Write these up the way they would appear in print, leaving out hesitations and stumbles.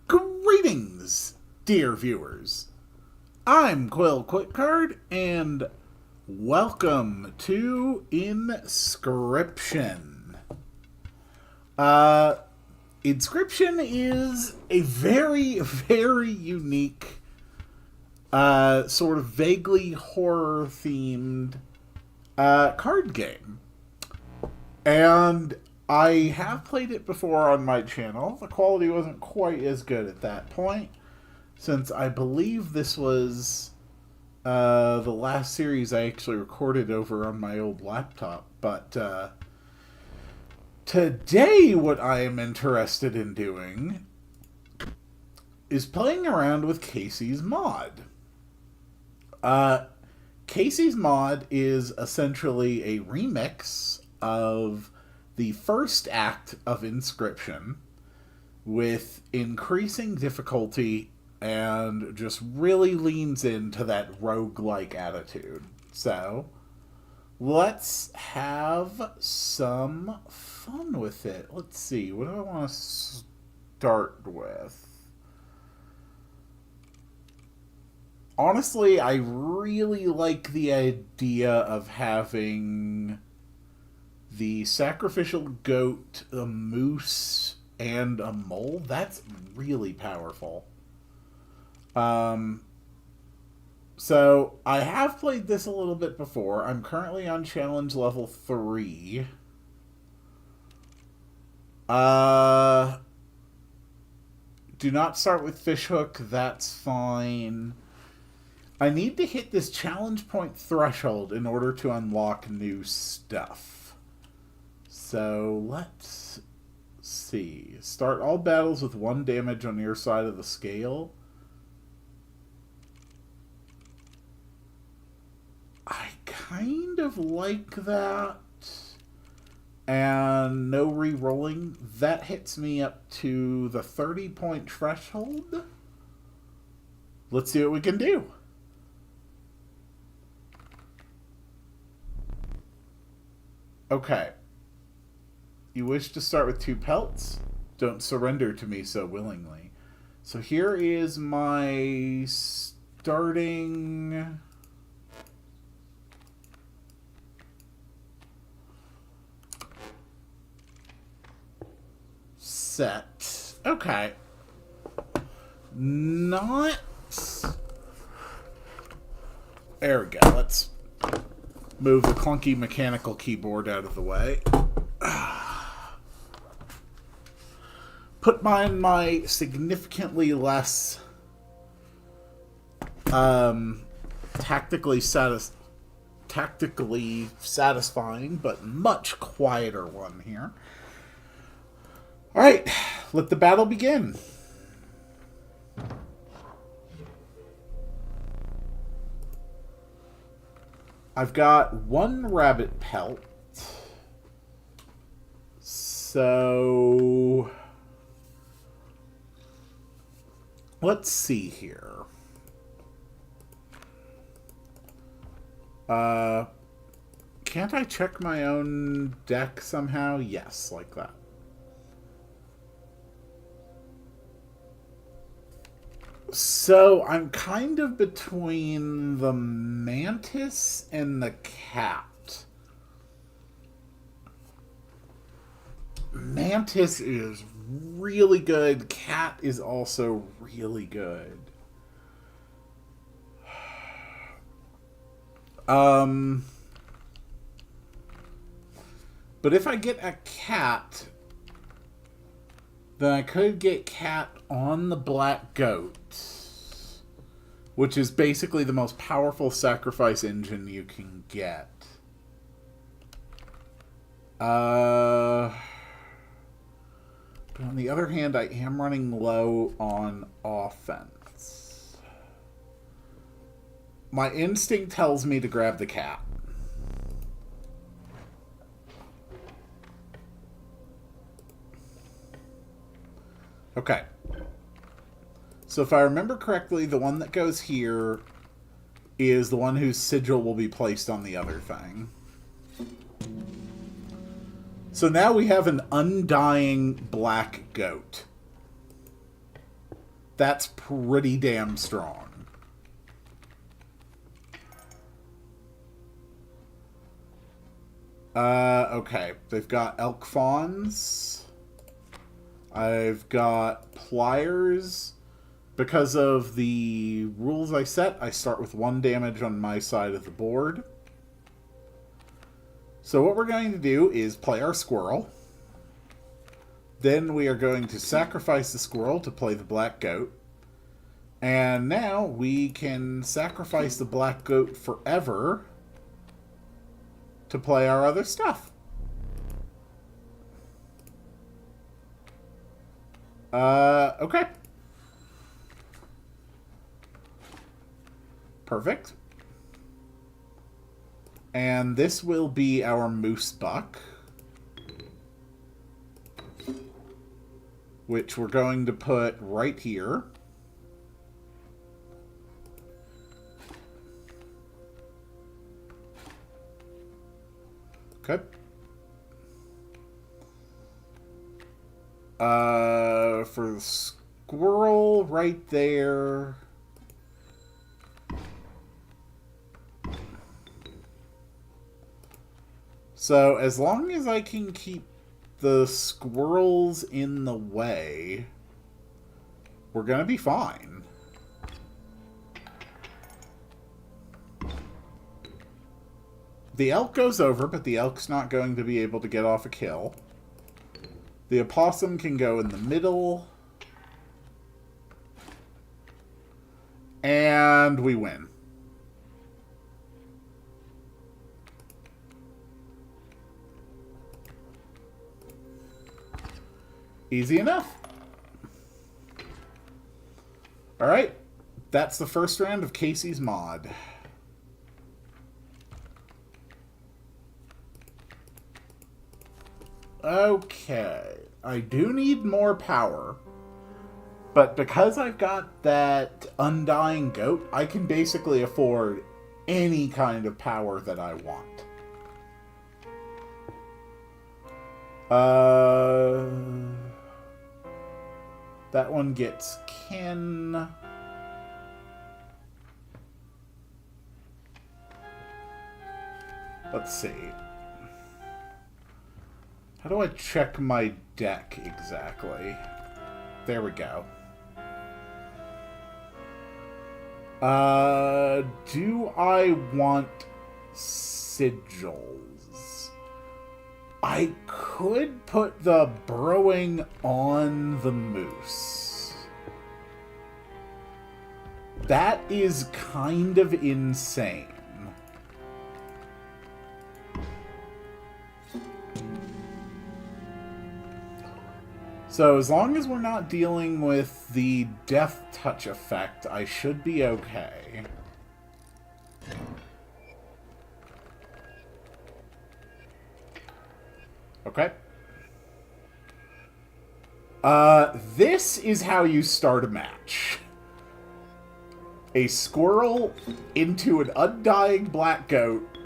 Greetings, dear viewers. I'm Quill Quickcard, and welcome to Inscryption. Inscryption is a very, very unique, sort of vaguely horror-themed card game. And I have played it before on my channel. The quality wasn't quite as good at that point, since I believe this was the last series I actually recorded over on my old laptop. But today what I am interested in doing is playing around with Casey's Mod. Casey's Mod is essentially a remix of the first act of Inscryption with increasing difficulty and just really leans into that roguelike attitude. So, let's have some fun with it. Let's see, what do I want to start with? Honestly, I really like the idea of having the sacrificial goat, a moose, and a mole. That's really powerful. So, I have played this a little bit before. I'm currently on challenge level 3. Do not start with fishhook. That's fine. I need to hit this challenge point threshold in order to unlock new stuff. So, let's see. Start all battles with 1 damage on your side of the scale. I kind of like that. And no re-rolling. That hits me up to the 30-point threshold. Let's see what we can do. Okay. You wish to start with 2 pelts? Don't surrender to me so willingly. So here is my starting set. Okay. Not... There we go. Let's move the clunky mechanical keyboard out of the way. Put mine my significantly less tactically satisfying but much quieter one here. Alright, let the battle begin. I've got 1 rabbit pelt. So let's see here. Can't I check my own deck somehow? Yes, like that. So I'm kind of between the mantis and the cat. Mantis is really good. Cat is also really good. But if I get a cat, then I could get cat on the black goat, which is basically the most powerful sacrifice engine you can get. But on the other hand, I am running low on offense. My instinct tells me to grab the cat. Okay. So if I remember correctly, the one that goes here is the one whose sigil will be placed on the other thing. So now we have an undying black goat. That's pretty damn strong. Okay. They've got elk fawns. I've got pliers. Because of the rules I set, I start with 1 damage on my side of the board. So what we're going to do is play our squirrel. Then we are going to sacrifice the squirrel to play the black goat. And now we can sacrifice the black goat forever to play our other stuff. Okay. Perfect. And this will be our moose buck, which we're going to put right here. Okay. For the squirrel right there. So as long as I can keep the squirrels in the way, we're gonna be fine. The elk goes over, but the elk's not going to be able to get off a kill. The opossum can go in the middle. And we win. Easy enough. Alright. That's the first round of Casey's mod. Okay. I do need more power. But because I've got that Undying Goat, I can basically afford any kind of power that I want. That one gets Ken. Let's see. How do I check my deck exactly? There we go. Do I want sigils? I could put the burrowing on the moose. That is kind of insane. So as long as we're not dealing with the death touch effect, I should be okay. Okay. This is how you start a match. A squirrel into an undying black goat,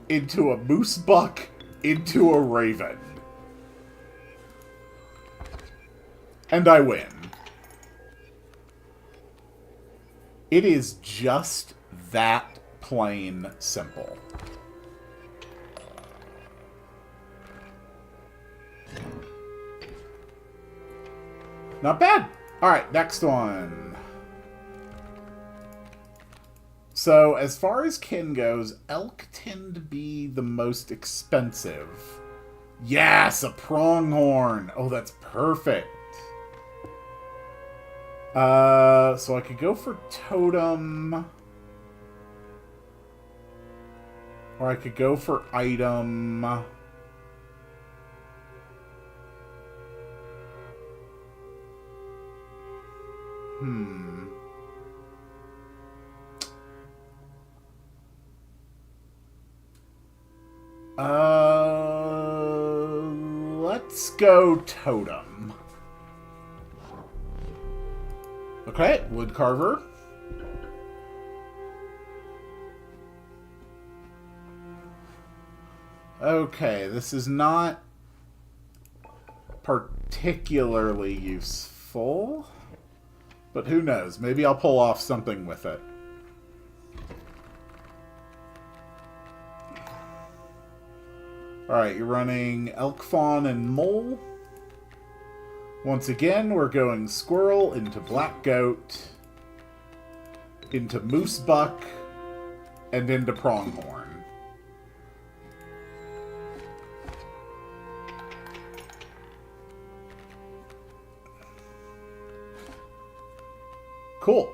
into a moose buck, into a raven. And I win. It is just that plain simple. Not bad. Alright, next one. So, as far as kin goes, elk tend to be the most expensive. Yes, a pronghorn. Oh, that's perfect. So I could go for totem. Or I could go for item. Let's go totem. Okay, wood carver. Okay, this is not particularly useful, but who knows? Maybe I'll pull off something with it. Alright, you're running elk, fawn, and mole. Once again, we're going squirrel into black goat, into moose buck, and into pronghorn. Cool.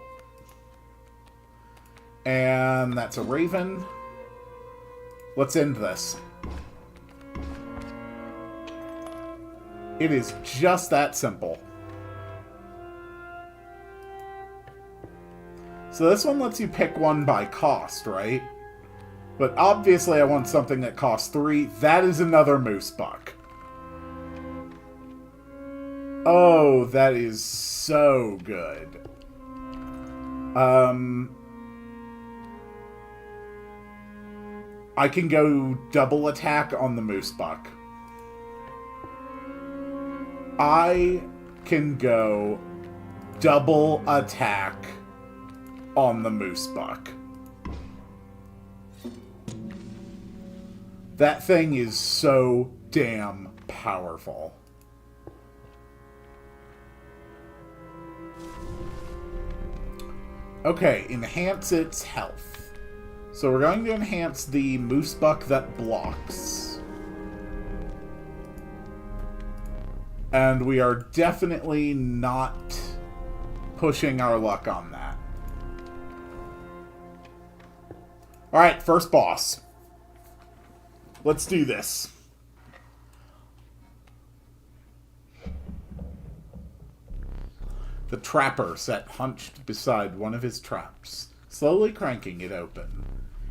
And that's a raven. Let's end this. It is just that simple. So this one lets you pick one by cost, right? But obviously I want something that costs 3. That is another moose buck. Oh, that is so good. I can go double attack on the moose buck. I can go double attack on the moose buck. That thing is so damn powerful. Okay, enhance its health. So we're going to enhance the moose buck that blocks. And we are definitely not pushing our luck on that. Alright, first boss. Let's do this. The trapper sat hunched beside one of his traps, slowly cranking it open.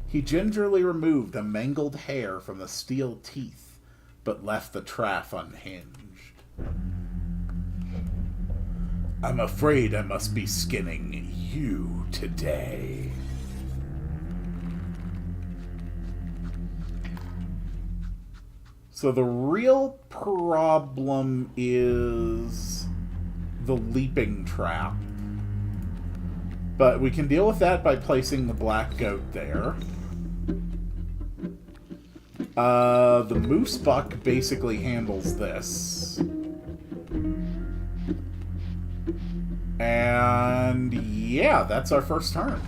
He gingerly removed a mangled hair from the steel teeth, but left the trap unhinged. I'm afraid I must be skinning you today. So the real problem is the leaping trap. But we can deal with that by placing the black goat there. The moose buck basically handles this. And yeah, that's our first turn.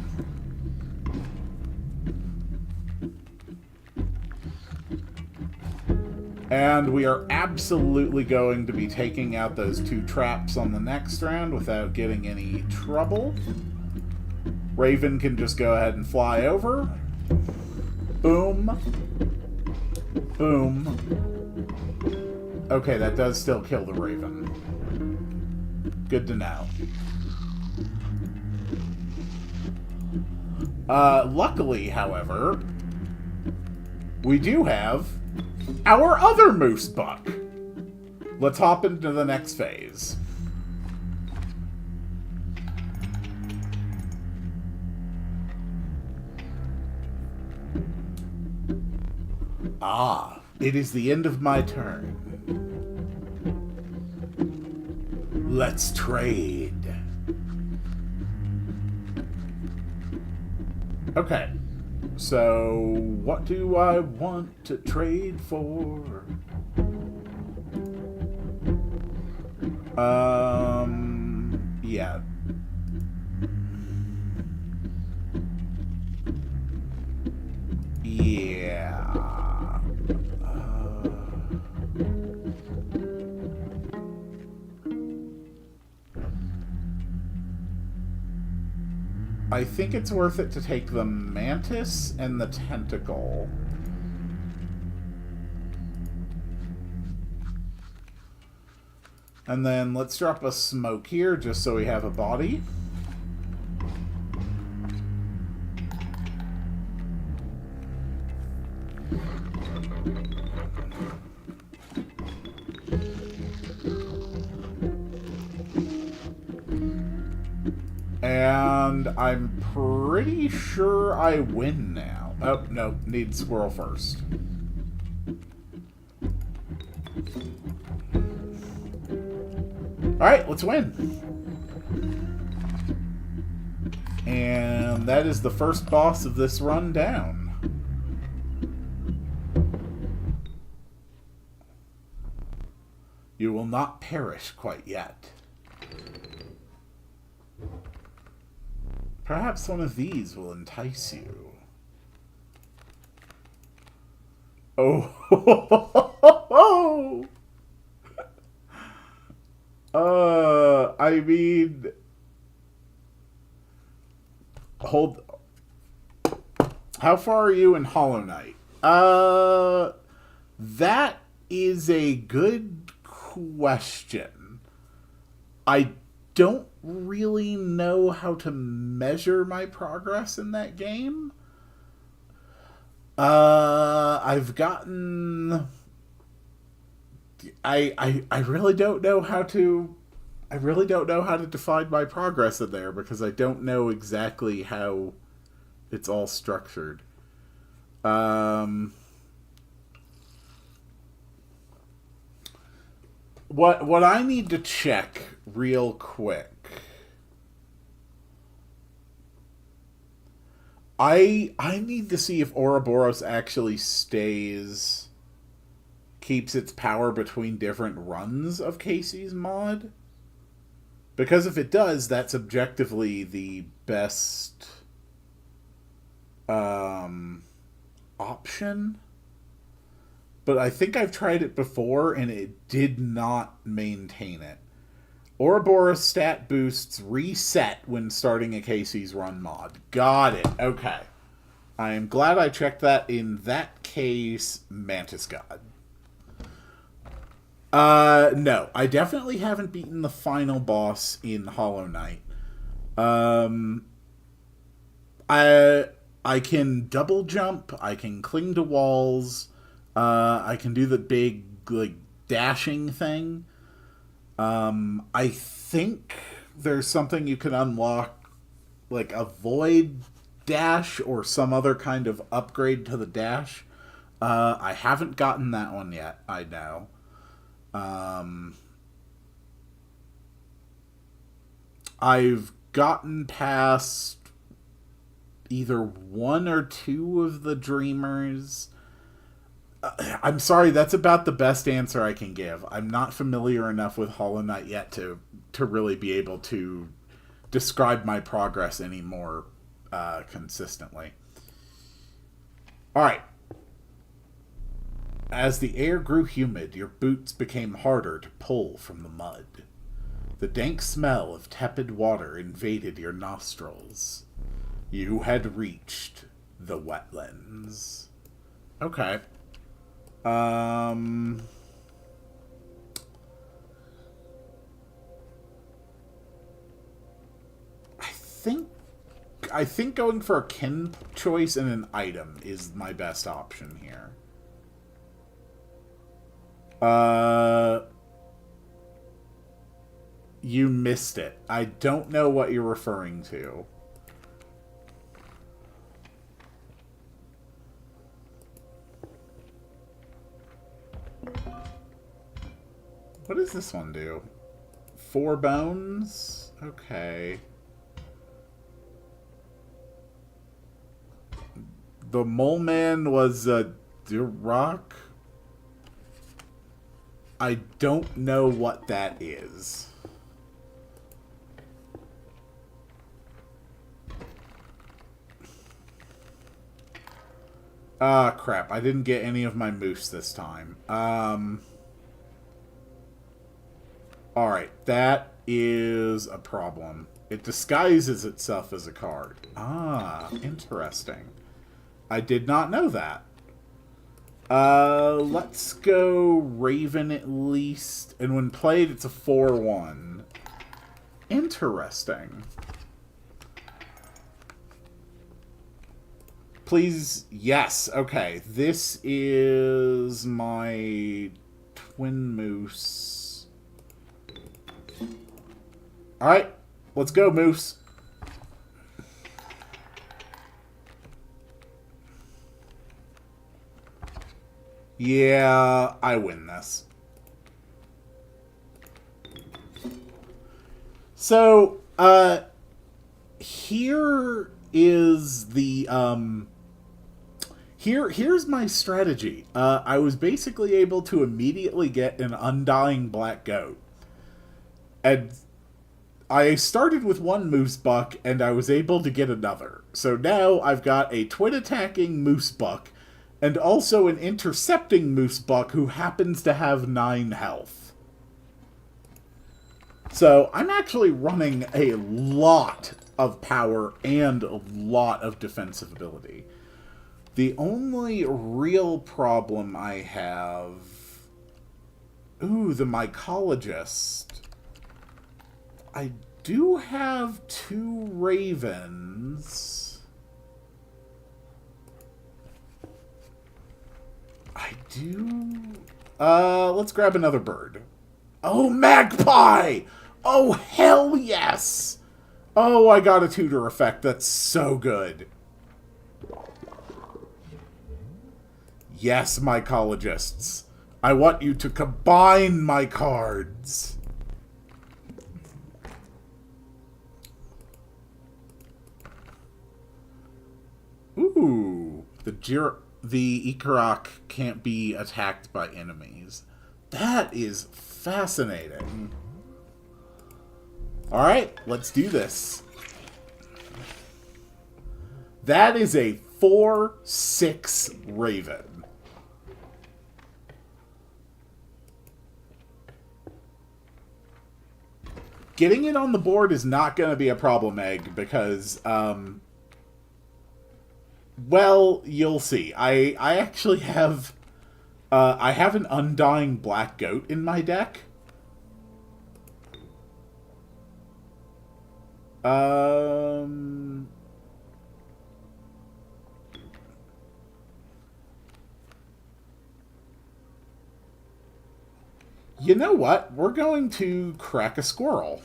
And we are absolutely going to be taking out those 2 traps on the next round without getting any trouble. Raven can just go ahead and fly over. Boom. Boom. Okay, that does still kill the raven. Good to know. Luckily, however, we do have our other moose buck. Let's hop into the next phase. Ah, it is the end of my turn. Let's trade. Okay. So, what do I want to trade for? Yeah. Yeah. I think it's worth it to take the mantis and the tentacle. And then let's drop a smoke here just so we have a body. And I'm pretty sure I win now. Oh, no, need squirrel first. Alright, let's win. And that is the first boss of this run down. You will not perish quite yet. Perhaps one of these will entice you. Oh. I mean, hold. How far are you in Hollow Knight? That is a good question. I don't really know how to measure my progress in that game. I've gotten. I really don't know how to. I really don't know how to define my progress in there because I don't know exactly how it's all structured. What I need to check real quick. I need to see if Ouroboros actually keeps its power between different runs of Casey's mod. Because if it does, that's objectively the best option. But I think I've tried it before and it did not maintain it. Ouroboros stat boosts reset when starting a Casey's Run mod. Got it. Okay. I am glad I checked that. In that case, Mantis God. No. I definitely haven't beaten the final boss in Hollow Knight. I can double jump. I can cling to walls. I can do the big, like, dashing thing. I think there's something you can unlock, like a void dash or some other kind of upgrade to the dash. I haven't gotten that one yet, I know. I've gotten past either one or two of the dreamers. I'm sorry, that's about the best answer I can give. I'm not familiar enough with Hollow Knight yet to really be able to describe my progress any more consistently. Alright. As the air grew humid, your boots became harder to pull from the mud. The dank smell of tepid water invaded your nostrils. You had reached the wetlands. Okay. I think going for a kin choice and an item is my best option here. You missed it. I don't know what you're referring to. What does this one do? 4 bones? Okay. The mole man was a rock. I don't know what that is. Ah, crap. I didn't get any of my moose this time. Alright, that is a problem. It disguises itself as a card. Ah, interesting. I did not know that. Let's go Raven at least. And when played, it's a 4/1. Interesting. Please, yes. Okay, this is my twin moose. Alright, let's go, moose. Yeah, I win this. So, here is the, Here's my strategy. I was basically able to immediately get an undying black goat. And I started with one moose buck, and I was able to get another. So now I've got a twin attacking moose buck, and also an intercepting moose buck who happens to have 9 health. So I'm actually running a lot of power and a lot of defensive ability. The only real problem I have... Ooh, the mycologist. I do have 2 ravens. I do... let's grab another bird. Oh, magpie! Oh, hell yes! Oh, I got a tutor effect. That's so good. Yes, mycologists. I want you to combine my cards. Ooh. The Ikarok can't be attacked by enemies. That is fascinating. Alright, let's do this. That is a 4/6 Raven. Getting it on the board is not going to be a problem, Egg, because, well, you'll see. I actually have, I have an Undying Black Goat in my deck. You know what? We're going to crack a squirrel.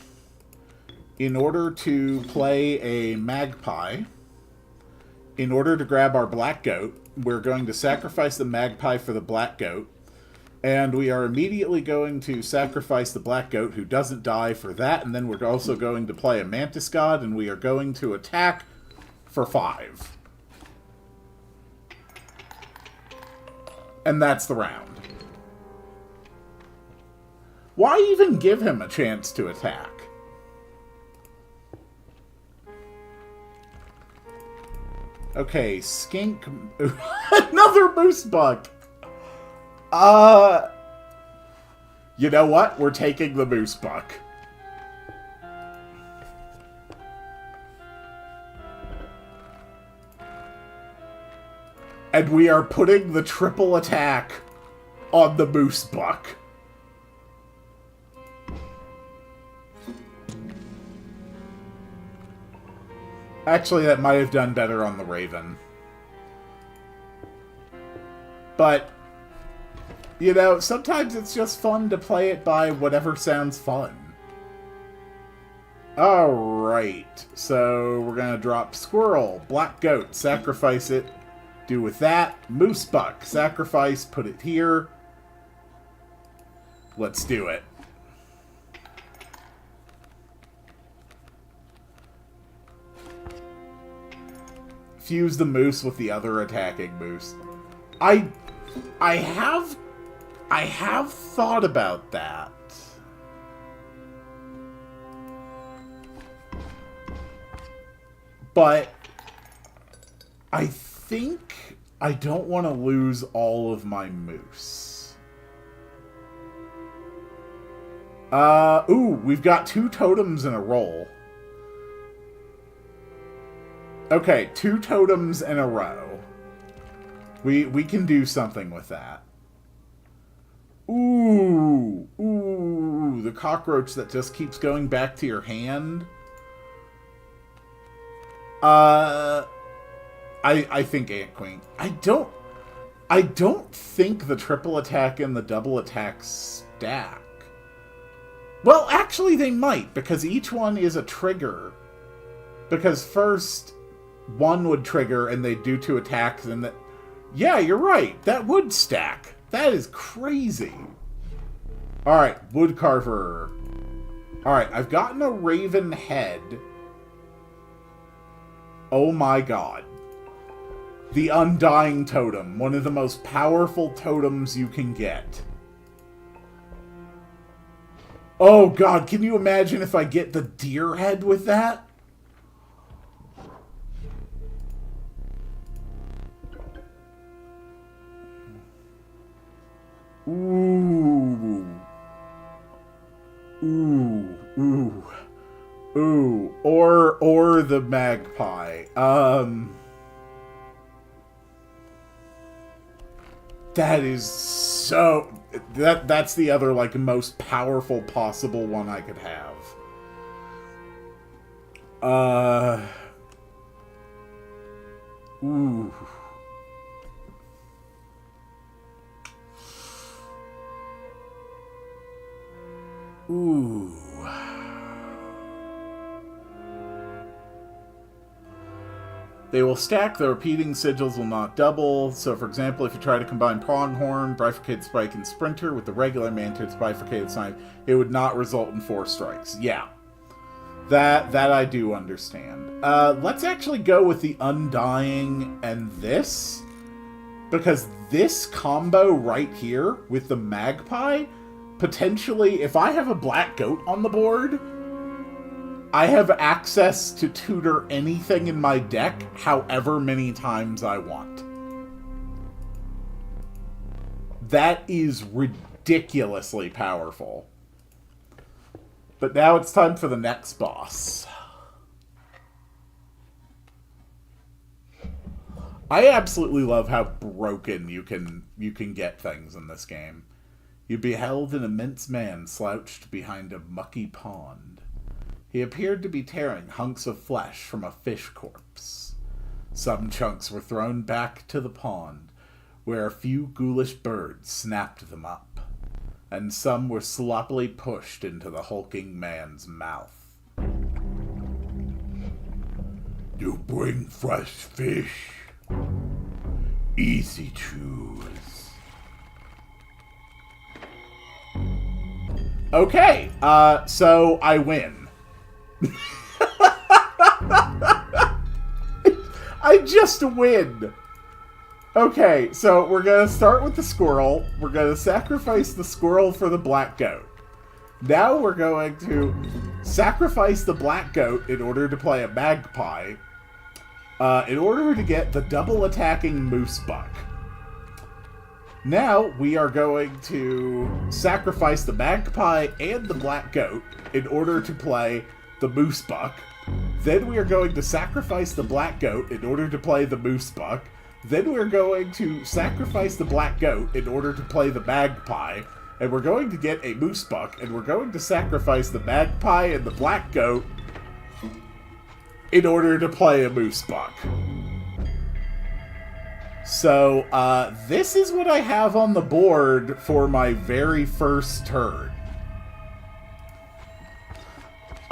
In order to play a magpie, in order to grab our black goat, we're going to sacrifice the magpie for the black goat. And we are immediately going to sacrifice the black goat who doesn't die for that. And then we're also going to play a mantis god, and we are going to attack for 5. And that's the round. Why even give him a chance to attack? Okay, skink... Another moose buck! You know what? We're taking the moose buck. And we are putting the triple attack on the moose buck. Actually, that might have done better on the Raven. But, you know, sometimes it's just fun to play it by whatever sounds fun. Alright, so we're gonna drop squirrel, black goat, sacrifice it. Do with that, moose buck, sacrifice, put it here. Let's do it. Fuse the moose with the other attacking moose. I have I have thought about that. But I think I don't want to lose all of my moose. Ooh, we've got 2 totems in a row. Okay, 2 totems in a row. We can do something with that. Ooh, ooh, the cockroach that just keeps going back to your hand. I think Ant Queen. I don't think the triple attack and the double attack stack. Well, actually they might, because each one is a trigger. Because first, one would trigger and they'd do 2 attacks, and that... Yeah, you're right. That would stack. That is crazy. Alright, Woodcarver. Alright, I've gotten a Raven head. Oh my god. The Undying Totem. One of the most powerful totems you can get. Oh god, can you imagine if I get the deer head with that? Ooh. Ooh. Ooh. Ooh. Or the magpie. That is so... That's the other, like, most powerful possible one I could have. Ooh. Ooh. They will stack, the repeating sigils will not double. So, for example, if you try to combine Pronghorn, Bifurcated Spike, and Sprinter with the regular Mantid's Bifurcated Sign, it would not result in 4 strikes. Yeah. That I do understand. Let's actually go with the Undying and this. Because this combo right here with the Magpie, potentially, if I have a Black Goat on the board, I have access to tutor anything in my deck however many times I want. That is ridiculously powerful. But now it's time for the next boss. I absolutely love how broken you can get things in this game. You beheld an immense man slouched behind a mucky pond. He appeared to be tearing hunks of flesh from a fish corpse. Some chunks were thrown back to the pond, where a few ghoulish birds snapped them up, and some were sloppily pushed into the hulking man's mouth. You bring fresh fish. Easy choose. Okay, so I win. I just win. Okay, so we're gonna start with the squirrel. We're gonna sacrifice the squirrel for the black goat. Now we're going to sacrifice the black goat in order to play a magpie. In order to get the double attacking moose buck. Now we are going to sacrifice the magpie and the black goat in order to play the moose buck. Then we are going to sacrifice the black goat in order to play the moose buck. Then we're going to sacrifice the black goat in order to play the magpie. And we're going to get a moose buck, and we're going to sacrifice the magpie and the black goat in order to play a moose buck. So, this is what I have on the board for my very first turn.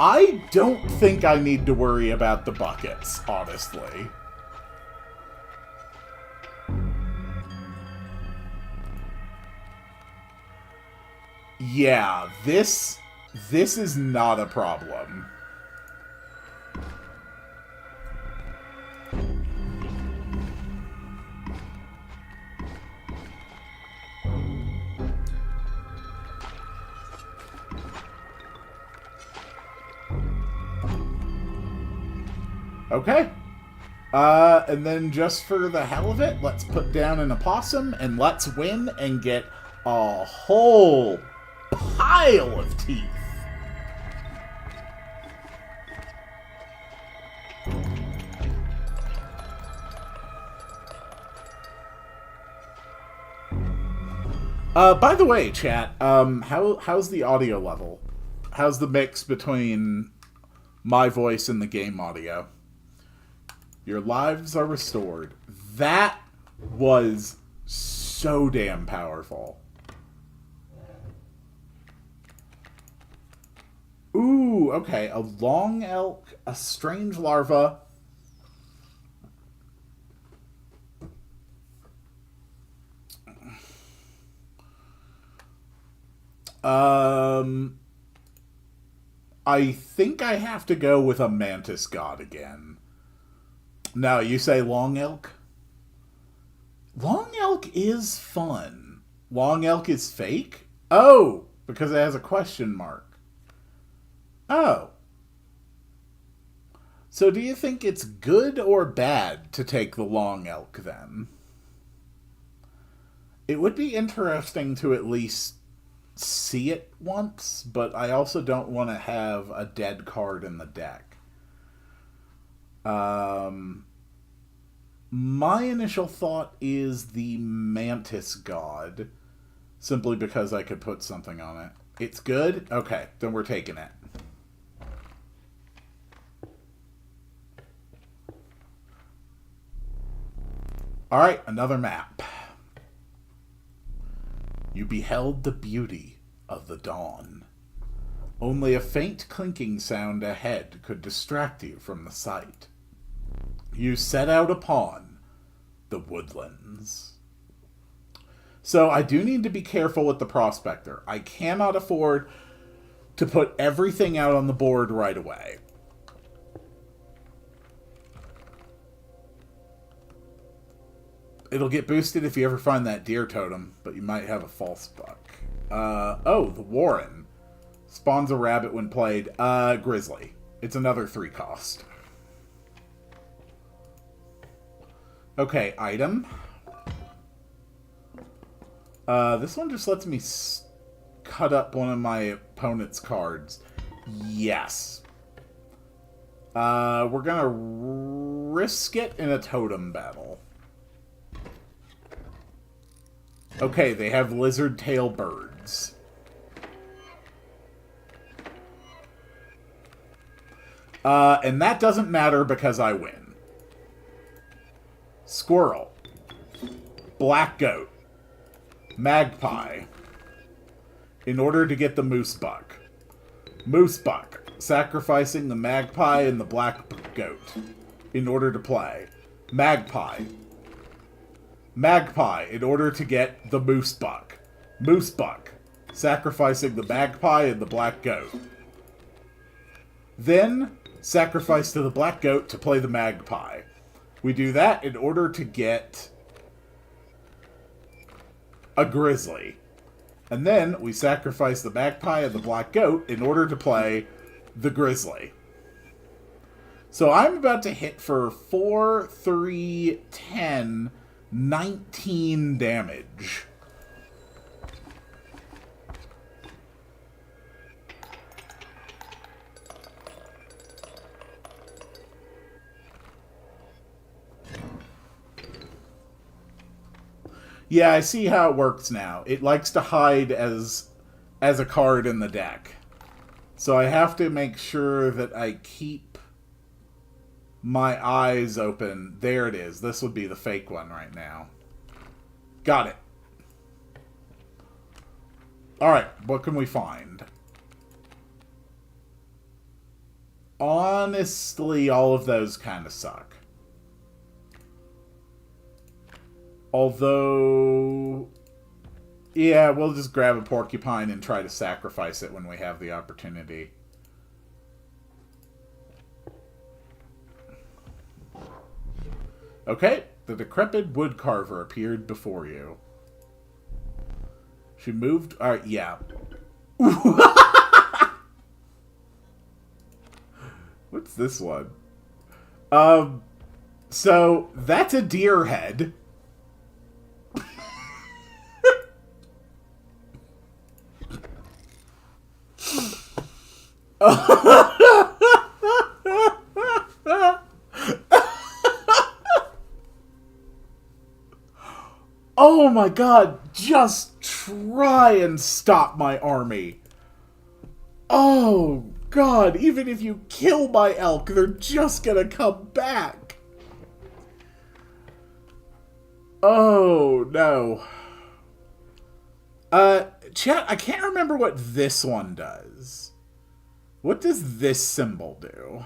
I don't think I need to worry about the buckets, honestly. Yeah, this is not a problem. Okay. And then just for the hell of it, let's put down an opossum and let's win and get a whole pile of teeth. By the way, chat, how's the audio level? How's the mix between my voice and the game audio? Your lives are restored. That was so damn powerful. Ooh, okay. A long elk, a strange larva. I think I have to go with a mantis god again. No, you say long elk? Long elk is fun. Long elk is fake? Oh, because it has a question mark. Oh. So do you think it's good or bad to take the long elk then? It would be interesting to at least see it once, but I also don't want to have a dead card in the deck. My initial thought is the mantis god, simply because I could put something on it. It's good? Okay, then we're taking it. Alright, another map. You beheld the beauty of the dawn. Only a faint clinking sound ahead could distract you from the sight. You set out upon the woodlands. So I do need to be careful with the prospector. I cannot afford to put everything out on the board right away. It'll get boosted if you ever find that deer totem, but you might have a false buck. Oh, the Warren. Spawns a rabbit when played. Grizzly. It's another 3 cost. Okay, item. This one just lets me cut up one of my opponent's cards. Yes. We're gonna risk it in a totem battle. Okay, they have lizard tail birds. And that doesn't matter because I win. Squirrel. Black goat. Magpie. In order to get the moose buck. Moose buck. Sacrificing the magpie and the black goat. In order to play. Magpie. Magpie, in order to get the moose buck. Moose buck, sacrificing the magpie and the black goat. Then, sacrifice to the black goat to play the magpie. We do that in order to get a grizzly. And then, we sacrifice the magpie and the black goat in order to play the grizzly. So I'm about to hit for 4, 3, 10... 19 damage. Yeah, I see how it works now. It likes to hide as a card in the deck. So I have to make sure that I keep my eyes open. There it is. This would be the fake one right now. Got it. Alright, what can we find? Honestly, all of those kind of suck. Although... yeah, we'll just grab a porcupine and try to sacrifice it when we have the opportunity. Okay, the decrepit woodcarver appeared before you. She moved... alright, yeah. What's this one? So that's a deer head. Oh my god, just try and stop my army. Oh god, even if you kill my elk, they're just gonna come back. Oh no. Chat, I can't remember what this one does. What does this symbol do?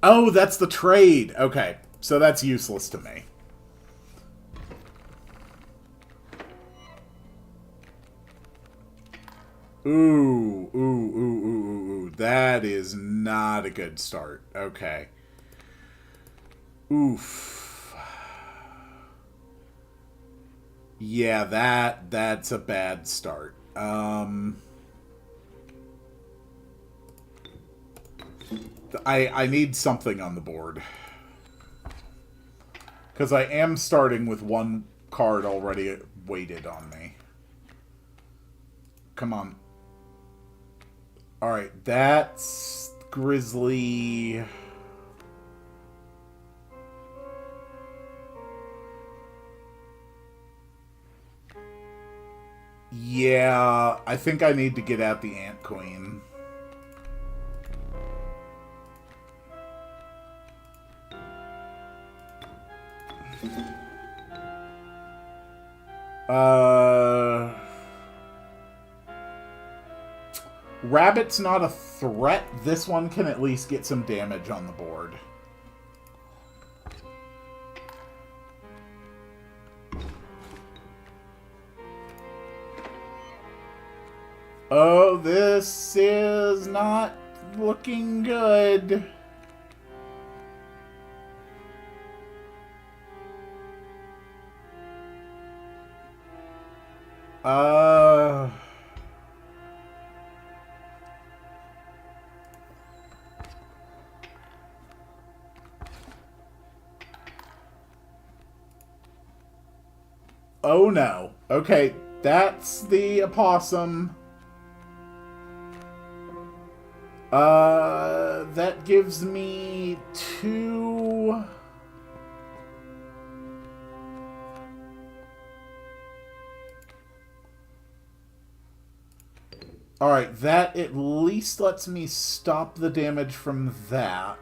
Oh, that's the trade. Okay, so that's useless to me. Ooh, ooh, ooh, ooh, ooh, ooh. That is not a good start. Okay. Oof. Yeah, that's a bad start. I need something on the board. Because I am starting with one card already weighted on me. Come on. Alright, that's Grizzly. Yeah, I think I need to get out the Ant Queen. Rabbit's not a threat. This one can at least get some damage on the board. Oh, this is not looking good. Oh no. Okay, that's the opossum. That gives me 2... Alright, that at least lets me stop the damage from that.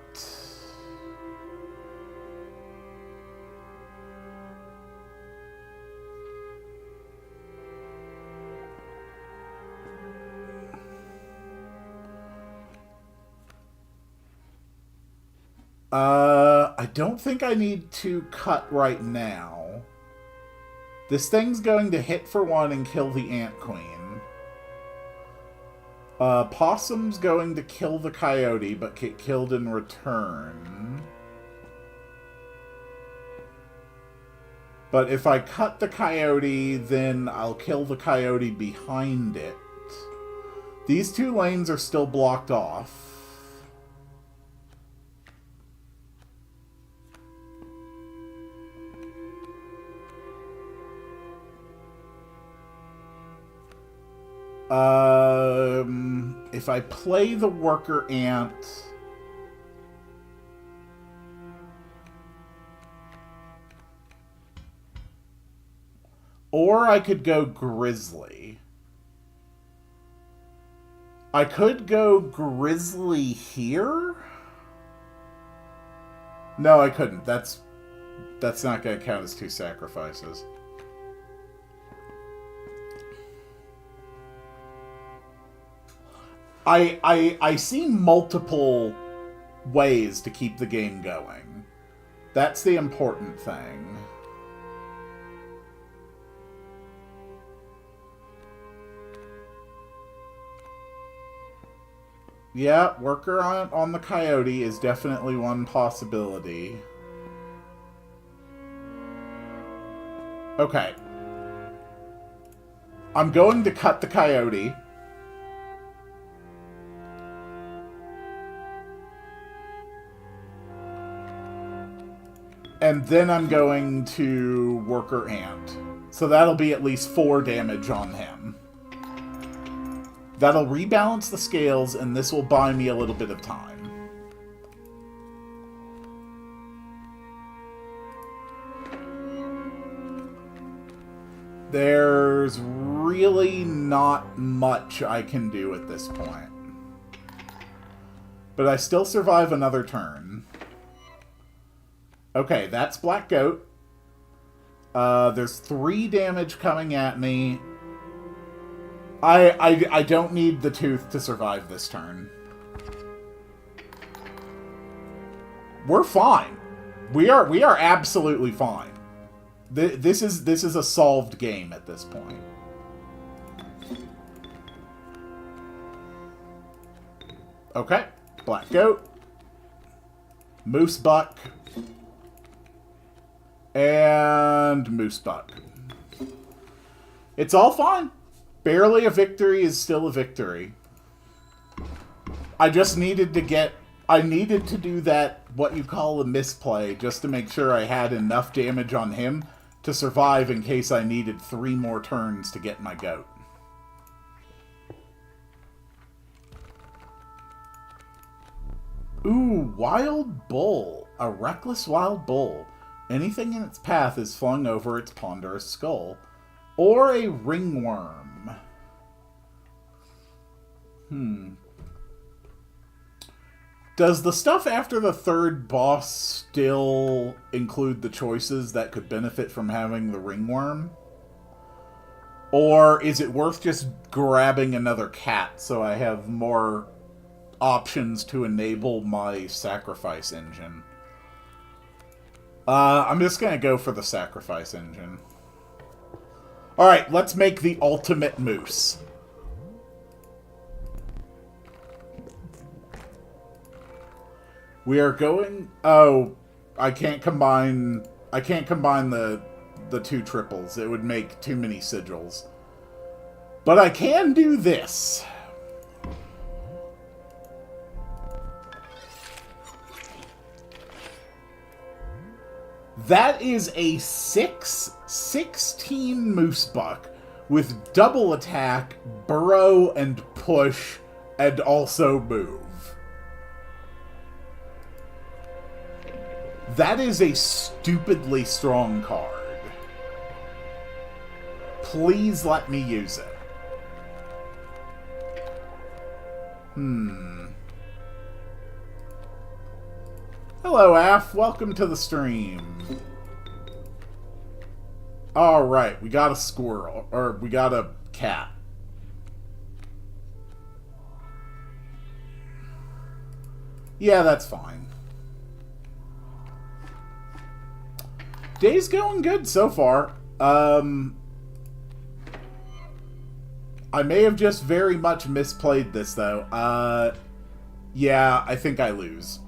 I don't think I need to cut right now. This thing's going to hit for 1 and kill the Ant Queen. Possum's going to kill the coyote, but get killed in return. But if I cut the coyote, then I'll kill the coyote behind it. These 2 lanes are still blocked off. If I play the worker ant... Or I could go grizzly. I could go grizzly here? No, I couldn't. That's not going to count as 2 sacrifices. I see multiple ways to keep the game going. That's the important thing. Yeah, worker on the coyote is definitely one possibility. Okay. I'm going to cut the coyote. And then I'm going to worker ant. So that'll be at least 4 damage on him. That'll rebalance the scales, and this will buy me a little bit of time. There's really not much I can do at this point. But I still survive another turn. Okay, that's Black Goat. There's 3 damage coming at me. I don't need the tooth to survive this turn. We're fine. We are absolutely fine. This is a solved game at this point. Okay, Black Goat, Moose Buck, and Moose Buck. It's all fine. Barely a victory is still a victory. I just needed to get... I needed to do that, what you call a misplay, just to make sure I had enough damage on him to survive in case I needed 3 more turns to get my goat. Ooh, Wild Bull. A reckless wild bull. Anything in its path is flung over its ponderous skull. Or a ringworm. Does the stuff after the 3rd boss still include the choices that could benefit from having the ringworm? Or is it worth just grabbing another cat so I have more options to enable my sacrifice engine? I'm just going to go for the sacrifice engine. Alright, let's make the ultimate moose. We are going... Oh, I can't combine the 2 triples. It would make too many sigils. But I can do this. That is a 6/16 Moose Buck with double attack, burrow, and push, and also move. That is a stupidly strong card. Please let me use it. Hello, Af. Welcome to the stream. Alright, we got a squirrel. Or, we got a cat. Yeah, that's fine. Day's going good so far. I may have just very much misplayed this, though. Yeah, I think I lose.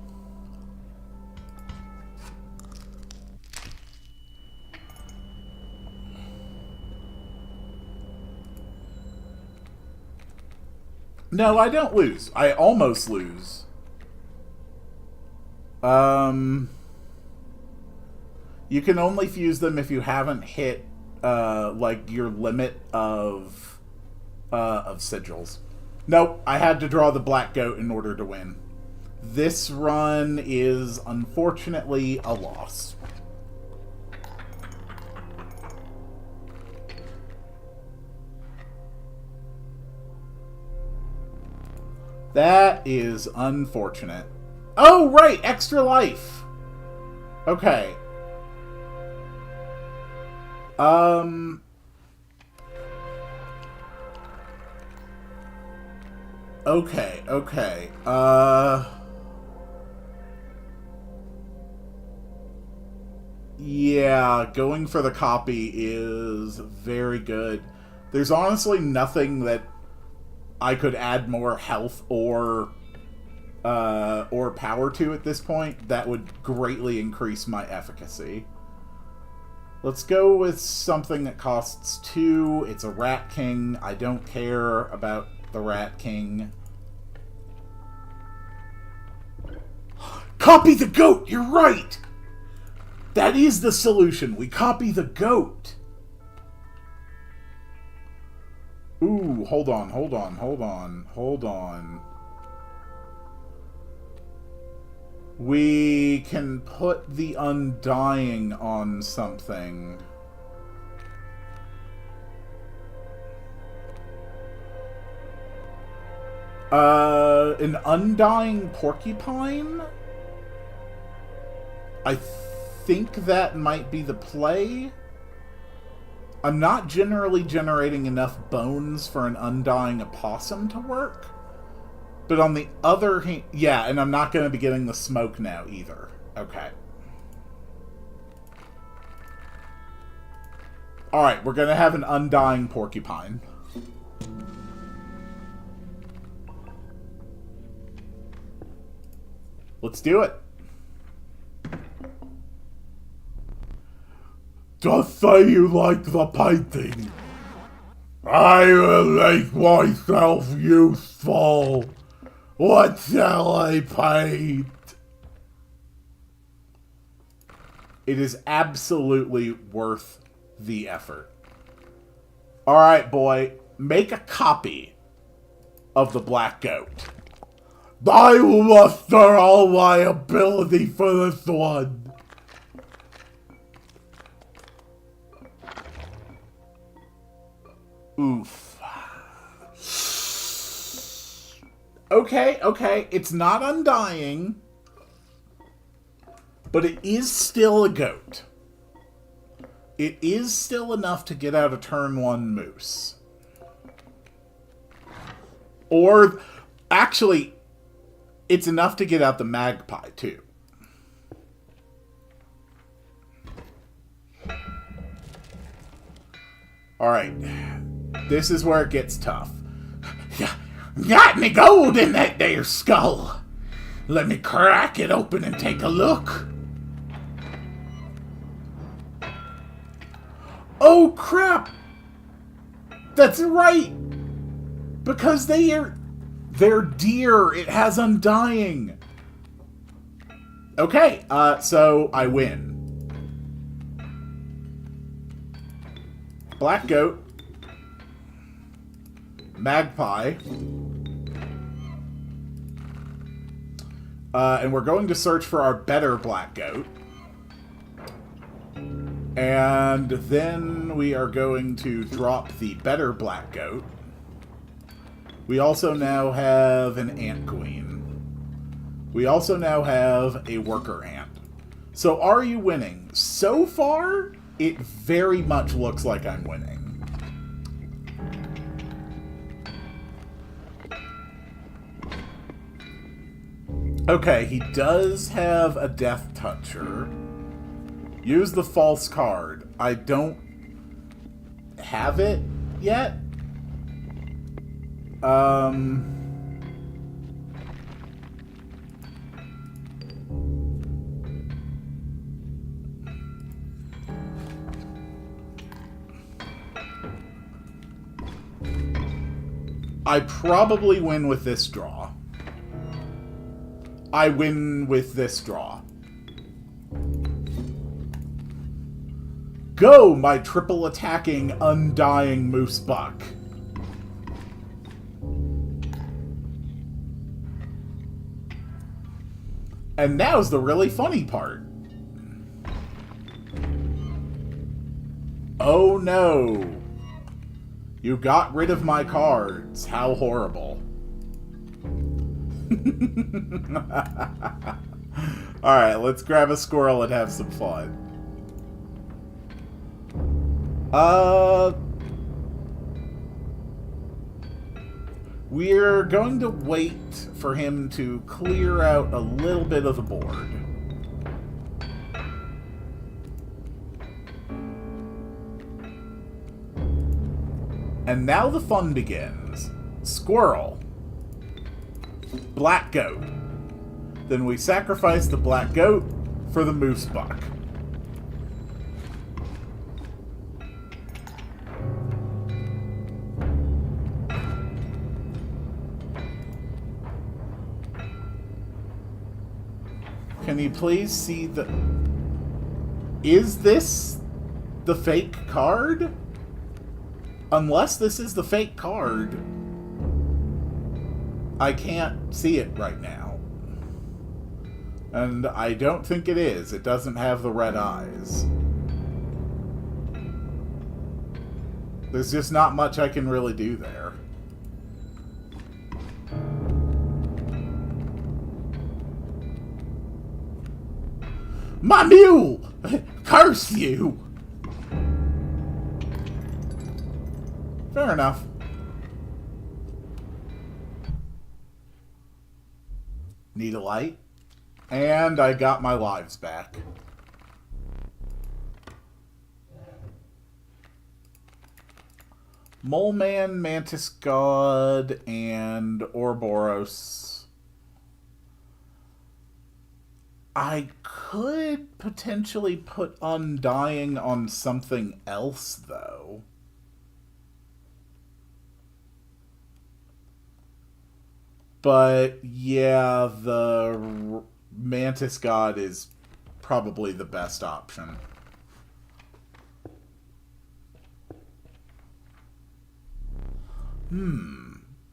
No, I don't lose. I almost lose. You can only fuse them if you haven't hit, like, your limit of sigils. Nope, I had to draw the Black Goat in order to win. This run is, unfortunately, a loss. That is unfortunate. Oh, right! Extra life! Okay. Okay. Yeah, going for the copy is very good. There's honestly nothing that I could add more health or power to at this point that would greatly increase my efficacy. Let's go with something that costs 2. It's a Rat King. I don't care about the Rat King. Copy the goat! You're right! That is the solution. We copy the goat. Ooh, hold on. We can put the Undying on something. An Undying Porcupine? I think that might be the play. I'm not generally generating enough bones for an Undying Opossum to work. But on the other hand... Yeah, and I'm not going to be getting the smoke now either. Okay. Alright, we're going to have an Undying Porcupine. Let's do it. Just say you like the painting. I will make myself useful. What shall I paint? It is absolutely worth the effort. Alright, boy. Make a copy of the black goat. I will muster all my ability for this one. Oof. Okay. It's not Undying. But it is still a goat. It is still enough to get out a turn 1 moose. Or, actually, it's enough to get out the magpie, too. Alright. This is where it gets tough. Got any gold in that there skull? Let me crack it open and take a look. Oh, crap! That's right! Because they're deer. It has Undying. Okay, so I win. Black goat. Magpie. And we're going to search for our better black goat. And then we are going to drop the better black goat. We also now have an ant queen. We also now have a worker ant. So are you winning? So far, it very much looks like I'm winning. Okay, he does have a Death Toucher. Use the false card. I don't have it yet. I probably win with this draw. I win with this draw. Go, my triple attacking, undying moose buck. And now's the really funny part. Oh no. You got rid of my cards. How horrible. Alright, let's grab a squirrel and have some fun. We're going to wait for him to clear out a little bit of the board. And now the fun begins. Squirrel. Black goat. Then we sacrifice the black goat for the moose buck. Can you please see the... Is this the fake card? Unless this is the fake card, I can't see it right now. And I don't think it is. It doesn't have the red eyes. There's just not much I can really do there. My mule! Curse you! Fair enough. Need a light? And I got my lives back. Mole Man, Mantis God, and Ouroboros. I could potentially put Undying on something else, though. But, yeah, the Mantis God is probably the best option.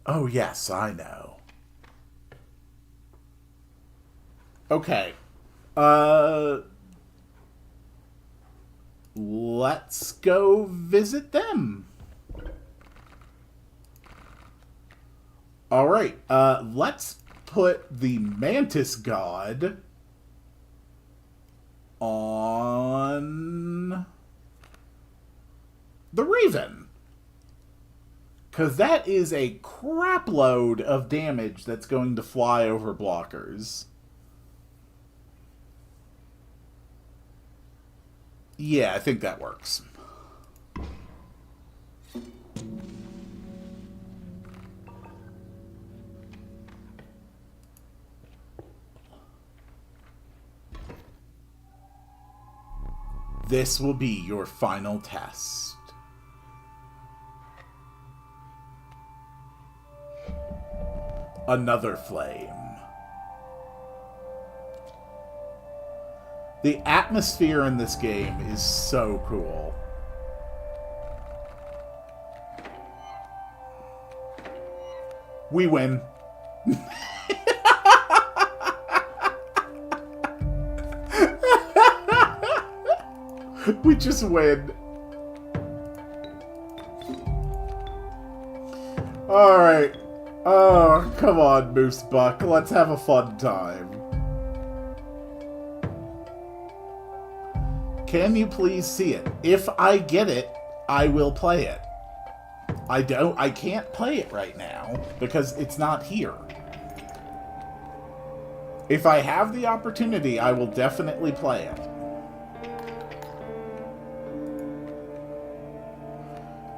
Oh, yes, I know. Okay. Let's go visit them. Alright, let's put the Mantis God on the Raven. Because that is a crap load of damage that's going to fly over blockers. Yeah, I think that works. This will be your final test. Another flame. The atmosphere in this game is so cool. We win. We just win. Alright. Oh, come on, Moose Buck. Let's have a fun time. Can you please see it? If I get it, I will play it. I can't play it right now because it's not here. If I have the opportunity, I will definitely play it.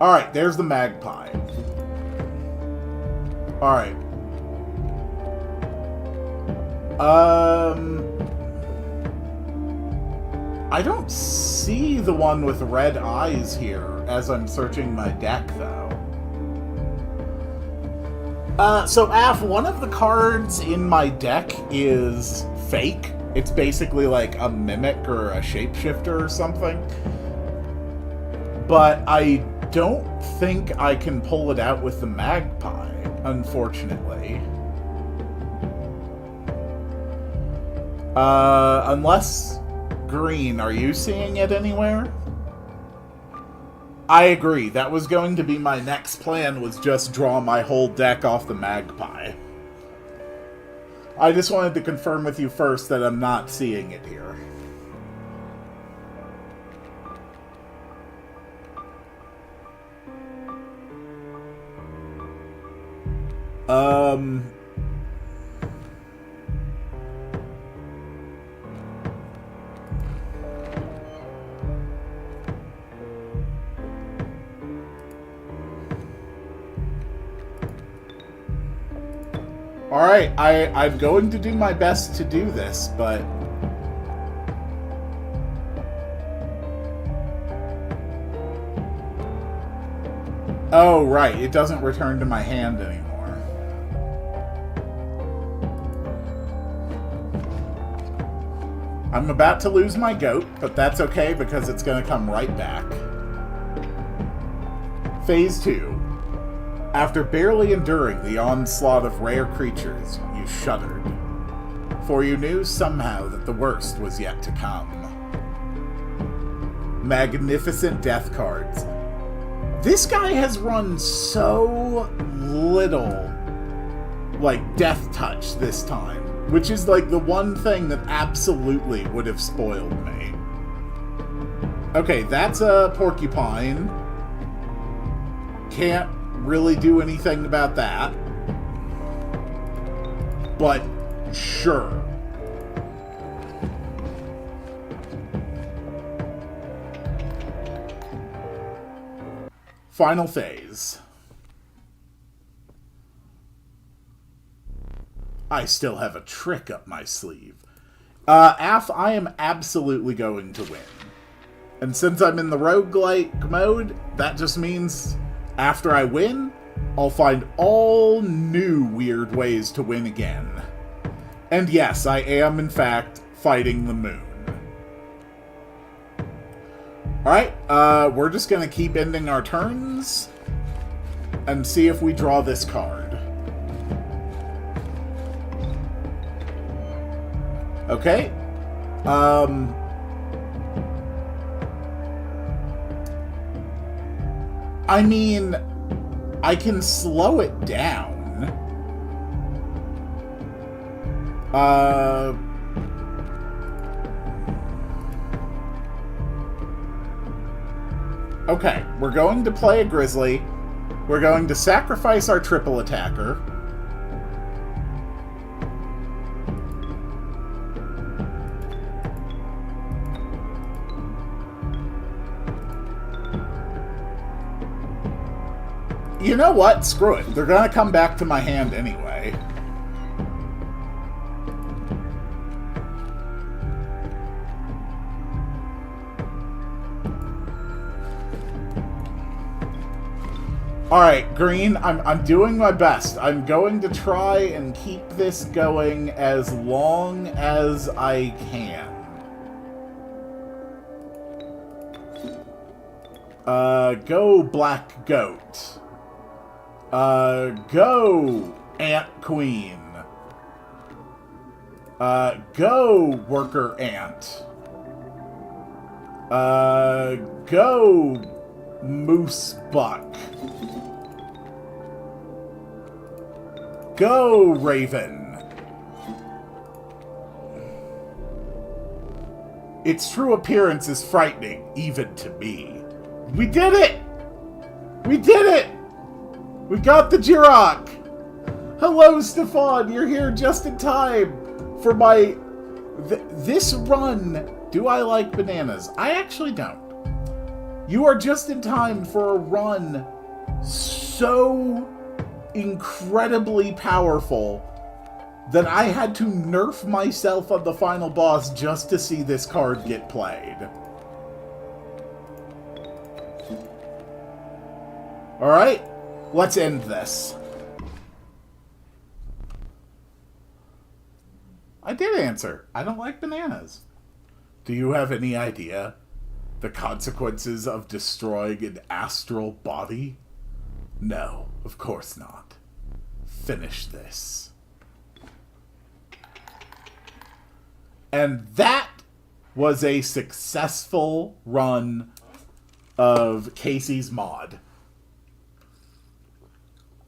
Alright, there's the magpie. Alright. I don't see the one with red eyes here as I'm searching my deck, though. So, Af, one of the cards in my deck is fake. It's basically like a mimic or a shapeshifter or something. But I don't think I can pull it out with the magpie, unfortunately. Unless... Green, are you seeing it anywhere? I agree. That was going to be my next plan, was just draw my whole deck off the magpie. I just wanted to confirm with you first that I'm not seeing it here. Alright, I'm going to do my best to do this, but... Oh, right, it doesn't return to my hand anymore. I'm about to lose my goat, but that's okay because it's going to come right back. Phase 2. After barely enduring the onslaught of rare creatures, you shuddered. For you knew somehow that the worst was yet to come. Magnificent death cards. This guy has run so little, like, death touch this time, which is, like, the one thing that absolutely would have spoiled me. Okay, that's a porcupine. Can't really do anything about that. But, sure. Final phase. I still have a trick up my sleeve. I am absolutely going to win. And since I'm in the roguelike mode, that just means after I win, I'll find all new weird ways to win again. And yes, I am in fact fighting the moon. Alright, we're just gonna keep ending our turns and see if we draw this card. Okay. I mean, I can slow it down. Okay, we're going to play a Grizzly. We're going to sacrifice our triple attacker. You know what? Screw it. They're gonna come back to my hand anyway. Alright, Green, I'm doing my best. I'm going to try and keep this going as long as I can. Go Black Goat. Go Ant Queen. Go Worker Ant. Go Moose Buck. Go Raven. Its true appearance is frightening, even to me. We did it! We did it! We got the Jirok! Hello, Stefan! You're here just in time for my... this run. Do I like bananas? I actually don't. You are just in time for a run so incredibly powerful that I had to nerf myself on the final boss just to see this card get played. Alright, let's end this. I did answer. I don't like bananas. Do you have any idea the consequences of destroying an astral body? No, of course not. Finish this. And that was a successful run of Casey's mod.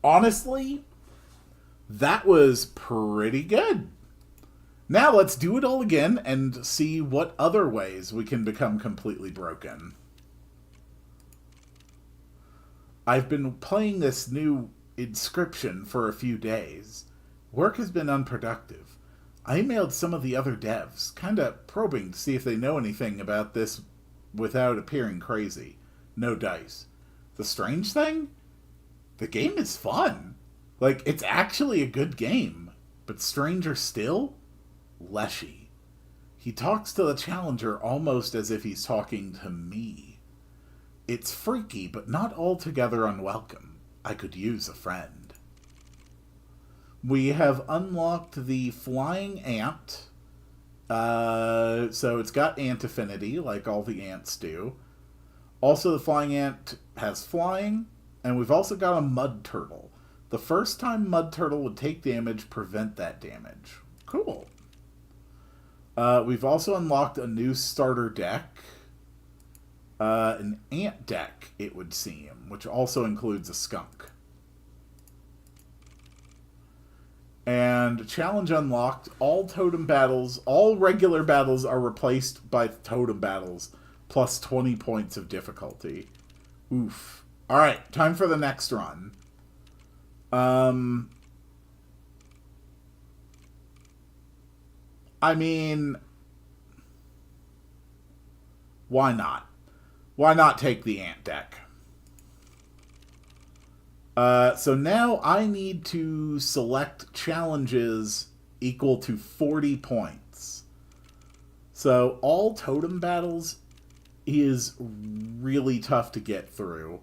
Honestly, that was pretty good. Now let's do it all again and see what other ways we can become completely broken. I've been playing this new Inscryption for a few days. Work has been unproductive. I emailed some of the other devs, kinda probing to see if they know anything about this without appearing crazy. No dice. The strange thing? The game is fun. Like, it's actually a good game. But stranger still? Leshy. He talks to the challenger almost as if he's talking to me. It's freaky, but not altogether unwelcome. I could use a friend. We have unlocked the Flying Ant So it's got ant affinity, like all the ants do. Also, the flying ant has flying, and we've also got a mud turtle. The first time mud turtle would take damage, prevent that damage. Cool. We've also unlocked a new starter deck. An ant deck, it would seem, which also includes a skunk. And challenge unlocked. All totem battles, all regular battles are replaced by totem battles, plus 20 points of difficulty. Oof. Alright, time for the next run. I mean, why not? Why not take the ant deck? So now I need to select challenges equal to 40 points. So all totem battles is really tough to get through.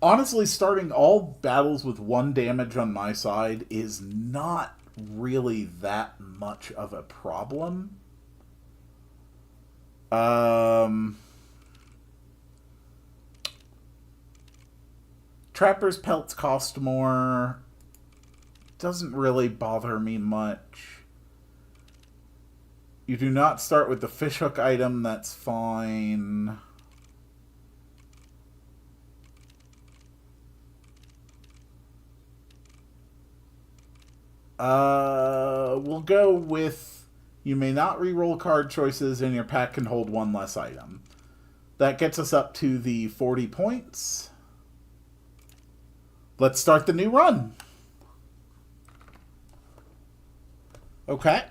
Honestly, starting all battles with 1 damage on my side is not really that much of a problem. Trapper's pelts cost more. Doesn't really bother me much. You do not start with the fishhook item, that's fine. We'll go with you may not reroll card choices and your pack can hold 1 less item. That gets us up to the 40 points. Let's start the new run. Okay.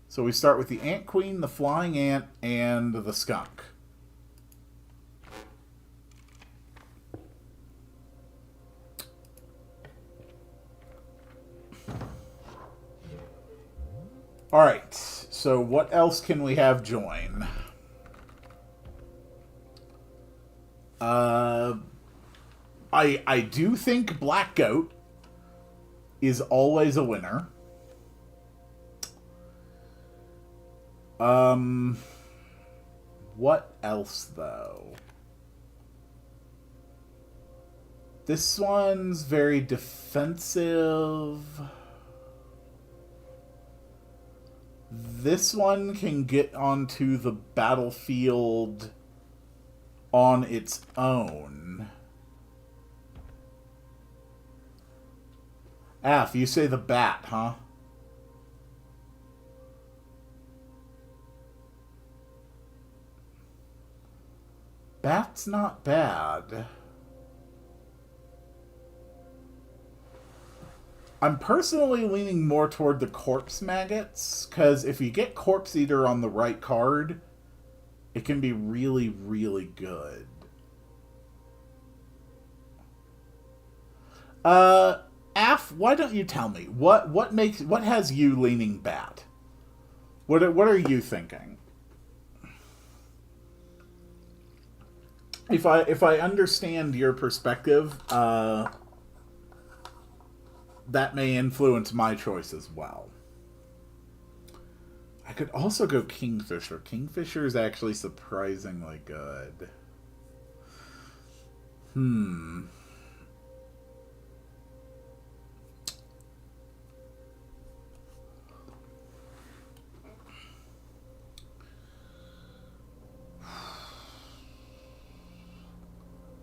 So we start with the Ant Queen, the Flying Ant, and the Skunk. Alright, so what else can we have join? I do think Black Goat is always a winner. What else, though? This one's very defensive. This one can get onto the battlefield on its own. Af, you say the bat, huh? Bat's not bad. I'm personally leaning more toward the Corpse Maggots, because if you get Corpse Eater on the right card, it can be really, really good. Af, why don't you tell me what has you leaning bat? What are you thinking? If I understand your perspective, that may influence my choice as well. I could also go Kingfisher. Kingfisher is actually surprisingly good.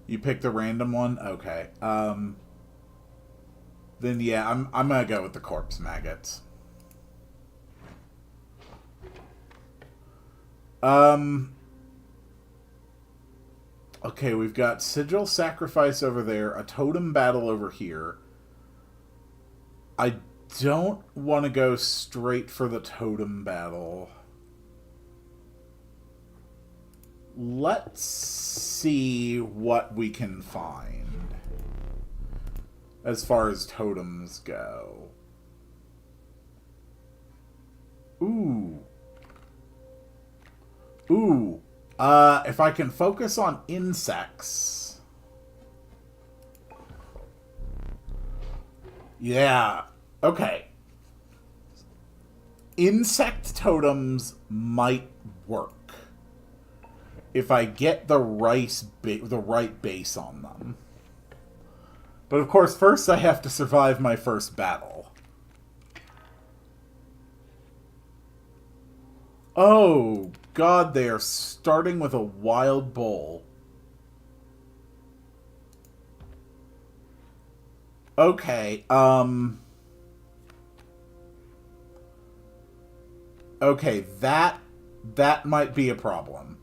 You picked a random one? Okay. Then yeah, I'm gonna go with the Corpse Maggots. Okay, we've got Sigil Sacrifice over there, a Totem Battle over here. I don't want to go straight for the Totem Battle. Let's see what we can find as far as totems go. Ooh. If I can focus on insects. Yeah. Okay. insect totems might work if I get the right base on them. But of course, first I have to survive my first battle. Oh, God, they are starting with a wild bull. Okay, okay, that might be a problem.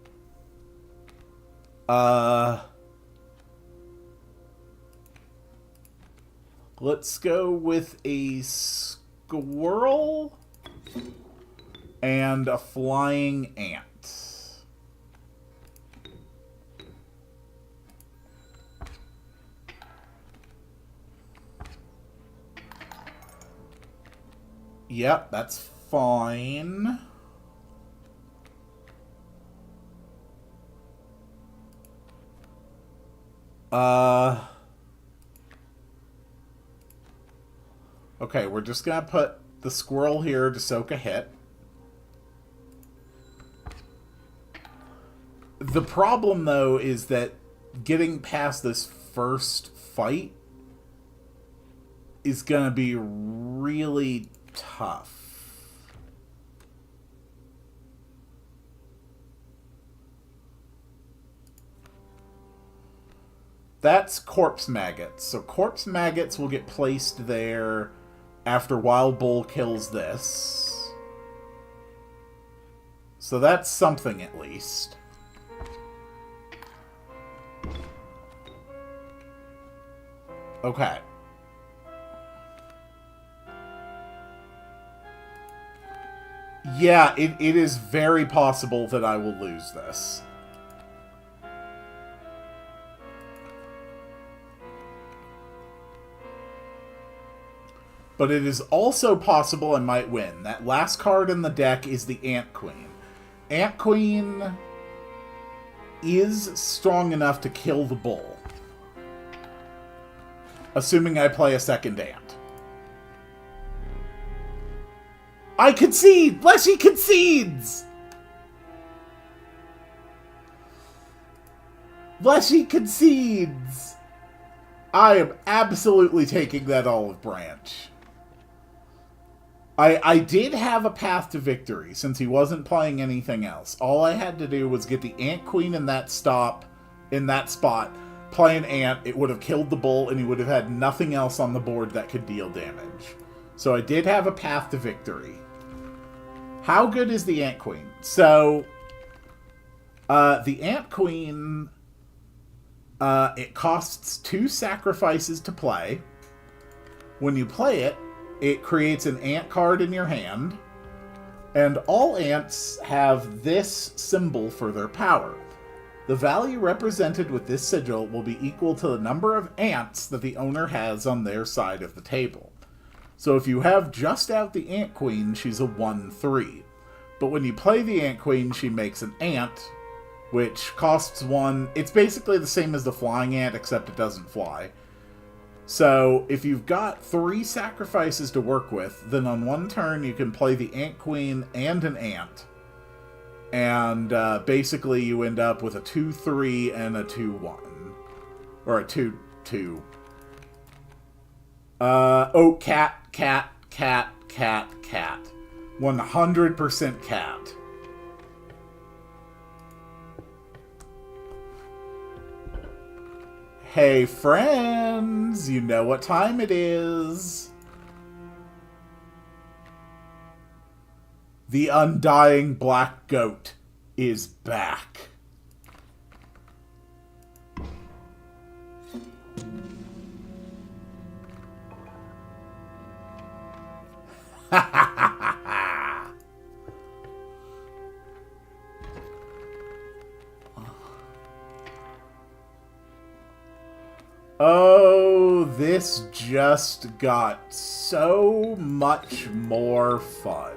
Let's go with a squirrel and a flying ant. Yep, that's fine. Okay, we're just gonna put the squirrel here to soak a hit. The problem, though, is that getting past this first fight is gonna be really tough. That's corpse maggots. So corpse maggots will get placed there after Wild Bull kills this. So that's something at least. Okay. Yeah, it is very possible that I will lose this. But it is also possible I might win. That last card in the deck is the Ant Queen. Ant Queen is strong enough to kill the bull. Assuming I play a second ant. I concede! Leshy concedes! Leshy concedes! I am absolutely taking that olive branch. I did have a path to victory, since he wasn't playing anything else. All I had to do was get the Ant Queen in that spot, play an ant, it would have killed the bull, and he would have had nothing else on the board that could deal damage. So I did have a path to victory. How good is the Ant Queen? So, the Ant Queen, it costs 2 sacrifices to play. When you play it, it creates an ant card in your hand, and all ants have this symbol for their power. The value represented with this sigil will be equal to the number of ants that the owner has on their side of the table. So if you have just out the Ant Queen, she's a 1/3. But when you play the Ant Queen, she makes an ant, which costs 1. It's basically the same as the flying ant, except it doesn't fly. So, if you've got 3 sacrifices to work with, then on one turn you can play the Ant Queen and an ant. And basically you end up with a 2/3 and a 2/1. Or a 2/2. Oh, cat. 100% cat. Hey friends, you know what time it is. The undying black goat is back. Oh, this just got so much more fun.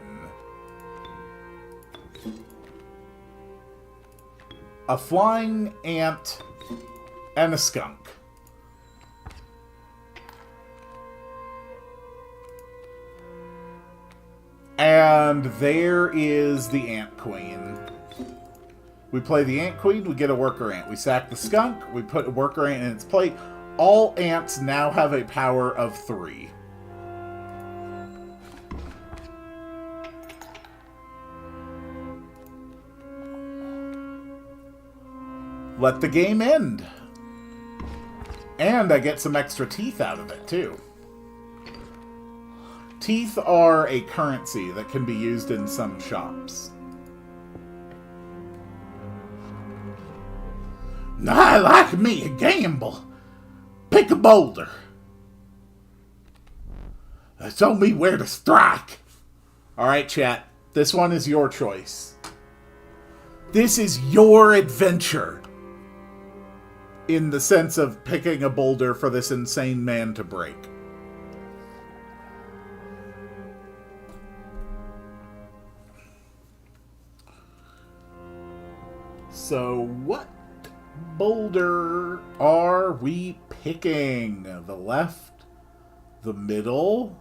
A flying ant and a skunk. And there is the Ant Queen. We play the Ant Queen, we get a worker ant. We sack the skunk, we put a worker ant in its plate. All ants now have a power of 3. Let the game end. And I get some extra teeth out of it, too. Teeth are a currency that can be used in some shops. I like me a gamble. Pick a boulder. Show me where to strike. Alright, chat. This one is your choice. This is your adventure. In the sense of picking a boulder for this insane man to break. So, what boulder are we picking? The left, the middle,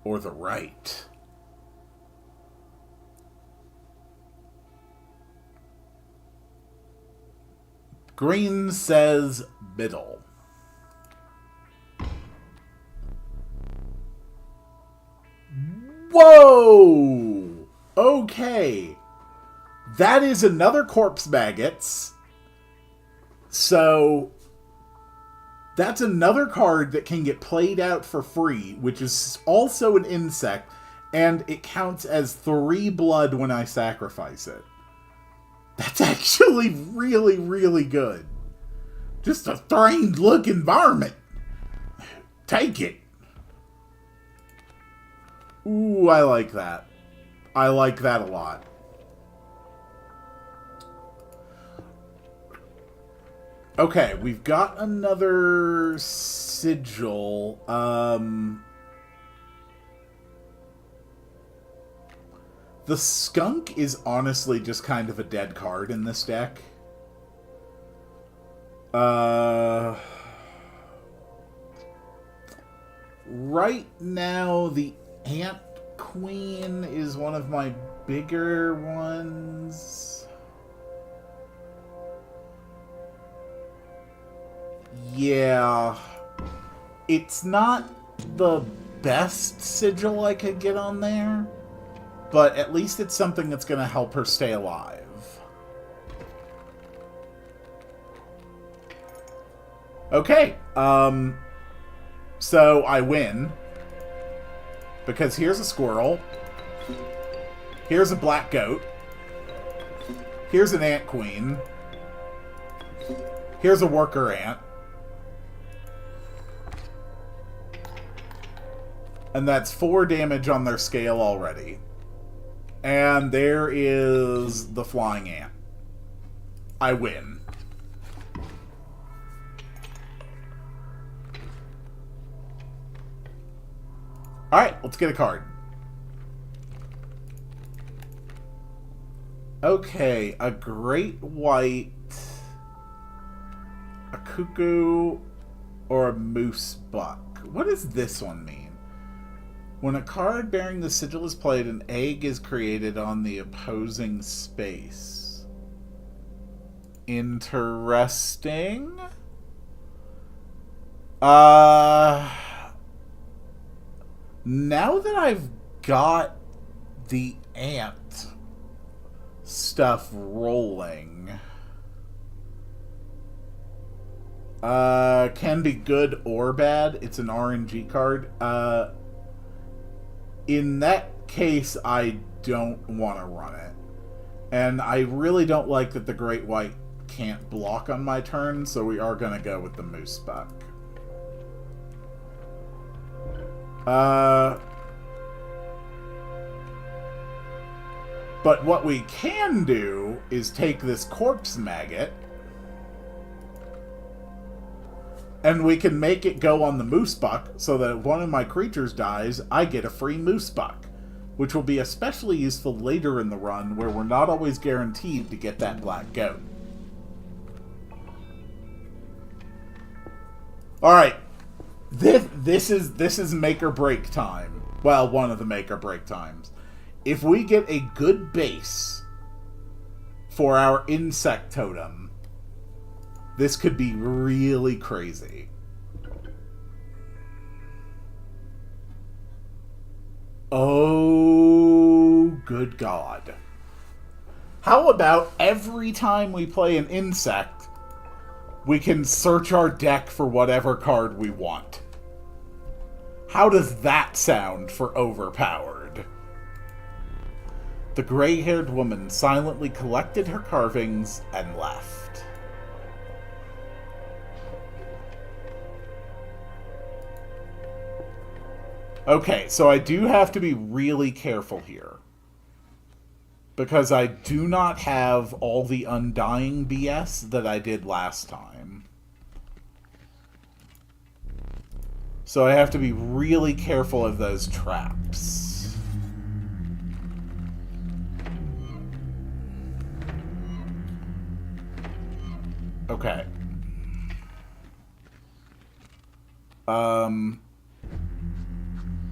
or the right? Green says middle. Whoa! Okay. That is another corpse maggots. So, that's another card that can get played out for free, which is also an insect, and it counts as 3 blood when I sacrifice it. That's actually really, really good. Just a strange look environment. Take it. Ooh, I like that. I like that a lot. Okay, we've got another sigil. The skunk is honestly just kind of a dead card in this deck. Right now, the Ant Queen is one of my bigger ones. Yeah. It's not the best sigil I could get on there. But at least it's something that's going to help her stay alive. Okay. So I win. Because here's a squirrel. Here's a black goat. Here's an ant queen. Here's a worker ant. And that's 4 damage on their scale already. And there is the flying ant. I win. Alright, let's get a card. Okay, a great white, a cuckoo, or a moose buck. What does this one mean? When a card bearing the sigil is played, an egg is created on the opposing space. Interesting. Now that I've got the ant stuff rolling, can be good or bad. It's an RNG card. In that case, I don't want to run it. And I really don't like that the Great White can't block on my turn, so we are going to go with the Moose Buck. But what we can do is take this Corpse Maggot, and we can make it go on the Moose Buck, so that if one of my creatures dies, I get a free Moose Buck, which will be especially useful later in the run, where we're not always guaranteed to get that black goat. Alright. This is make or break time. Well, one of the make or break times. if we get a good base for our insect totem, this could be really crazy. Oh, good God. How about every time we play an insect, we can search our deck for whatever card we want? How does that sound for overpowered? The gray-haired woman silently collected her carvings and left. Okay, so I do have to be really careful here, because I do not have all the Undying BS that I did last time. So I have to be really careful of those traps. Okay.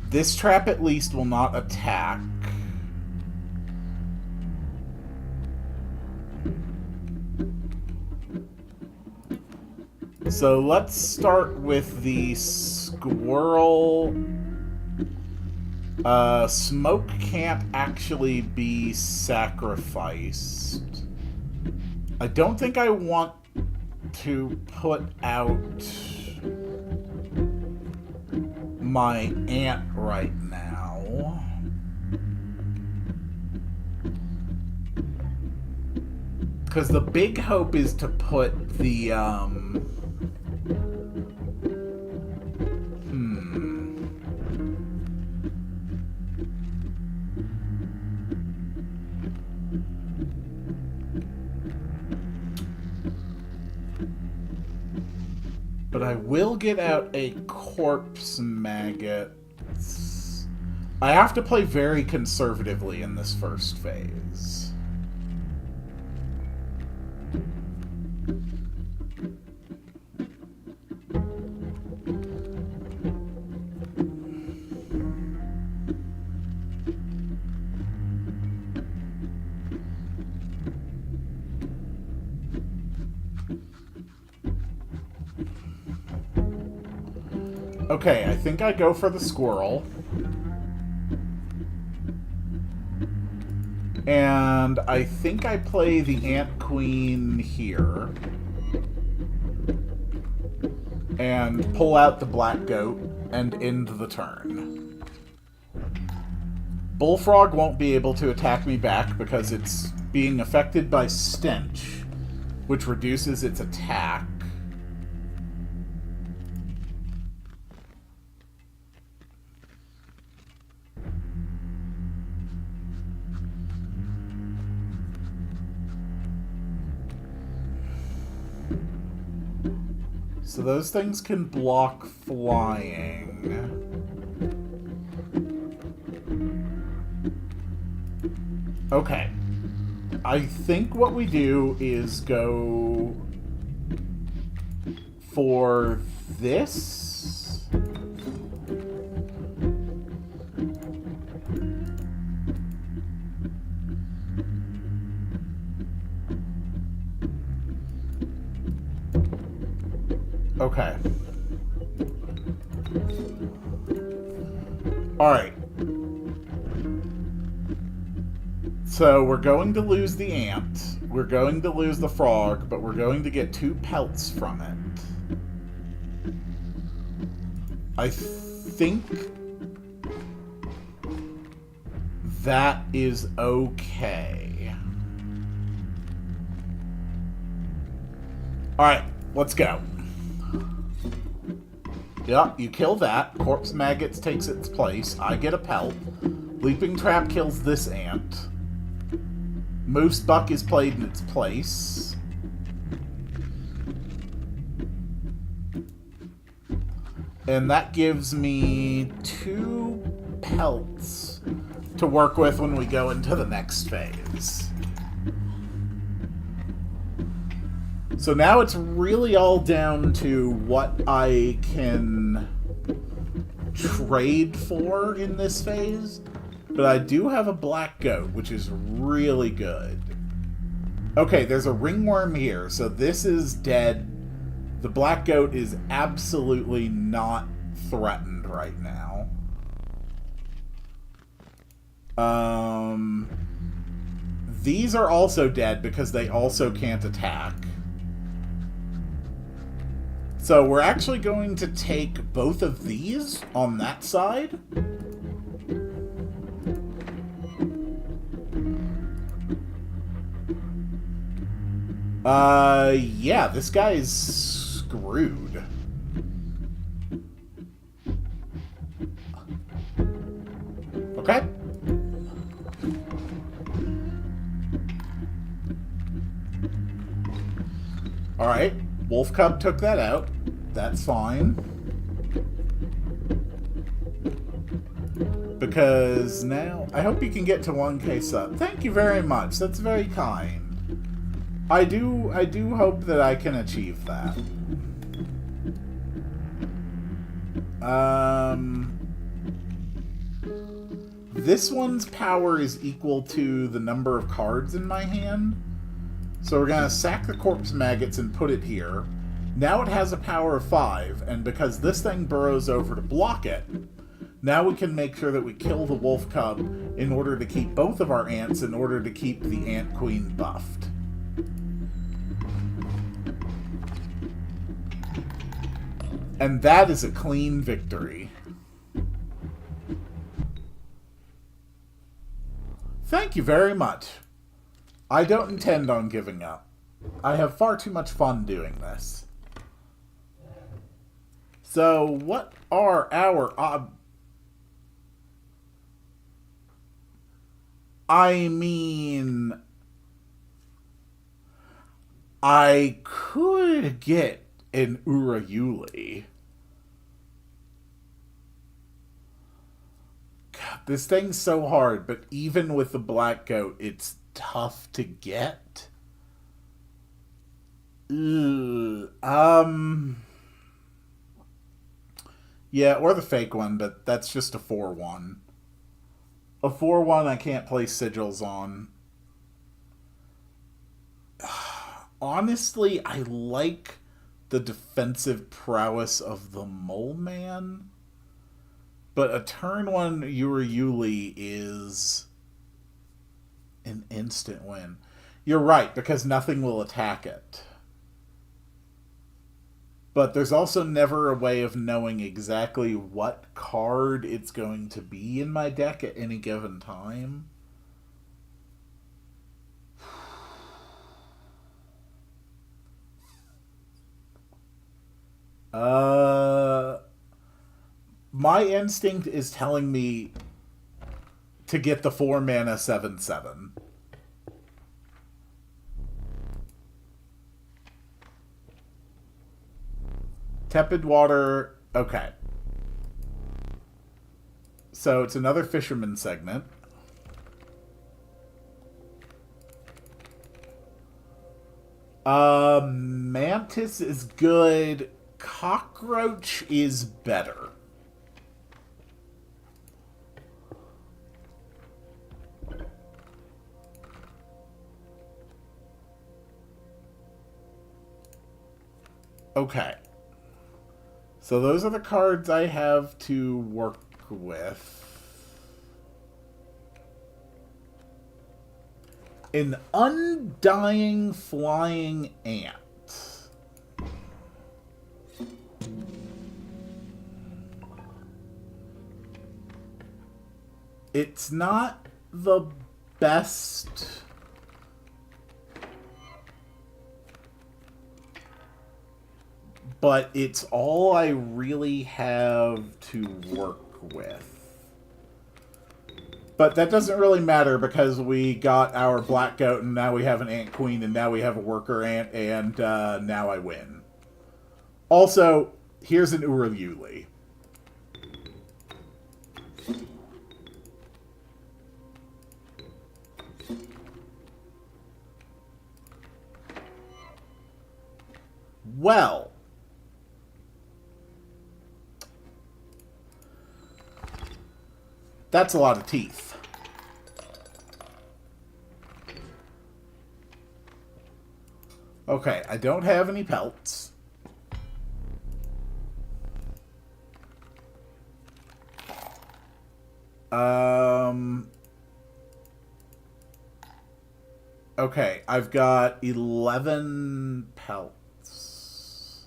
This trap at least will not attack. So let's start with the squirrel. Smoke can't actually be sacrificed. I don't think I want to put out my ant right now. Because the big hope is to put the, But I will get out a corpse maggot. I have to play very conservatively in this first phase. Okay, I think I go for the squirrel. And I think I play the ant queen here. And pull out the black goat and end the turn. Bullfrog won't be able to attack me back because it's being affected by stench, which reduces its attack. So those things can block flying. Okay. I think what we do is go for this. Okay. Alright. So we're going to lose the ant. We're going to lose the frog, but we're going to get 2 pelts from it. I think that is okay. Alright, let's go. Yep, you kill that. Corpse Maggots takes its place. I get a pelt. Leaping Trap kills this ant. Moose Buck is played in its place. And that gives me 2 pelts to work with when we go into the next phase. So now it's really all down to what I can trade for in this phase. But I do have a black goat, which is really good. Okay, there's a ringworm here, so this is dead. The black goat is absolutely not threatened right now. These are also dead because they also can't attack. So we're actually going to take both of these on that side. Yeah, this guy is screwed. Okay. Alright, Wolf Cub took that out. That's fine. Because now... I hope you can get to 1K sub. Thank you very much. That's very kind. I do hope that I can achieve that. This one's power is equal to the number of cards in my hand. So we're going to sack the corpse maggots and put it here. Now it has a power of 5, and because this thing burrows over to block it, now we can make sure that we kill the wolf cub in order to keep both of our ants, in order to keep the ant queen buffed. And that is a clean victory. Thank you very much. I don't intend on giving up. I have far too much fun doing this. So, what are our... I mean... I could get an Urayuli. God, this thing's so hard, but even with the black goat, it's tough to get. Ugh. Yeah, or the fake one, but that's just a 4-1. A 4-1 I can't place sigils on. Honestly, I like the defensive prowess of the Mole Man, but a turn 1 Urayuli is an instant win. You're right, because nothing will attack it. But there's also never a way of knowing exactly what card it's going to be in my deck at any given time. My instinct is telling me to get the 4-mana 7/7. Tepid water. Okay. So it's another fisherman segment. Mantis is good. Cockroach is better. Okay. So those are the cards I have to work with. An undying flying ant. It's not the best... but it's all I really have to work with. But that doesn't really matter because we got our black goat and now we have an ant queen and now we have a worker ant and now I win. Also, here's an Urayuli. Well... that's a lot of teeth. Okay, I don't have any pelts. Okay, I've got 11 pelts.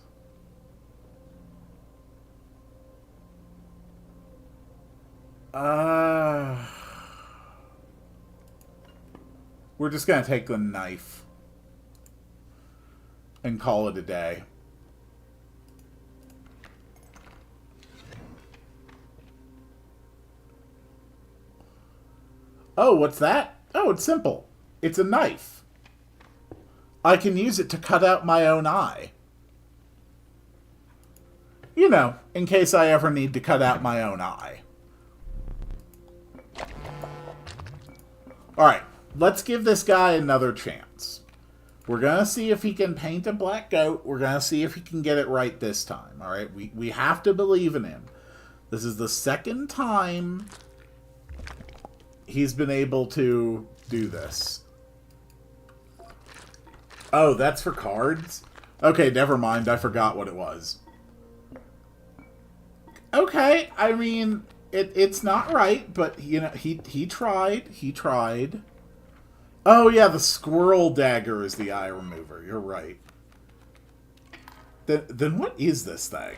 We're just gonna take the knife and call it a day. Oh, what's that? Oh, it's simple. It's a knife. I can use it to cut out my own eye. You know, in case I ever need to cut out my own eye. Alright, let's give this guy another chance. We're going to see if he can paint a black goat. We're going to see if he can get it right this time. Alright, we have to believe in him. This is the second time he's been able to do this. Oh, that's for cards? Okay, never mind. I forgot what it was. Okay, I mean, it's not right, but, you know, he tried. He tried. Oh, yeah, the squirrel dagger is the eye remover. You're right. Then what is this thing?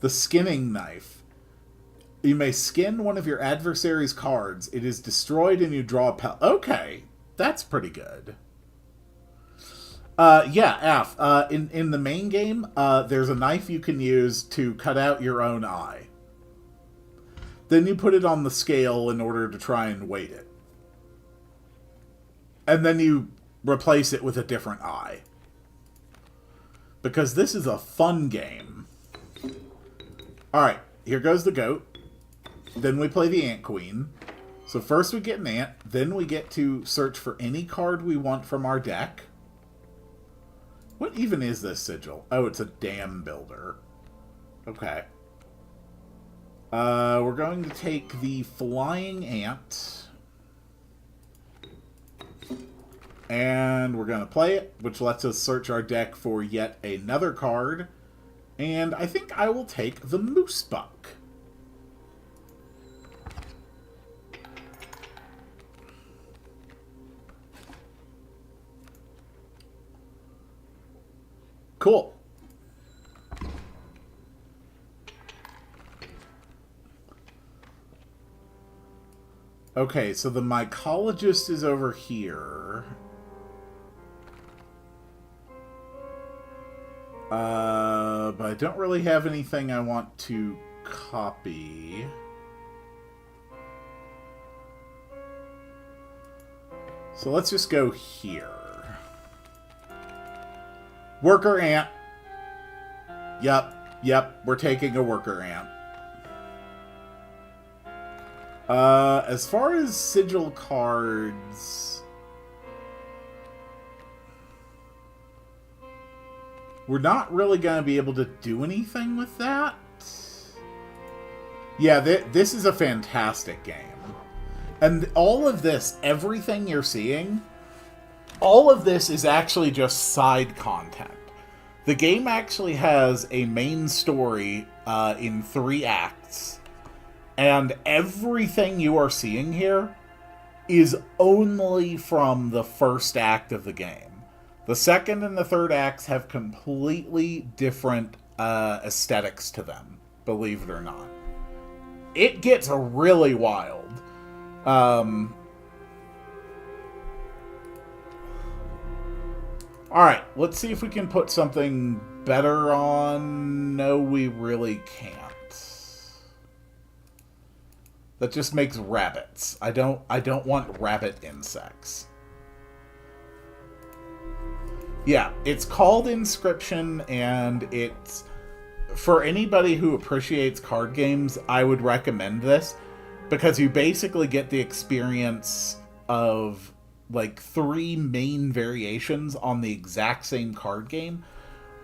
The skinning knife. You may skin one of your adversary's cards. It is destroyed and you draw a pellet. Okay, that's pretty good. Yeah, Af. In the main game, there's a knife you can use to cut out your own eye. Then you put it on the scale in order to try and weight it. And then you replace it with a different eye. Because this is a fun game. Alright, here goes the goat. Then we play the Ant Queen. So first we get an ant, then we get to search for any card we want from our deck. What even is this sigil? Oh, it's a dam builder. Okay. We're going to take the flying ant. And we're going to play it, which lets us search our deck for yet another card. And I think I will take the moose buck. Cool. Okay, so the mycologist is over here. But I don't really have anything I want to copy. So let's just go here. Worker ant. Yep, we're taking a worker ant. As far as sigil cards, we're not really going to be able to do anything with that. Yeah, this is a fantastic game. And all of this, everything you're seeing, all of this is actually just side content. The game actually has a main story in 3 acts. And everything you are seeing here is only from the first act of the game. The second and the third acts have completely different aesthetics to them, believe it or not. It gets really wild. Alright, let's see if we can put something better on. No, we really can't. That just makes rabbits. I don't want rabbit insects. Yeah, it's called Inscryption, and it's... For anybody who appreciates card games, I would recommend this, because you basically get the experience of, like, 3 main variations on the exact same card game,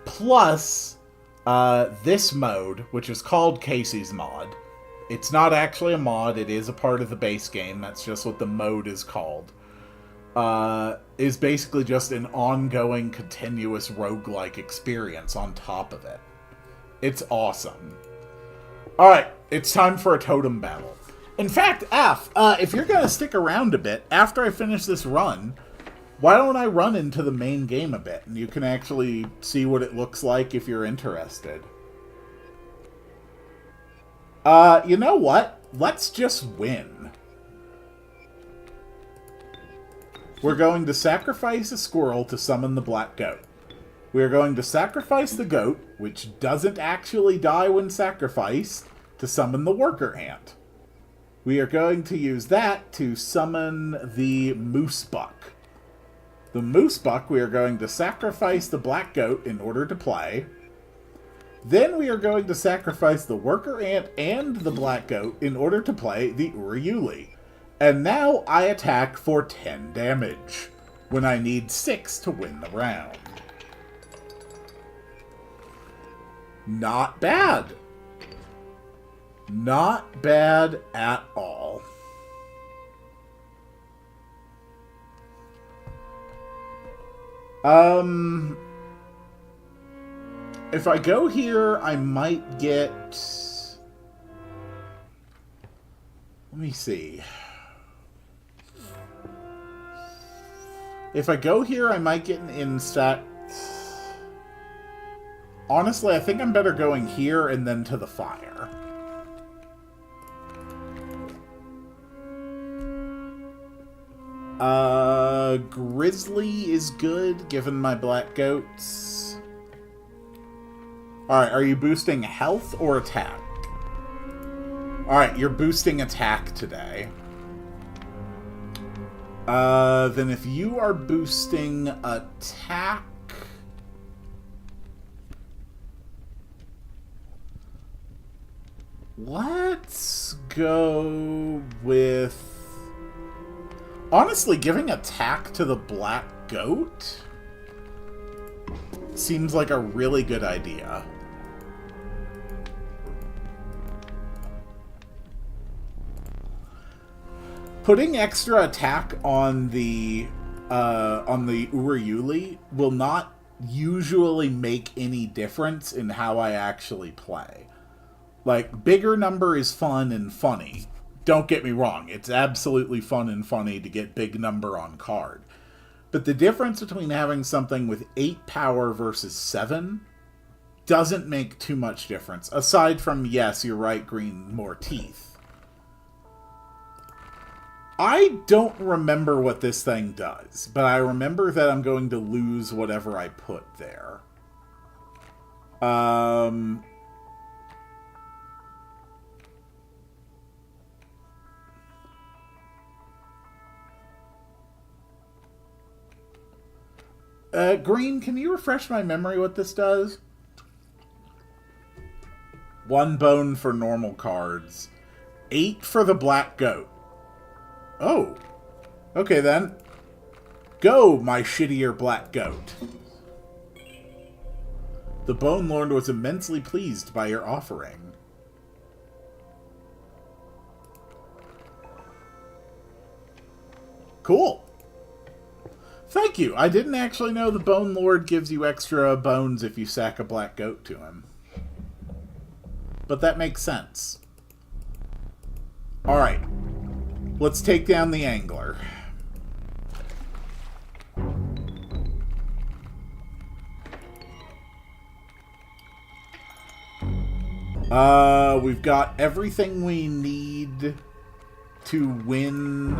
plus this mode, which is called Casey's Mod. It's not actually a mod, it is a part of the base game, that's just what the mode is called. is basically just an ongoing, continuous roguelike experience on top of it. It's awesome. Alright, it's time for a totem battle. In fact, if you're going to stick around a bit, after I finish this run, why don't I run into the main game a bit, and you can actually see what it looks like if you're interested. You know what? Let's just win. We're going to sacrifice a squirrel to summon the black goat. We are going to sacrifice the goat, which doesn't actually die when sacrificed, to summon the worker ant. We are going to use that to summon the moose buck. The moose buck, we are going to sacrifice the black goat in order to play. Then we are going to sacrifice the worker ant and the black goat in order to play the Uriuli. And now I attack for 10 damage, when I need 6 to win the round. Not bad. Not bad at all. If I go here, I might get... Let me see. If I go here, I might get an insect. Honestly, I think I'm better going here and then to the fire. Grizzly is good, given my black goats. Alright, are you boosting health or attack? Alright, you're boosting attack today. Then if you are boosting attack... Let's go with... Honestly, giving attack to the black goat seems like a really good idea. Putting extra attack on the Uriuli will not usually make any difference in how I actually play. Like, bigger number is fun and funny. Don't get me wrong, it's absolutely fun and funny to get big number on card. But the difference between having something with 8 power versus 7 doesn't make too much difference. Aside from, yes, you're right, green, more teeth. I don't remember what this thing does, but I remember that I'm going to lose whatever I put there. Green, can you refresh my memory what this does? 1 bone for normal cards. 8 for the black goat. Oh. Okay, then. Go, my shittier black goat. The Bone Lord was immensely pleased by your offering. Cool. Thank you. I didn't actually know the Bone Lord gives you extra bones if you sack a black goat to him. But that makes sense. Alright. Let's take down the angler. We've got everything we need to win.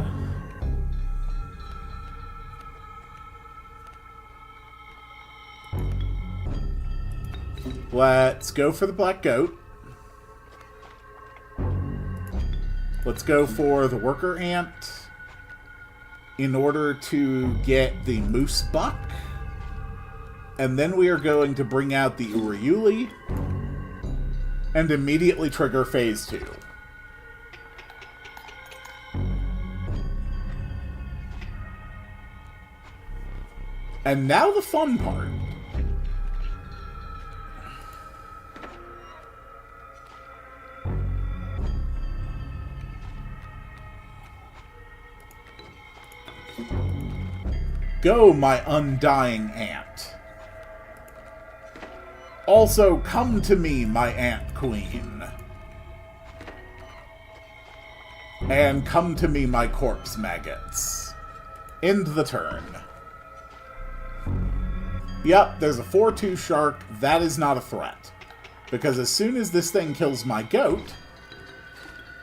Let's go for the black goat. Let's go for the worker ant in order to get the moose buck. And then we are going to bring out the Uriuli and immediately trigger phase 2. And now the fun part. Go, my undying ant. Also, come to me, my ant queen. And come to me, my corpse maggots. End the turn. Yep, there's a 4-2 shark. That is not a threat. Because as soon as this thing kills my goat,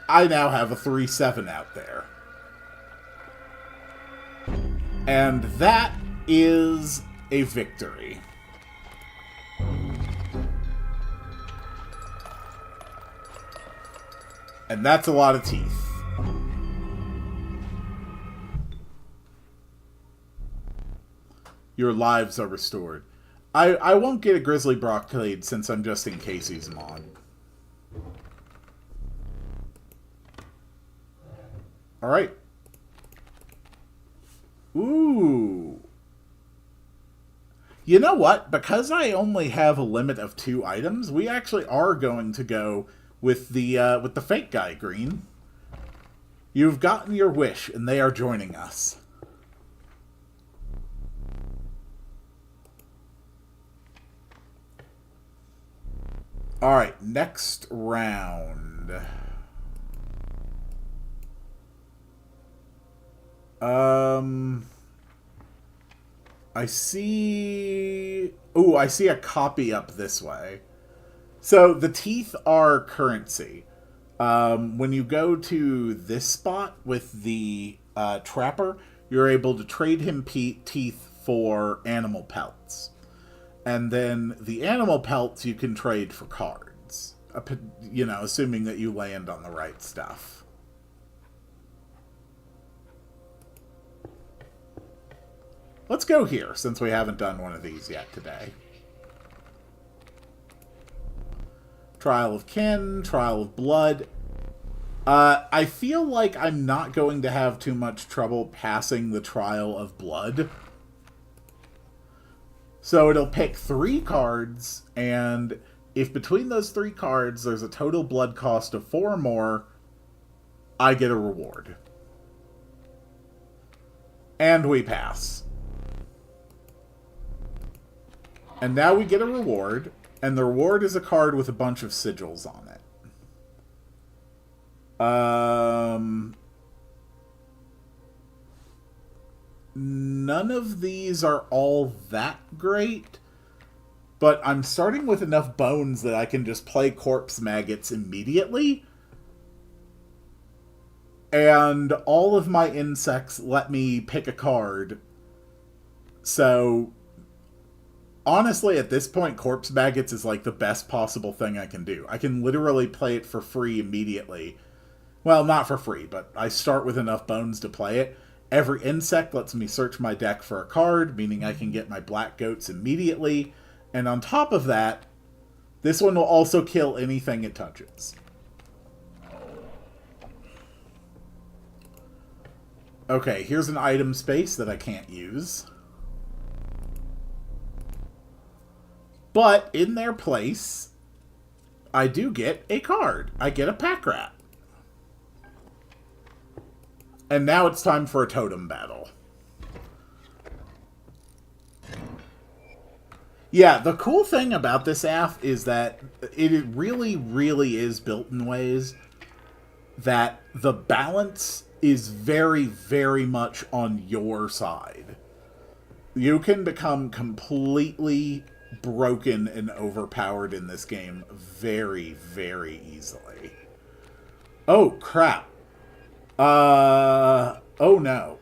I now have a 3-7 out there. And that is a victory. And that's a lot of teeth. Your lives are restored. I won't get a Grizzly Brocade since I'm just in Casey's mod. Alright. Ooh. You know what? Because I only have a limit of 2 items, we actually are going to go with the fake guy, Green. You've gotten your wish, and they are joining us. Alright, next round. I see... Ooh, I see a copy up this way. So, the teeth are currency. When you go to this spot with the trapper, you're able to trade him teeth for animal pelts. And then the animal pelts you can trade for cards. You know, assuming that you land on the right stuff. Let's go here, since we haven't done one of these yet today. Trial of Kin, Trial of Blood. I feel like I'm not going to have too much trouble passing the Trial of Blood. So it'll pick 3 cards, and if between those 3 cards there's a total blood cost of 4 or more, I get a reward. And we pass. And now we get a reward, and the reward is a card with a bunch of sigils on it. None of these are all that great, but I'm starting with enough bones that I can just play corpse maggots immediately. And all of my insects let me pick a card. So, honestly, at this point, corpse maggots is like the best possible thing I can do. I can literally play it for free immediately. Well, not for free, but I start with enough bones to play it. Every insect lets me search my deck for a card, meaning I can get my black goats immediately. And on top of that, this one will also kill anything it touches. Okay, here's an item space that I can't use. But in their place, I do get a card. I get a pack rat. And now it's time for a totem battle. Yeah, the cool thing about this AF is that it really, really is built in ways that the balance is very, very much on your side. You can become completely broken and overpowered in this game very, very easily. Oh, crap. Oh no.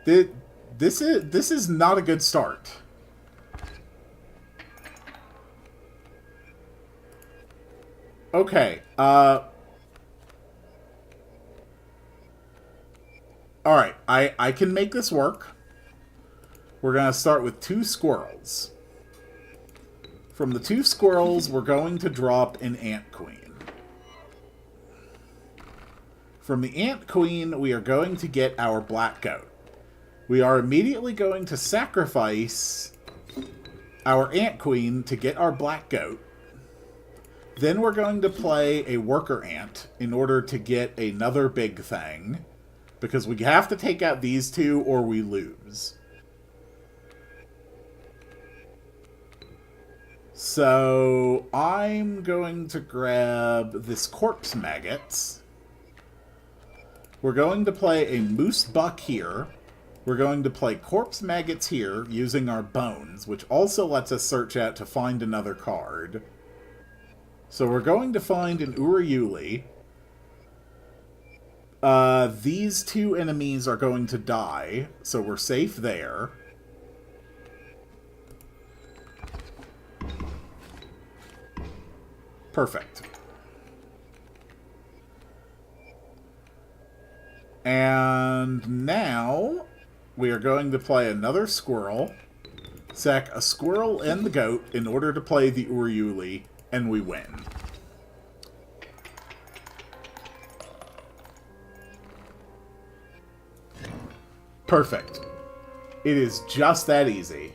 This is not a good start. Okay, alright, I can make this work. We're gonna start with 2 squirrels. From the 2 squirrels, we're going to drop an ant queen. From the ant queen, we are going to get our black goat. We are immediately going to sacrifice our ant queen to get our black goat. Then we're going to play a worker ant in order to get another big thing. Because we have to take out these two or we lose. So I'm going to grab this corpse maggots. We're going to play a moose buck here. We're going to play corpse maggots here using our bones, which also lets us search out to find another card. So we're going to find an Urayuli. These two enemies are going to die, so we're safe there. Perfect. And now we are going to play another squirrel, sack a squirrel and the goat in order to play the Urayuli, and we win. Perfect. It is just that easy.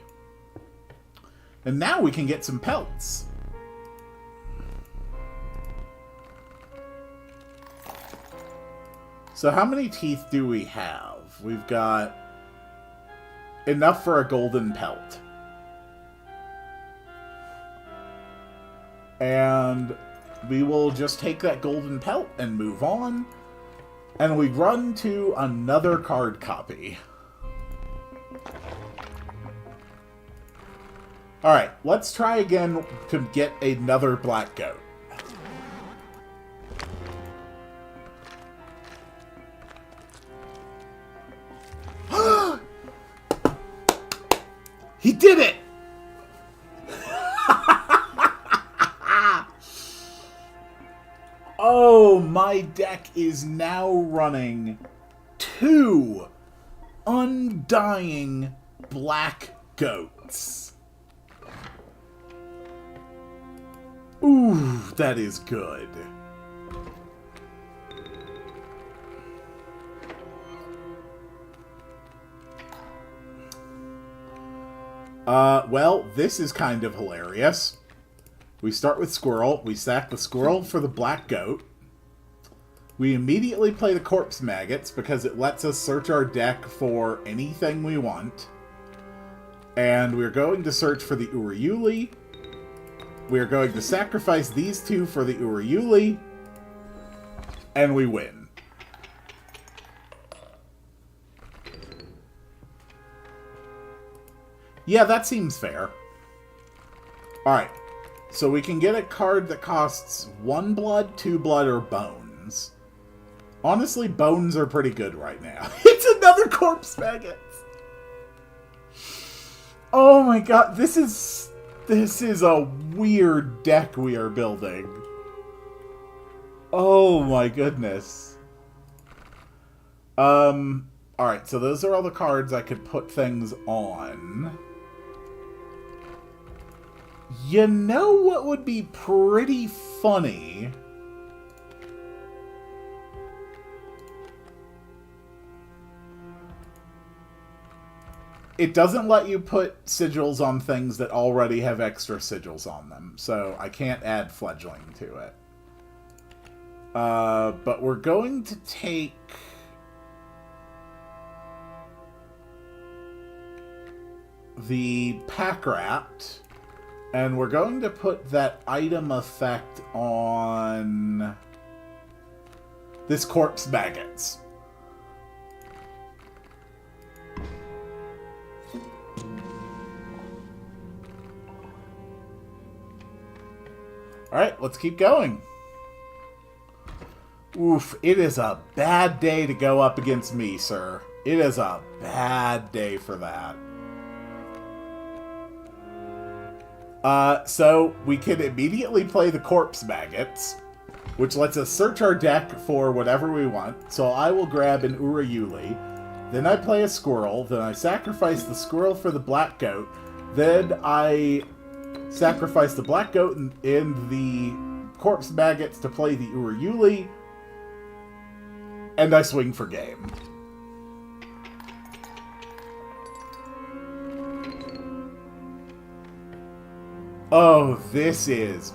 And now we can get some pelts. So how many teeth do we have? We've got enough for a golden pelt. And we will just take that golden pelt and move on. And we run to another card copy. Alright, let's try again to get another black goat. He did it! Oh, my deck is now running 2 undying black goats. Ooh, that is good. Well, this is kind of hilarious. We start with squirrel. We sack the squirrel for the black goat. We immediately play the corpse maggots because it lets us search our deck for anything we want. And we're going to search for the Urayuli. We're going to sacrifice these two for the Urayuli. And we win. Yeah, that seems fair. Alright. So we can get a card that costs 1 blood, 2 blood, or bones. Honestly, bones are pretty good right now. It's another corpse maggots! Oh my god, this is a weird deck we are building. Oh my goodness. Alright, so those are all the cards I could put things on. You know what would be pretty funny? It doesn't let you put sigils on things that already have extra sigils on them, so I can't add fledgling to it. But we're going to take the pack rat, and we're going to put that item effect on this corpse maggots. Alright, let's keep going. Oof, it is a bad day to go up against me, sir. It is a bad day for that. So we can immediately play the corpse maggots, which lets us search our deck for whatever we want. So I will grab an Urayuli, then I play a squirrel, then I sacrifice the squirrel for the black goat, then I sacrifice the black goat in the corpse maggots to play the Urayuli, and I swing for game. Oh, this is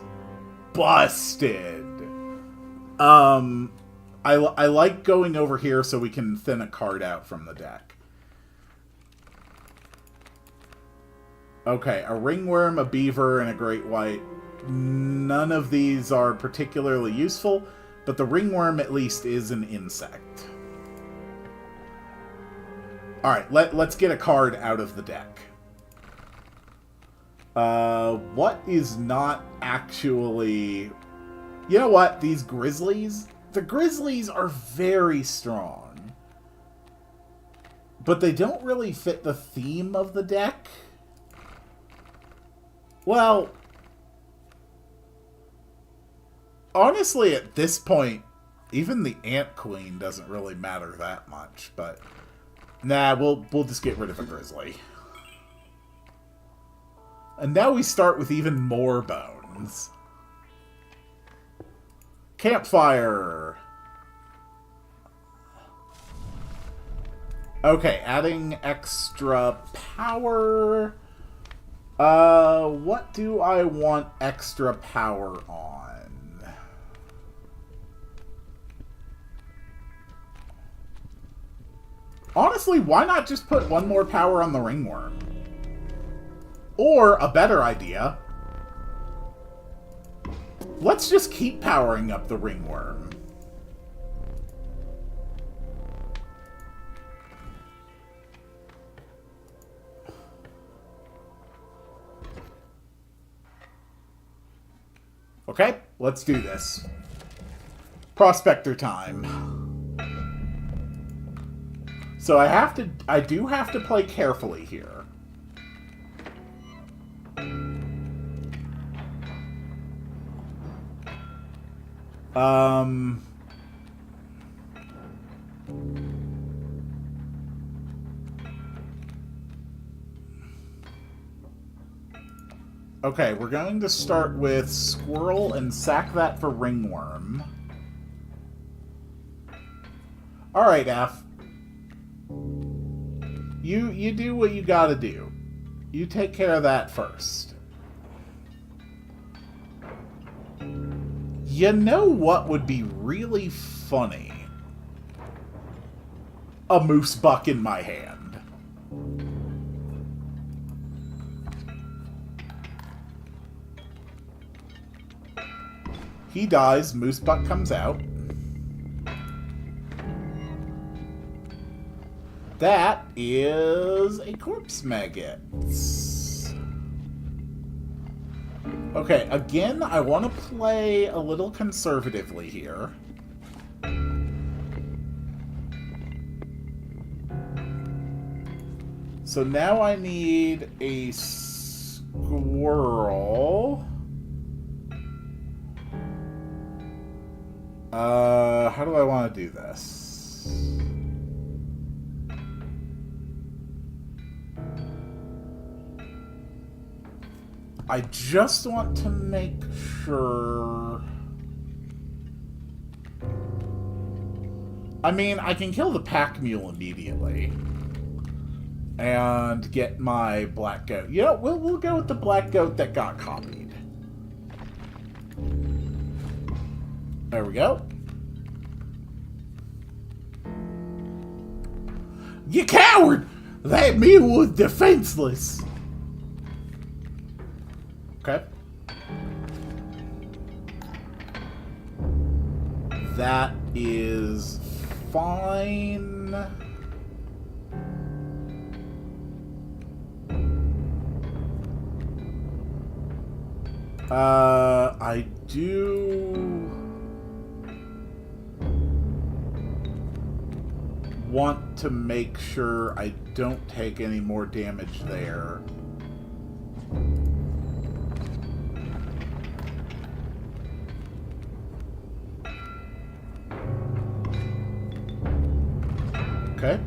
busted. I like going over here so we can thin a card out from the deck. Okay, a ringworm, a beaver, and a great white. None of these are particularly useful, but the ringworm at least is an insect. Alright, let's get a card out of the deck. What is not actually... You know what? These grizzlies? The grizzlies are very strong. But they don't really fit the theme of the deck. Well... Honestly, at this point, even the Ant Queen doesn't really matter that much, but... Nah, we'll just get rid of a grizzly. And now we start with even more bones. Campfire! Okay, adding extra power. What do I want extra power on? Honestly, why not just put one more power on the ringworm? Or, a better idea, let's just keep powering up the ringworm. Okay, let's do this. Prospector time. So I do have to play carefully here. Okay, we're going to start with Squirrel and sack that for Ringworm. Alright, F. You do what you gotta do. You take care of that first. You know what would be really funny? A moose buck in my hand. He dies, moose buck comes out. That is a corpse maggot. Okay, again, I want to play a little conservatively here. So now I need a squirrel. How do I want to do this? I just want to make sure... I mean, I can kill the pack mule immediately. And get my black goat. You know, we'll go with the black goat that got copied. There we go. You coward! That mule was defenseless! Okay. That is fine. I do want to make sure I don't take any more damage there. Okay.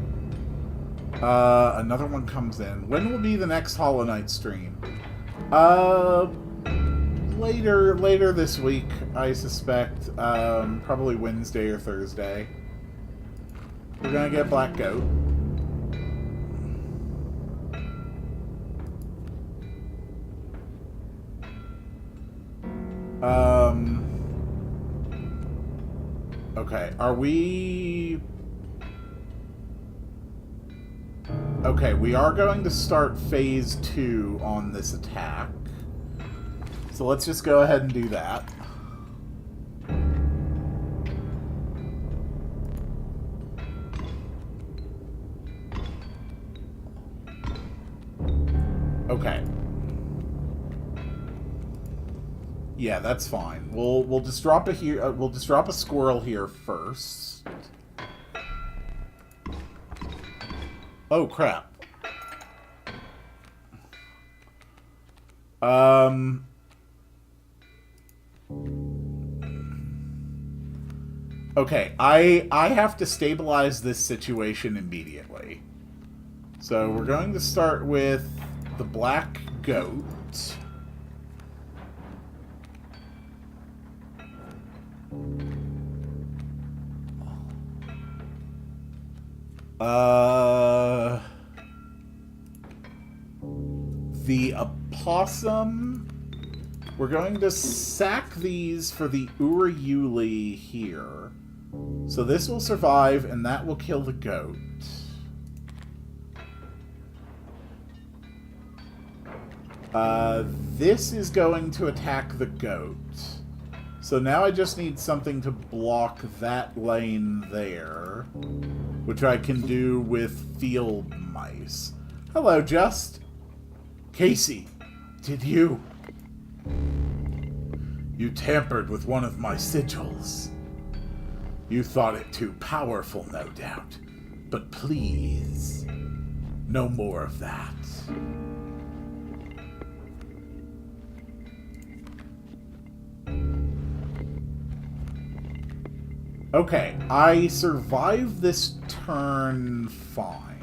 Another one comes in. When will be the next Hollow Knight stream? Later this week, I suspect. Probably Wednesday or Thursday. We're gonna get Black Goat. Um... Okay, are we... Okay, we are going to start phase 2 on this attack. So let's just go ahead and do that. Okay. Yeah, that's fine. We'll just drop a here. We'll just drop a squirrel here first. Oh crap. Okay, I have to stabilize this situation immediately. So we're going to start with the black goat. The opossum. We're going to sack these for the Urayuli here. So this will survive, and that will kill the goat. This is going to attack the goat. So now I just need something to block that lane there, which I can do with field mice. Hello, Just. Casey, did you? You tampered with one of my sigils. You thought it too powerful, no doubt. But please, no more of that. Okay, I survived this turn fine.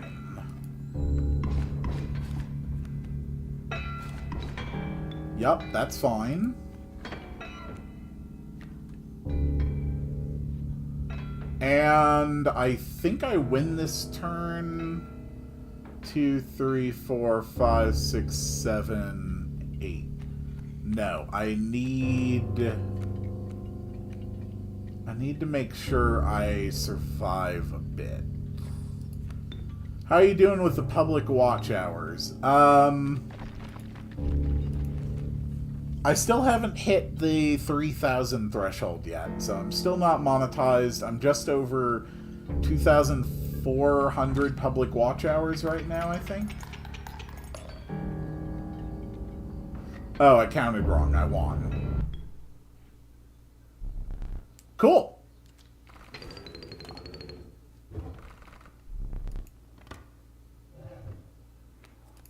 Yup, that's fine. And I think I win this turn. 2, 3, 4, 5, 6, 7, 8. No, I need to make sure I survive a bit. How are you doing with the public watch hours? I still haven't hit the 3,000 threshold yet, so I'm still not monetized. I'm just over 2,400 public watch hours right now, I think. Oh, I counted wrong. I won. Cool.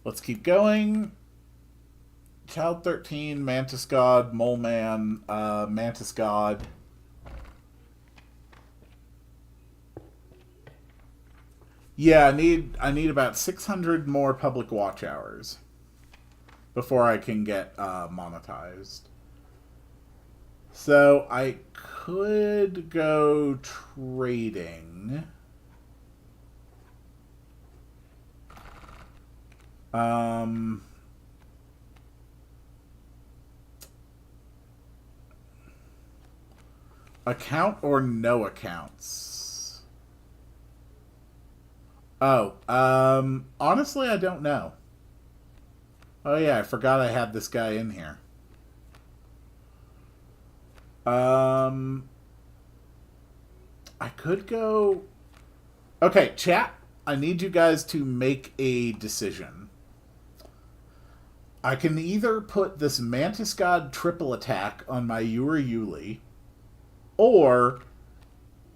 Let's keep going. Child 13, Mantis God, Mole Man, Mantis God. Yeah, I need about 600 more public watch hours before I can get monetized. So I could go trading. Account or no accounts? Oh, honestly, I don't know. Oh yeah, I forgot I had this guy in here. I could go... Okay, chat, I need you guys to make a decision. I can either put this Mantis God triple attack on my Urayuli, or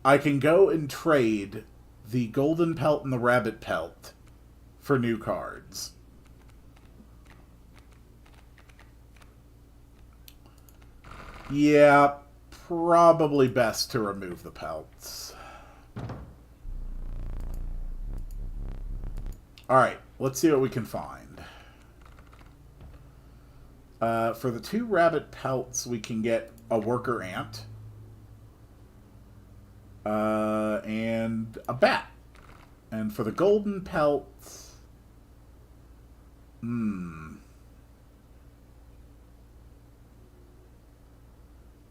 I can go and trade the golden pelt and the rabbit pelt for new cards. Yeah, probably best to remove the pelts. Alright, let's see what we can find. For the 2 rabbit pelts, we can get a worker ant. And a bat. And for the golden pelts...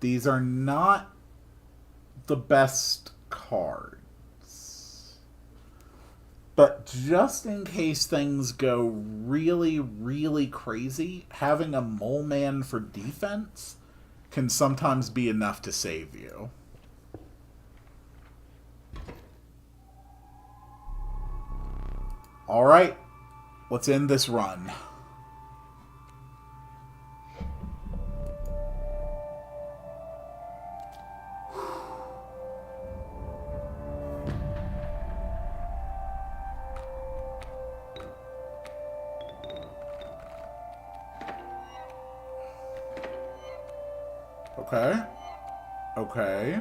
These are not the best cards. But just in case things go really, really crazy, having a mole man for defense can sometimes be enough to save you. Alright, let's end this run. Okay. Okay.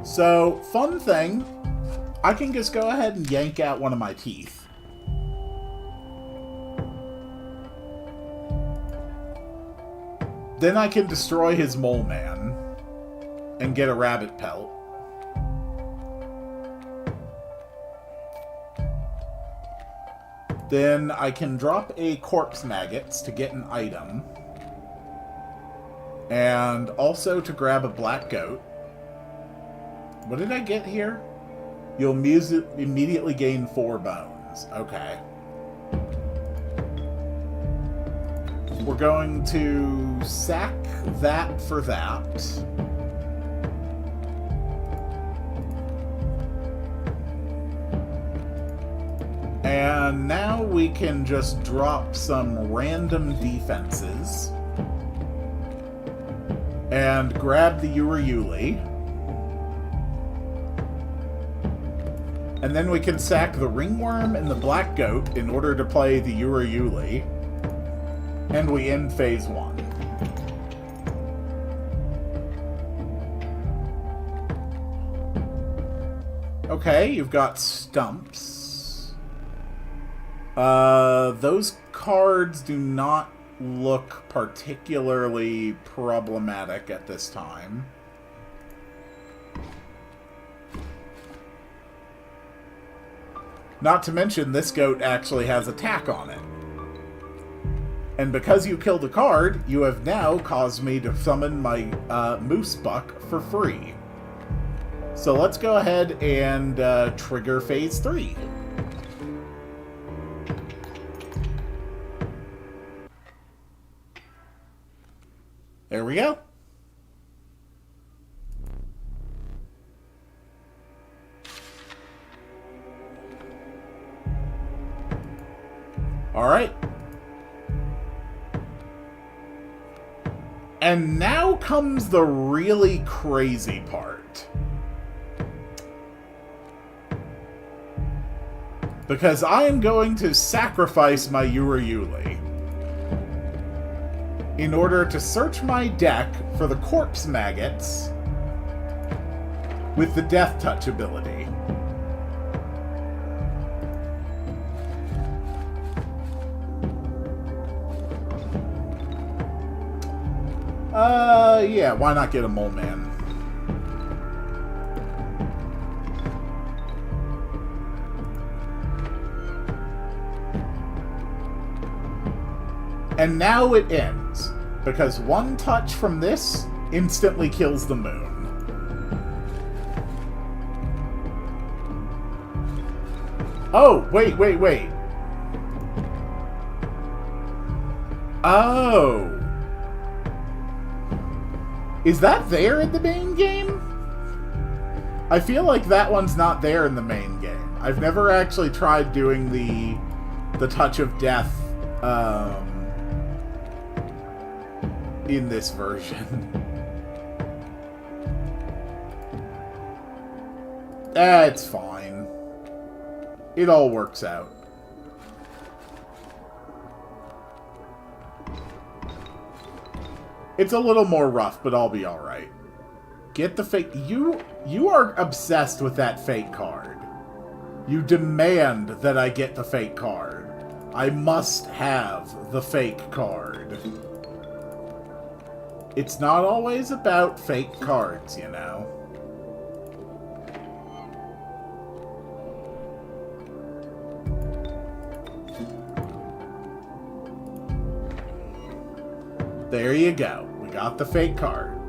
So, fun thing, I can just go ahead and yank out one of my teeth. Then I can destroy his mole man and get a rabbit pelt. Then I can drop a corpse maggots to get an item. And also to grab a black goat. What did I get here? You'll immediately gain 4 bones. Okay. We're going to sack that for that. And now we can just drop some random defenses. And grab the Urayuli. And then we can sack the ringworm and the black goat in order to play the Urayuli. And we end phase 1. Okay, you've got stumps. Those cards do not look particularly problematic at this time. Not to mention, this goat actually has attack on it. And because you killed a card, you have now caused me to summon my moose buck for free. So let's go ahead and trigger phase 3. There we go. All right. And now comes the really crazy part. Because I am going to sacrifice my Urayuli in order to search my deck for the corpse maggots with the Death Touch ability. Yeah, why not get a mole man? And now it ends, because one touch from this instantly kills the moon. Oh, wait. Oh. Is that there in the main game? I feel like that one's not there in the main game. I've never actually tried doing the Touch of Death in this version. It's fine. It all works out. It's a little more rough, but I'll be alright. Get the fake... You are obsessed with that fake card. You demand that I get the fake card. I must have the fake card. It's not always about fake cards, you know. There you go. We got the fake card.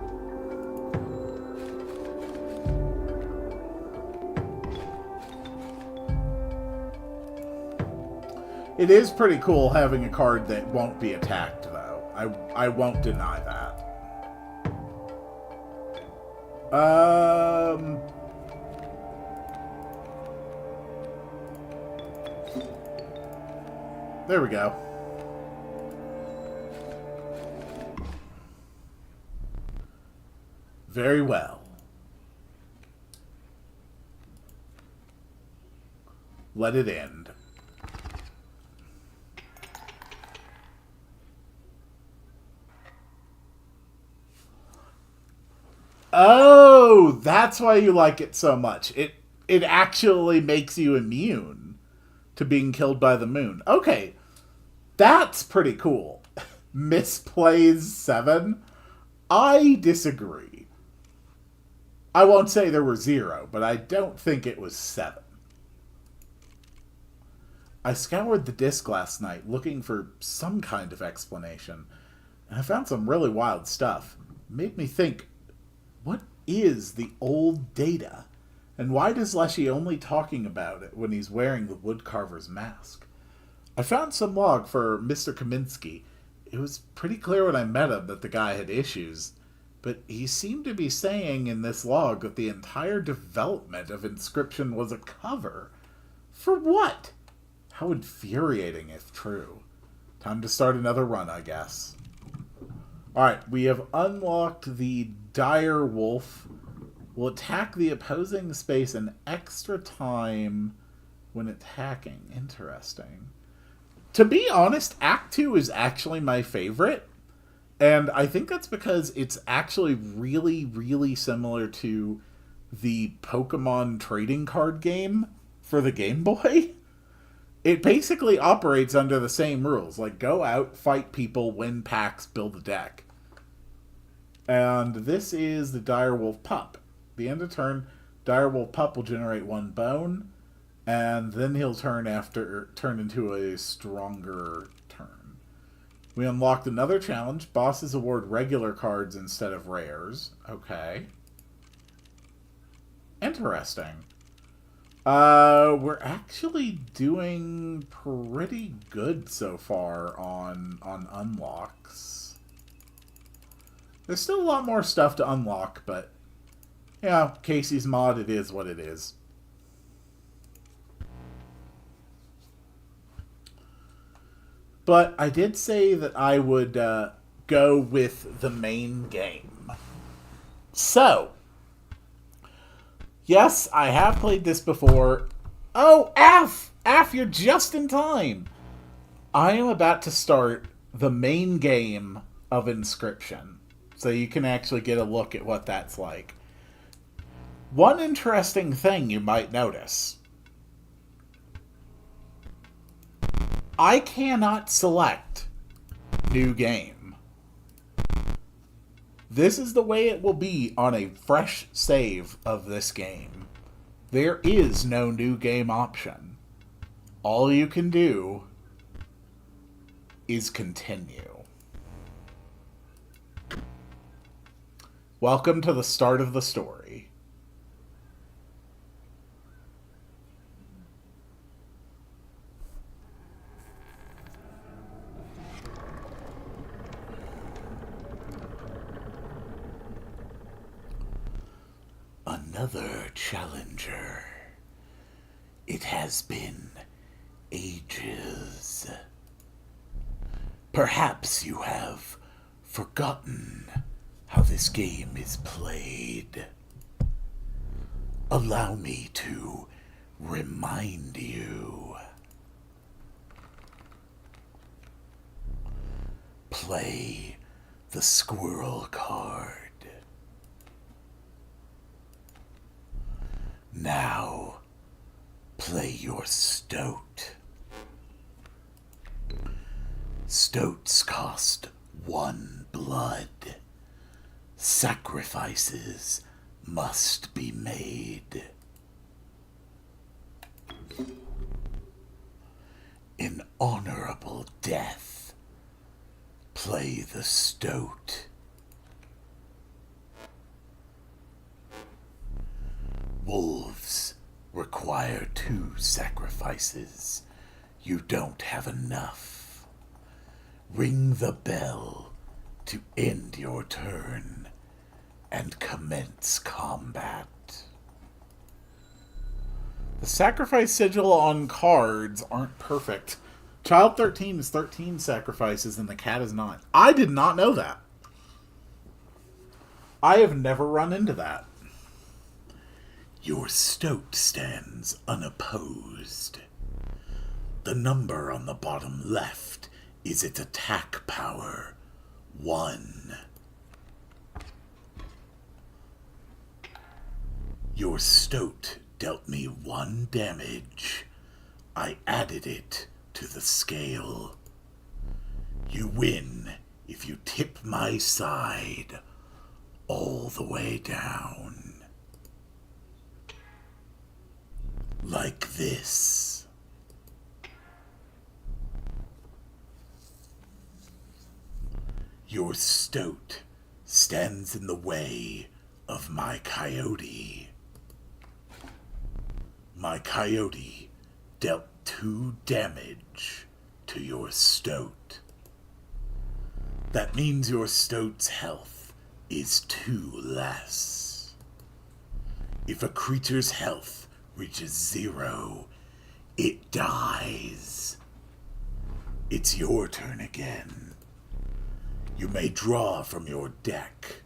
It is pretty cool having a card that won't be attacked, though. I won't deny that. There we go. Very well. Let it end. Oh, that's why you like it so much. It actually makes you immune to being killed by the moon. Okay, that's pretty cool. Misplays 7? I disagree. I won't say there were 0, but I don't think it was 7. I scoured the disc last night looking for some kind of explanation, and I found some really wild stuff. It made me think, what is the old data? And why does Leshy only talking about it when he's wearing the woodcarver's mask? I found some log for Mr. Kaminsky. It was pretty clear when I met him that the guy had issues, but he seemed to be saying in this log that the entire development of Inscryption was a cover. For what? How infuriating if true. Time to start another run, I guess. Alright, we have unlocked the Dire Wolf. Will attack the opposing space an extra time when attacking. Interesting. To be honest, Act 2 is actually my favorite. And I think that's because it's actually really, really similar to the Pokemon trading card game for the Game Boy. It basically operates under the same rules. Like, go out, fight people, win packs, build a deck. And this is the Direwolf Pup. At the end of turn, Direwolf Pup will generate 1 bone, and then he'll turn into a stronger turn. We unlocked another challenge. Bosses award regular cards instead of rares. Okay. Interesting. We're actually doing pretty good so far on unlocks. There's still a lot more stuff to unlock, but yeah, Casey's mod, it is what it is. But I did say that I would go with the main game. So, yes, I have played this before. Oh, Af, you're just in time. I am about to start the main game of Inscryption, so you can actually get a look at what that's like. One interesting thing you might notice. I cannot select new game. This is the way it will be on a fresh save of this game. There is no new game option. All you can do is continue. Welcome to the start of the story. Another challenger. It has been ages. Perhaps you have forgotten how this game is played. Allow me to remind you. Play the squirrel card. Now, play your stoat. Stoats cost 1 blood. Sacrifices must be made. In honorable death, Play the stoat. Wolves require 2 sacrifices. You don't have enough. Ring the bell to end your turn and commence combat. The sacrifice sigil on cards aren't perfect. Child 13 is 13 sacrifices and the cat is 9. I did not know that. I have never run into that. Your stoat stands unopposed. The number on the bottom left is its attack power, 1. Your stoat dealt me 1 damage. I added it to the scale. You win if you tip my side all the way down. Like this. Your stoat stands in the way of my coyote. My coyote dealt 2 damage to your stoat. That means your stoat's health is 2 less. If a creature's health reaches 0, it dies. It's your turn again. You may draw from your deck,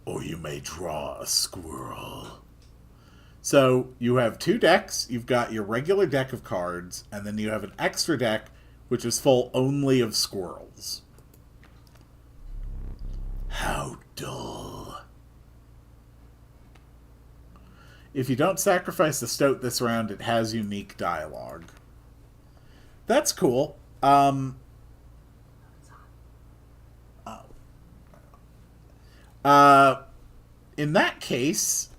or you may draw a squirrel. So you have 2 decks. You've got your regular deck of cards, and then you have an extra deck which is full only of squirrels. How dull. If you don't sacrifice the stoat this round, it has unique dialogue. That's cool. In that case,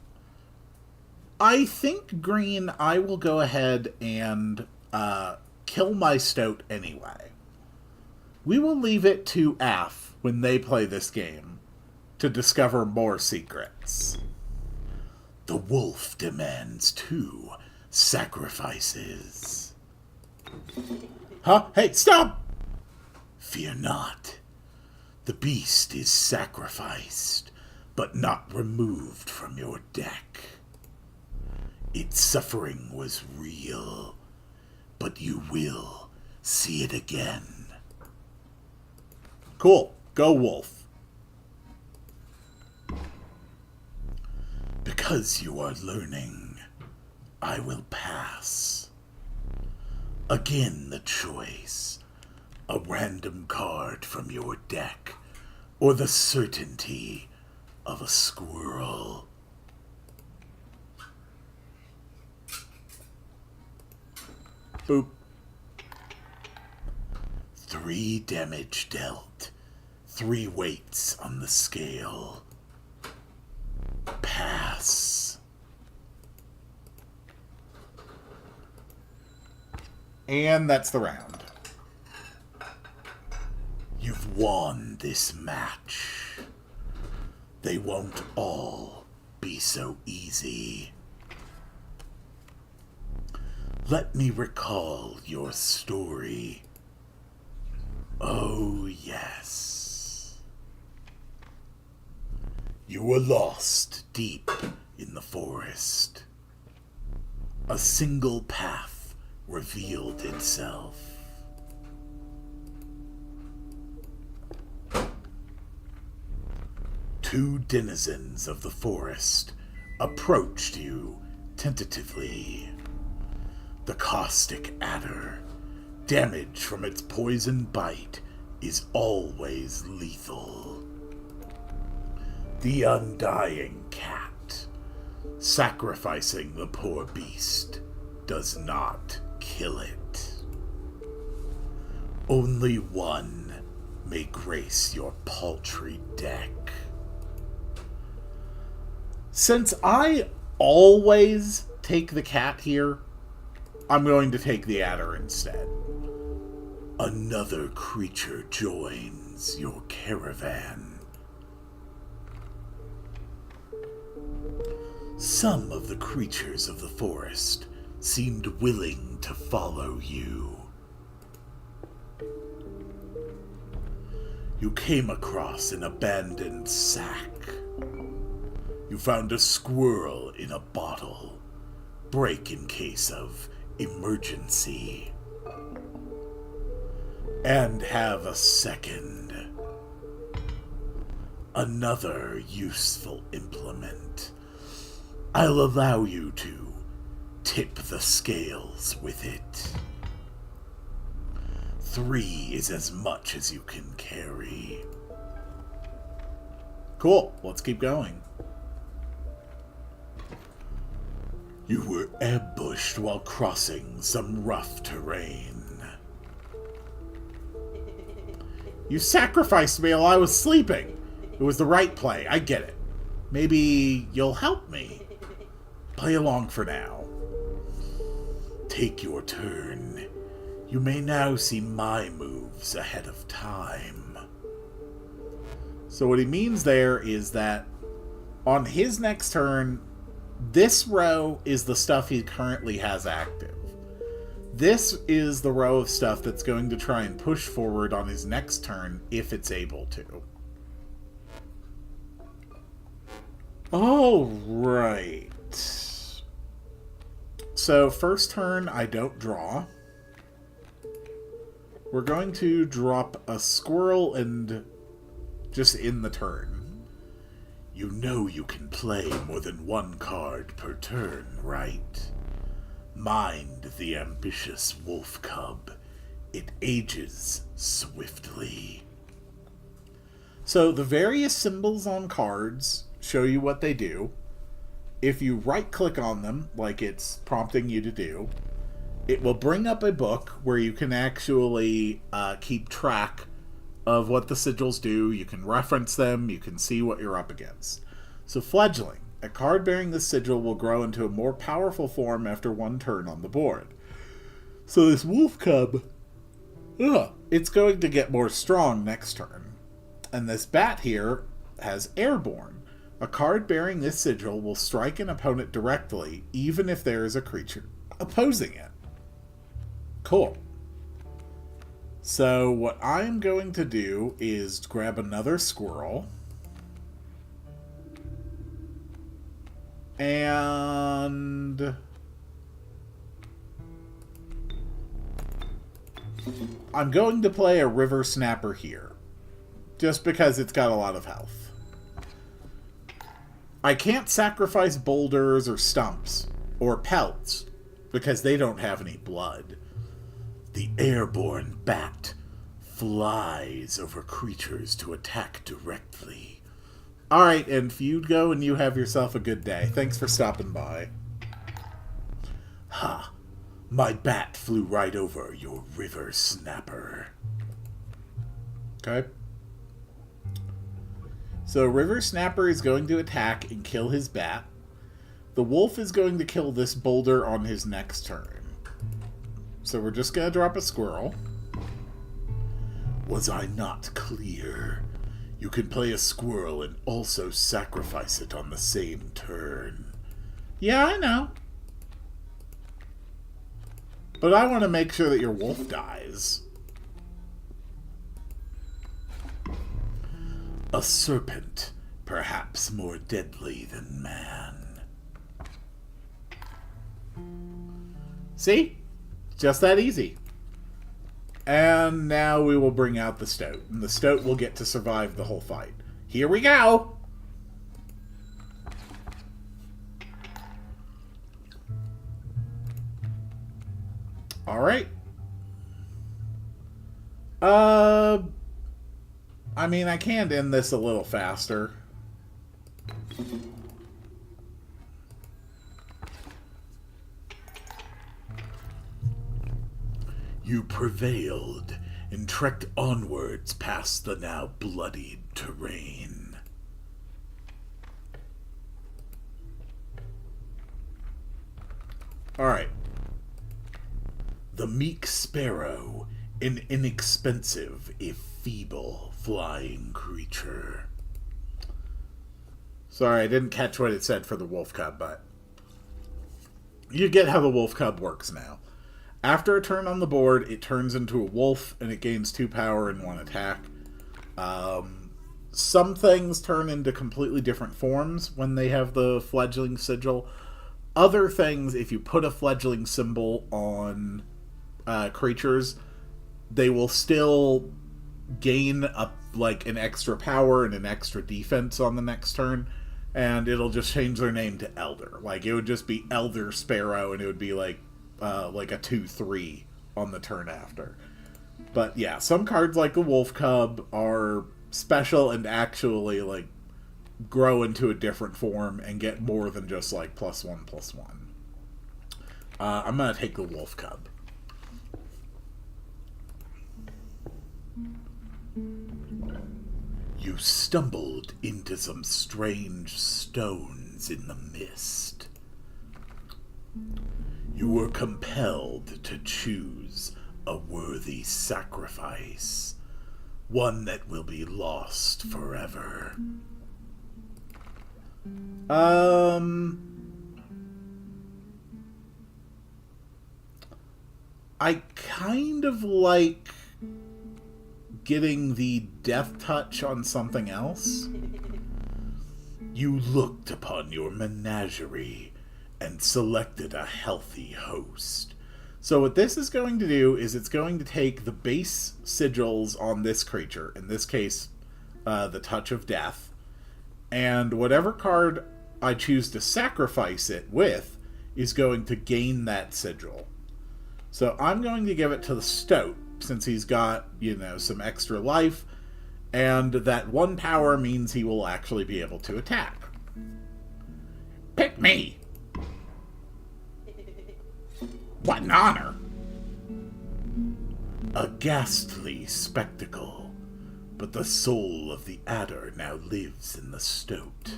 I think, Green, I will go ahead and kill my stoat anyway. We will leave it to AF when they play this game to discover more secrets. The wolf demands 2 sacrifices. Huh? Hey, stop! Fear not. The beast is sacrificed, but not removed from your deck. Its suffering was real, but you will see it again. Cool. Go, wolf. Because you are learning, I will pass. Again the choice. A random card from your deck, or the certainty of a squirrel. Boop. 3 damage dealt. 3 weights on the scale. Pass. And that's the round. You've won this match. They won't all be so easy. Let me recall your story. Oh, yes. You were lost deep in the forest. A single path revealed itself. Two denizens of the forest approached you tentatively. The caustic adder, damage from its poison bite, is always lethal. The undying cat, sacrificing the poor beast, does not kill it. Only one may grace your paltry deck. Since I always take the cat here, I'm going to take the adder instead. Another creature joins. is your caravan. Some of the creatures of the forest seemed willing to follow you. You came across an abandoned sack. You found a squirrel in a bottle. Break in case of emergency. And have a second. Another useful implement. I'll allow you to tip the scales with it. 3 is as much as you can carry. Cool, let's keep going. You were ambushed while crossing some rough terrain. You sacrificed me while I was sleeping. It was the right play, I get it. Maybe you'll help me. Play along for now. Take your turn. You may now see my moves ahead of time. So what he means there is that on his next turn, this row is the stuff he currently has active. This is the row of stuff that's going to try and push forward on his next turn if it's able to. All right. So first turn, I don't draw. We're going to drop a squirrel and just in the turn. You know you can play more than one card per turn, right? Mind the ambitious wolf cub. It ages swiftly. So the various symbols on cards show you what they do. If you right-click on them, like it's prompting you to do, it will bring up a book where you can actually keep track of what the sigils do. You can reference them. You can see what you're up against. So Fledgling. A card bearing this sigil will grow into a more powerful form after one turn on the board. So this wolf cub, it's going to get more strong next turn. And this bat here has Airborne. A card bearing this sigil will strike an opponent directly, even if there is a creature opposing it. Cool. So what I'm going to do is grab another squirrel. And I'm going to play a river snapper here, just because it's got a lot of health. I can't sacrifice boulders or stumps or pelts because they don't have any blood. The airborne bat flies over creatures to attack directly. Alright, and Feud, go and you have yourself a good day. Thanks for stopping by. Ha! My bat flew right over your river snapper. Okay. So River Snapper is going to attack and kill his bat. The wolf is going to kill this boulder on his next turn. So we're just going to drop a squirrel. Was I not clear? You can play a squirrel and also sacrifice it on the same turn. Yeah, I know. But I want to make sure that your wolf dies. A serpent, perhaps more deadly than man. See? Just that easy. And now we will bring out the stoat. And the stoat will get to survive the whole fight. Here we go! Alright. I mean, I can end this a little faster. You prevailed and trekked onwards past the now bloodied terrain. Alright. The meek sparrow An inexpensive, if feeble, flying creature. Sorry, I didn't catch what it said for the wolf cub, but you get how the wolf cub works now. After a turn on the board, it turns into a wolf, and it gains 2 power and 1 attack. Some things turn into completely different forms when they have the fledgling sigil. Other things, if you put a fledgling symbol on creatures, they will still gain an extra power and an extra defense on the next turn, and it'll just change their name to Elder. Like, it would just be Elder Sparrow, and it would be like a 2/3 on the turn after. But yeah, some cards like the Wolf Cub are special and actually like grow into a different form and get more than just like +1/+1. I'm gonna take the Wolf Cub. You stumbled into some strange stones in the mist. You were compelled to choose a worthy sacrifice, one that will be lost forever. I kind of like getting the death touch on something else. You looked upon your menagerie and selected a healthy host. So what this is going to do is it's going to take the base sigils on this creature, in this case, the Touch of Death, and whatever card I choose to sacrifice it with is going to gain that sigil. So I'm going to give it to the Stoat, since he's got, some extra life, and that 1 power means he will actually be able to attack. Pick me! What an honor! A ghastly spectacle, but the soul of the adder now lives in the Stoat.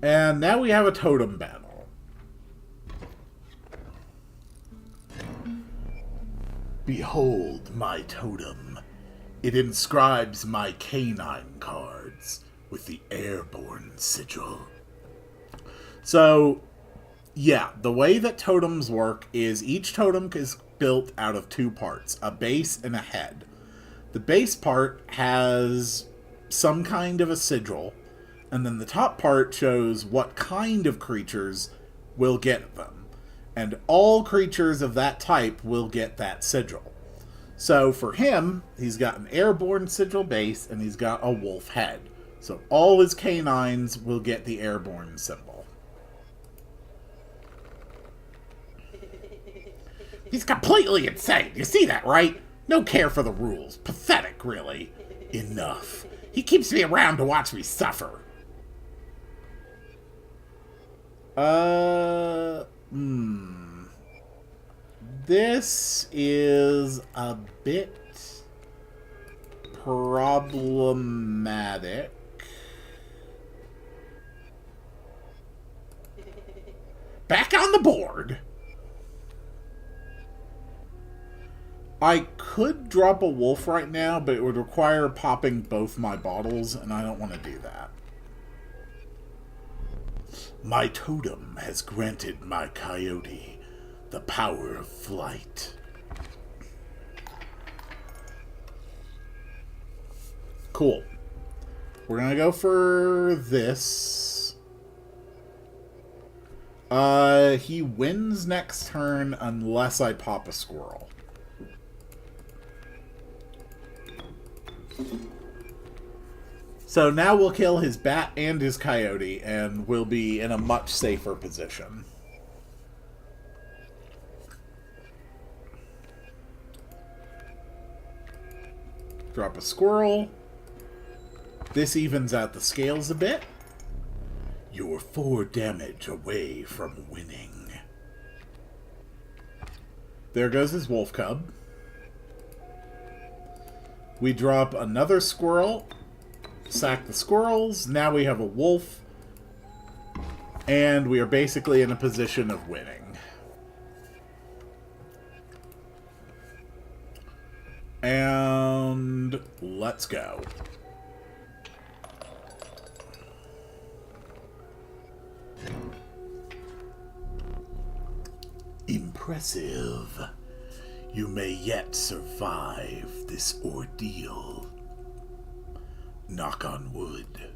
And now we have a totem battle. Behold my totem. It inscribes my canine cards with the airborne sigil. So, yeah, the way that totems work is each totem is built out of 2 parts, a base and a head. The base part has some kind of a sigil, and then the top part shows what kind of creatures will get them. And all creatures of that type will get that sigil. So for him, he's got an airborne sigil base, and he's got a wolf head. So all his canines will get the airborne symbol. He's completely insane. You see that, right? No care for the rules. Pathetic, really. Enough. He keeps me around to watch me suffer. This is a bit problematic. Back on the board. I could drop a wolf right now, but it would require popping both my bottles, and I don't want to do that. My totem has granted my coyote the power of flight. Cool. We're gonna go for this. He wins next turn unless I pop a squirrel. So now we'll kill his bat and his coyote, and we'll be in a much safer position. Drop a squirrel. This evens out the scales a bit. You're 4 damage away from winning. There goes his wolf cub. We drop another squirrel. Sack the squirrels. Now we have a wolf. And we are basically in a position of winning. And let's go. Impressive. You may yet survive this ordeal. Knock on wood.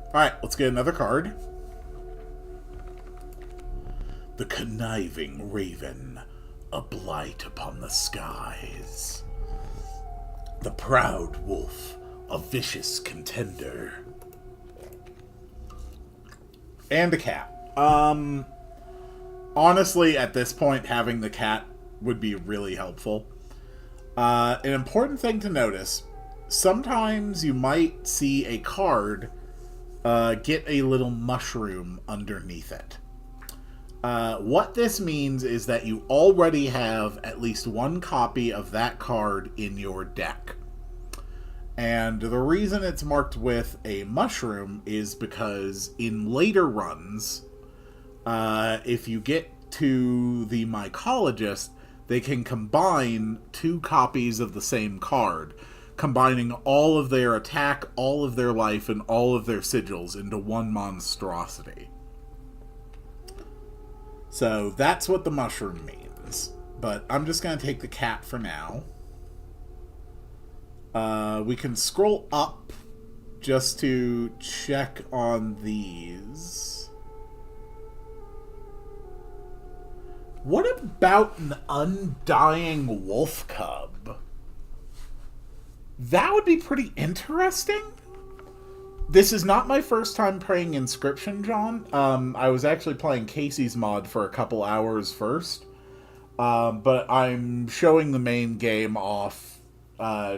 Alright, let's get another card. The conniving raven, a blight upon the skies. The proud wolf, a vicious contender. And a cat. Honestly, at this point, having the cat would be really helpful. An important thing to notice, sometimes you might see a card get a little mushroom underneath it. What this means is that you already have at least one copy of that card in your deck. And the reason it's marked with a mushroom is because in later runs, if you get to the mycologist, they can combine two copies of the same card, combining all of their attack, all of their life, and all of their sigils into one monstrosity. So that's what the mushroom means. But I'm just going to take the cat for now. We can scroll up just to check on these. What about an undying wolf cub? That would be pretty interesting. This is not my first time playing Inscryption, John. I was actually playing Casey's mod for a couple hours first. But I'm showing the main game off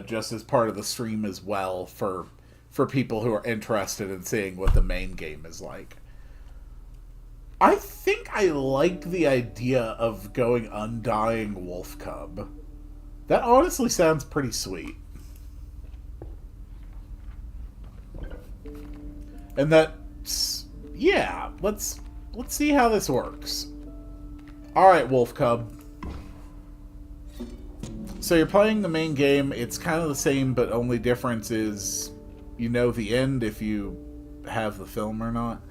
just as part of the stream as well for people who are interested in seeing what the main game is like. I think I like the idea of going Undying Wolf Cub. That honestly sounds pretty sweet. And that's... yeah, let's see how this works. Alright, Wolf Cub. So you're playing the main game. It's kind of the same, but only difference is you know the end if you have the film or not.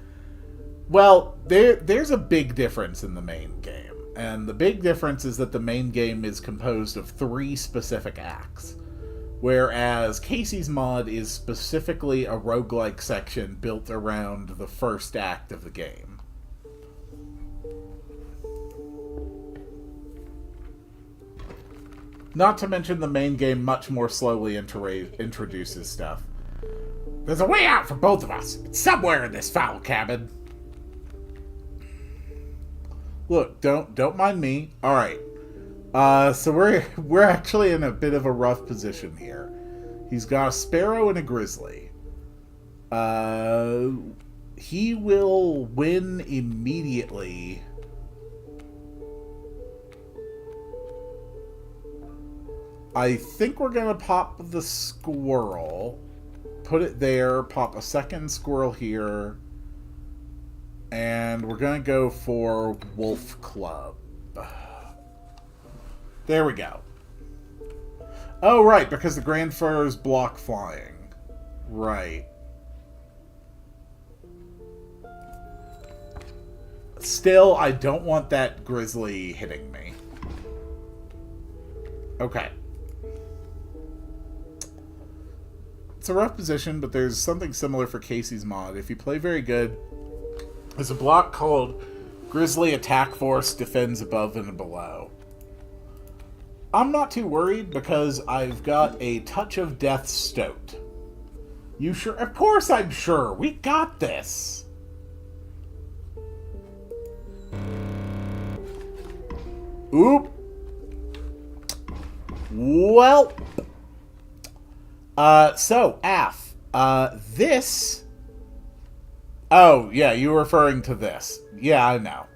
Well, there's a big difference in the main game. And the big difference is that the main game is composed of 3 specific acts. Whereas Casey's mod is specifically a roguelike section built around the first act of the game. Not to mention the main game much more slowly introduces stuff. There's a way out for both of us. It's somewhere in this foul cabin. Look, don't mind me. All right. So we're actually in a bit of a rough position here. He's got a sparrow and a grizzly. He will win immediately. I think we're gonna pop the squirrel, put it there, pop a second squirrel here. And we're going to go for Wolf Club. There we go. Oh, right, because the Grand Furs block flying. Right. Still, I don't want that grizzly hitting me. Okay. It's a rough position, but there's something similar for Casey's mod. If you play very good... there's a block called Grizzly Attack Force Defends Above and Below. I'm not too worried because I've got a Touch of Death Stoat. You sure? Of course I'm sure. We got this. Oop. Well. So, Af. This... oh, yeah, you were referring to this. Yeah, I know.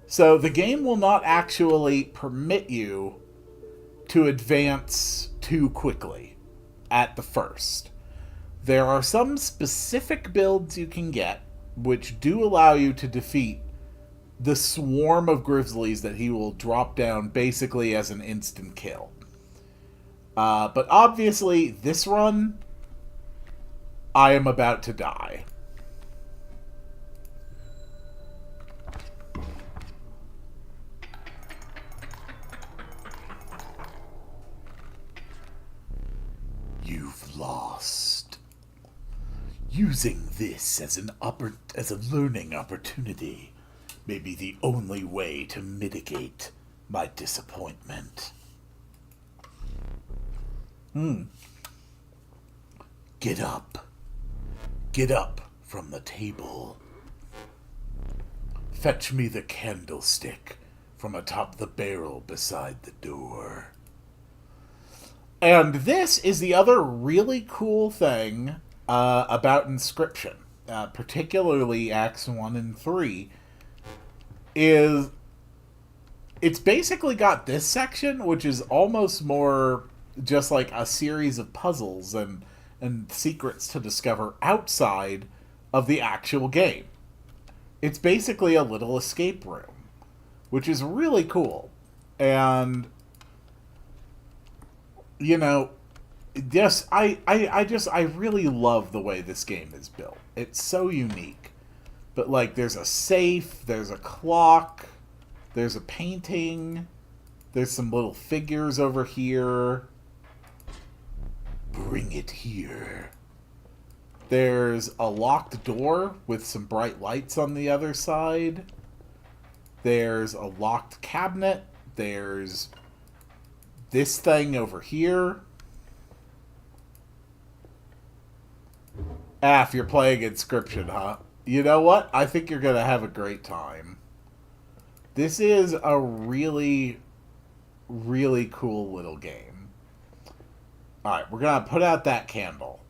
So the game will not actually permit you to advance too quickly at the first. There are some specific builds you can get which do allow you to defeat the swarm of grizzlies that he will drop down basically as an instant kill. But obviously, this run, I am about to die. You've lost. Using this as a learning opportunity may be the only way to mitigate my disappointment. Get up. Get up from the table. Fetch me the candlestick from atop the barrel beside the door. And this is the other really cool thing about Inscryption, particularly Acts 1 and 3, is it's basically got this section, which is almost more just like a series of puzzles and secrets to discover outside of the actual game. It's basically a little escape room, which is really cool. And, you know, yes, I really love the way this game is built. It's so unique. But, like, there's a safe, there's a clock, there's a painting, there's some little figures over here. Bring it here. There's a locked door with some bright lights on the other side. There's a locked cabinet. There's this thing over here. If you're playing Inscryption, huh? You know what? I think you're going to have a great time. This is a really, really cool little game. Alright, we're going to put out that candle,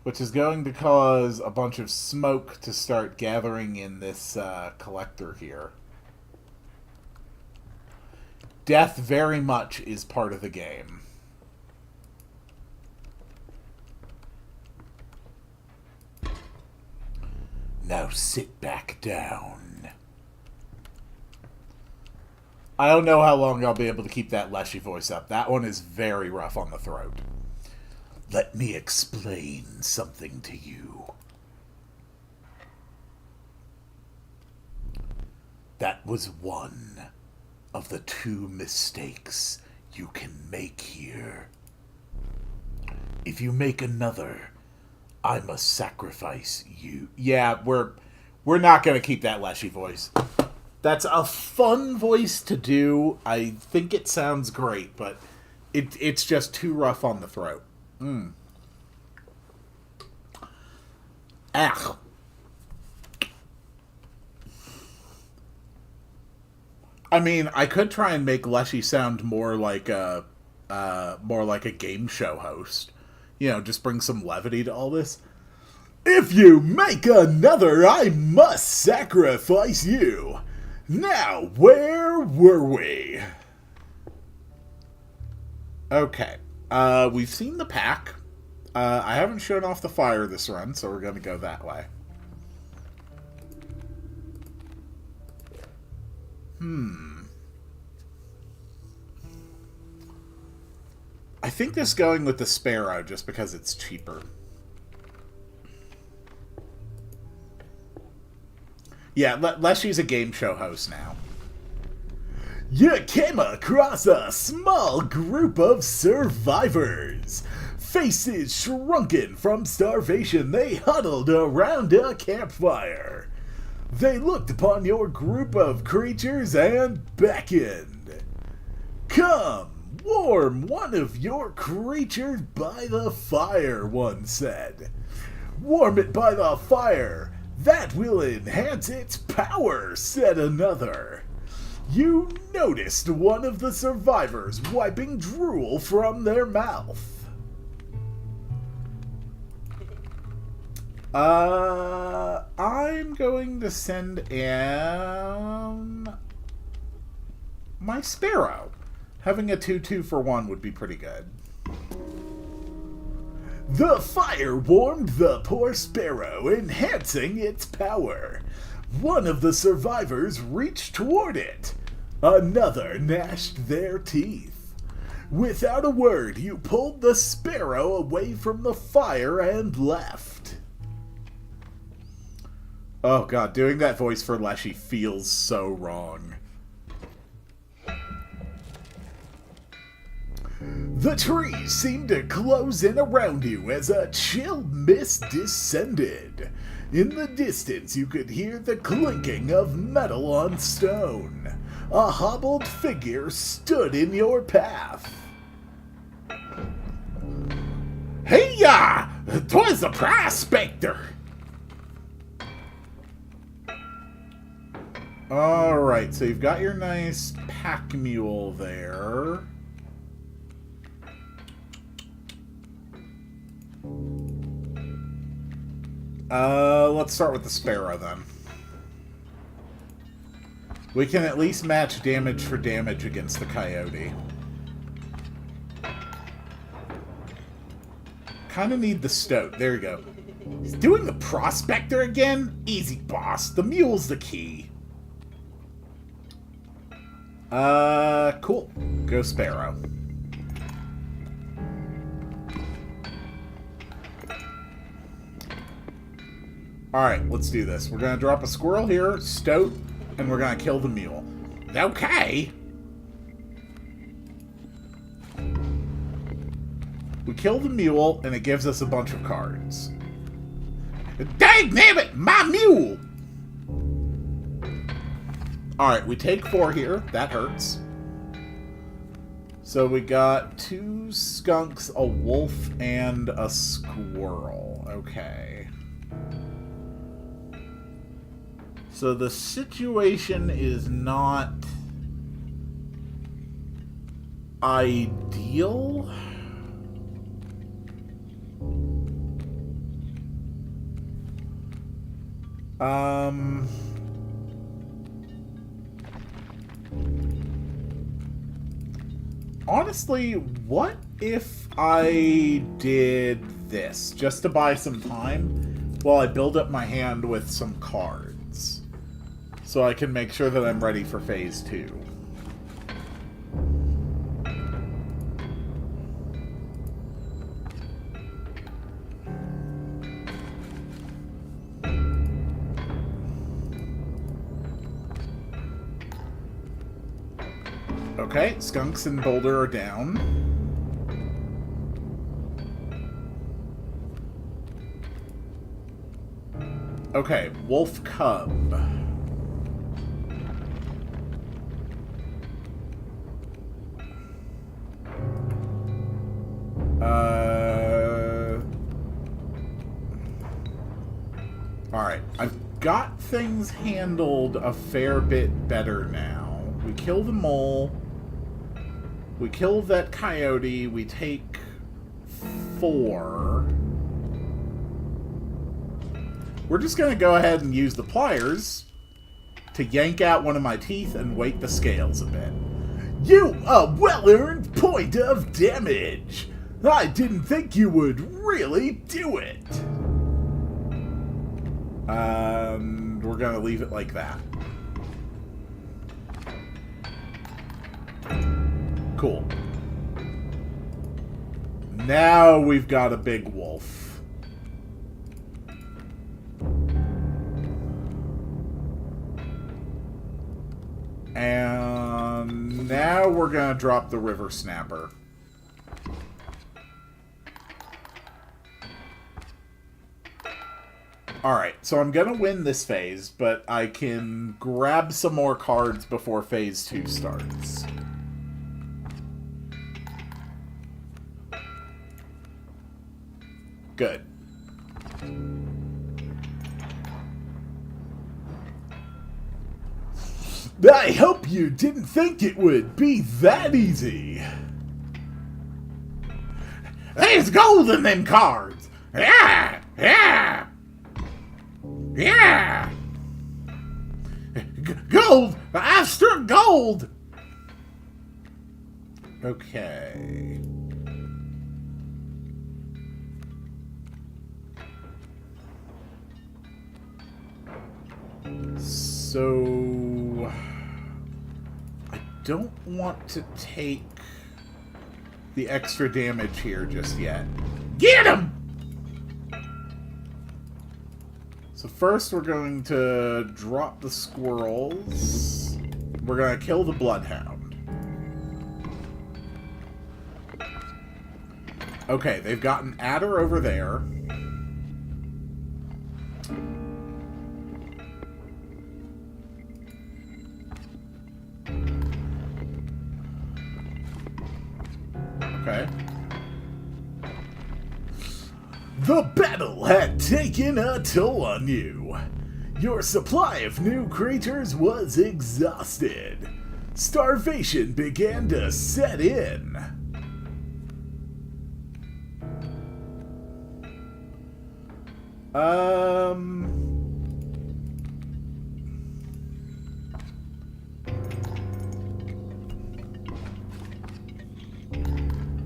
which is going to cause a bunch of smoke to start gathering in this collector here. Death very much is part of the game. Now sit back down. I don't know how long I'll be able to keep that Leshy voice up. That one is very rough on the throat. Let me explain something to you. That was one of the 2 mistakes you can make here. If you make another, I must sacrifice you. Yeah, we're not going to keep that Leshy voice. That's a fun voice to do. I think it sounds great, but it's just too rough on the throat. Ah. I mean, I could try and make Leshy sound more like a game show host. You know, just bring some levity to all this. If you make another, I must sacrifice you. Now, where were we? Okay. We've seen the pack. I haven't shown off the fire this run, so we're going to go that way. I think this going with the Sparrow just because it's cheaper. Yeah, Leshy's a game show host now. You came across a small group of survivors. Faces shrunken from starvation, they huddled around a campfire. They looked upon your group of creatures and beckoned. Come, warm one of your creatures by the fire, one said. Warm it by the fire. That will enhance its power, said another. You noticed one of the survivors wiping drool from their mouth. I'm going to send in my Sparrow. Having a 2-2 for 1 would be pretty good. The fire warmed the poor Sparrow, enhancing its power. One of the survivors reached toward it. Another gnashed their teeth. Without a word, you pulled the sparrow away from the fire and left. Oh god, doing that voice for Leshy feels so wrong. The trees seemed to close in around you as a chill mist descended. In the distance, you could hear the clinking of metal on stone. A hobbled figure stood in your path. Hey-ya! 'Twas a prospector! Alright, so you've got your nice pack mule there. Let's start with the sparrow then. We can at least match damage for damage against the coyote. Kinda need the stoat. There you go. He's doing the prospector again? Easy, boss. The mule's the key. Cool. Go sparrow. Alright, let's do this. We're gonna drop a squirrel here, stoat, and we're gonna kill the mule. Okay! We kill the mule, and it gives us a bunch of cards. Dangnabbit, my mule! Alright, we take 4 here. That hurts. So we got 2 skunks, a wolf, and a squirrel. Okay. So the situation is not ideal. Honestly, what if I did this just to buy some time while I build up my hand with some cards so I can make sure that I'm ready for phase 2? Okay, skunks and boulder are down. Okay, wolf cub. Alright, I've got things handled a fair bit better now. We kill the mole. We kill that coyote. We take 4. We're just going to go ahead and use the pliers to yank out one of my teeth and weight the scales a bit. You, a well-earned point of damage! I didn't think you would really do it! We're going to leave it like that. Cool. Now we've got a big wolf. And now we're gonna drop the river snapper. Alright, so I'm gonna win this phase, but I can grab some more cards before phase 2 starts. Good. I hope you didn't think it would be that easy. There's gold in them cards. Yeah, yeah, yeah. Gold. I've struck gold. Okay. So I don't want to take the extra damage here just yet. Get him! So first we're going to drop the squirrels. We're going to kill the bloodhound. Okay, they've got an adder over there. Okay. The battle had taken a toll on you. Your supply of new creatures was exhausted. Starvation began to set in.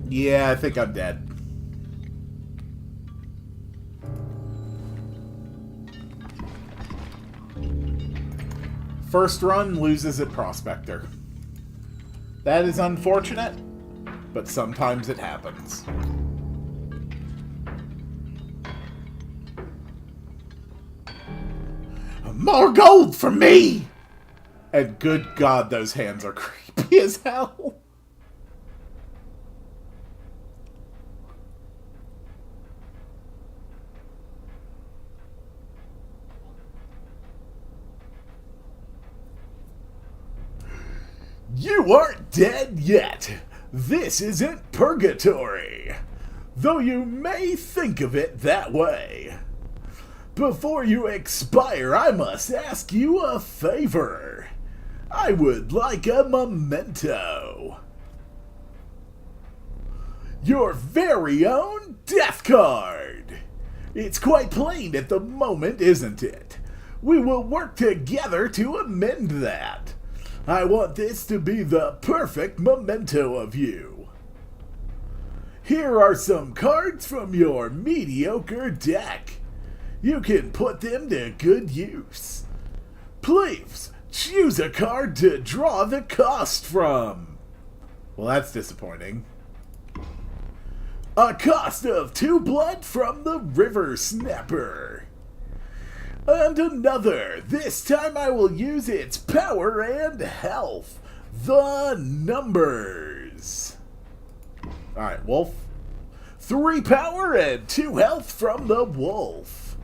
Yeah, I think I'm dead. First run loses at Prospector. That is unfortunate, but sometimes it happens. More gold for me! And good God, those hands are creepy as hell. You aren't dead yet. This isn't purgatory, though you may think of it that way. Before you expire, I must ask you a favor. I would like a memento. Your very own death card. It's quite plain at the moment, isn't it? We will work together to amend that. I want this to be the perfect memento of you. Here are some cards from your mediocre deck. You can put them to good use. Please choose a card to draw the cost from. Well, that's disappointing. A cost of 2 blood from the River Snapper. And another. This time I will use its power and health. The numbers. Alright, Wolf. 3 power and 2 health from the Wolf.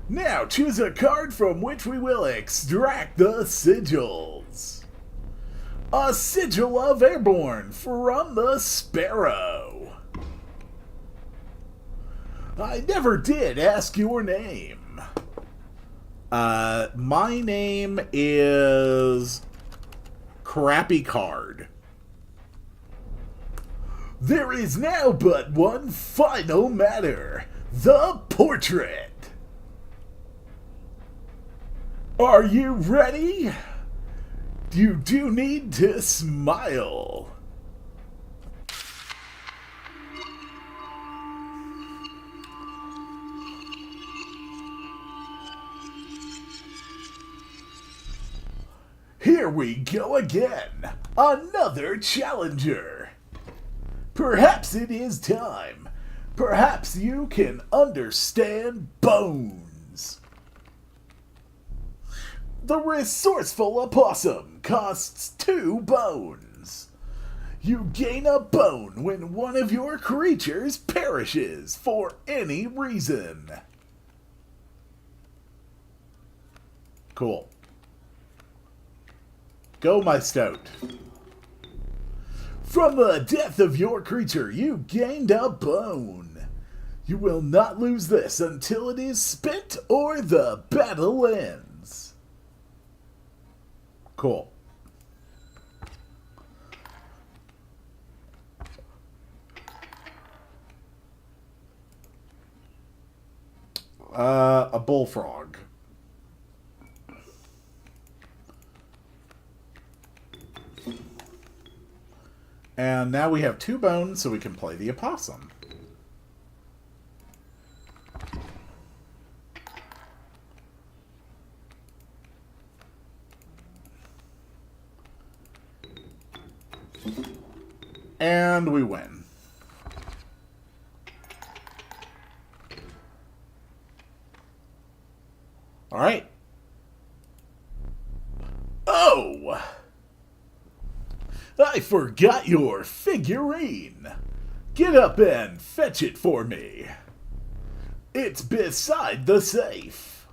Now choose a card from which we will extract the sigils. A sigil of Airborne from the Sparrow. I never did ask your name. My name is Crappy Card. There is now but one final matter. The portrait. Are you ready? You do need to smile. Here we go again. Another challenger. Perhaps it is time. Perhaps you can understand bones. The resourceful opossum costs 2 bones. You gain a bone when one of your creatures perishes for any reason. Cool. Go, my stoat. From the death of your creature, you gained a bone. You will not lose this until it is spent or the battle ends. Cool. A bullfrog. And now we have 2 bones, so we can play the opossum. And we win. All right. Oh! I forgot your figurine. Get up and fetch it for me. It's beside the safe.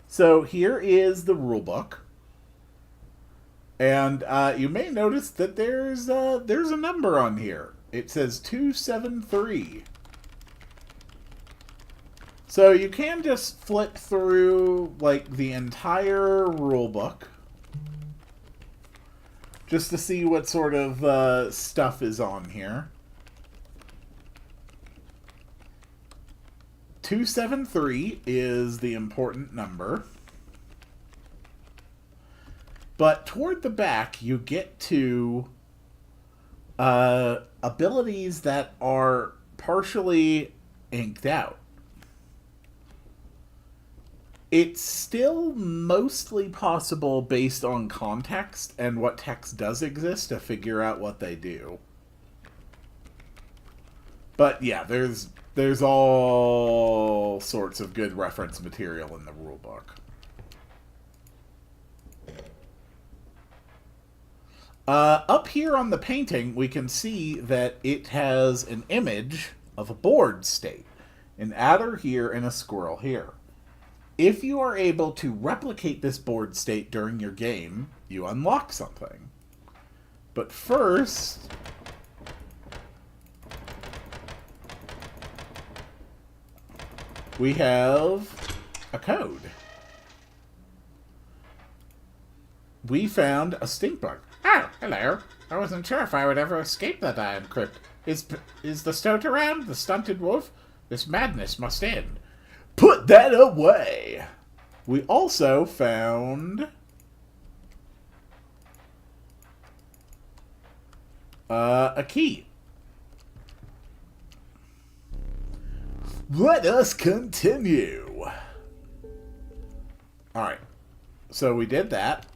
So here is the rulebook. And you may notice that there's a number on here. It says 273. So you can just flip through like the entire rulebook just to see what sort of stuff is on here. 273 is the important number. But toward the back, you get to abilities that are partially inked out. It's still mostly possible based on context and what text does exist to figure out what they do. But yeah, there's all sorts of good reference material in the rulebook. Up here on the painting, we can see that it has an image of a board state. An adder here and a squirrel here. If you are able to replicate this board state during your game, you unlock something. But first, we have a code. We found a stink bug. Oh, hello. I wasn't sure if I would ever escape that iron crypt. Is the stoat around? The stunted wolf? This madness must end. Put that away! We also found a key. Let us continue. Alright. So we did that.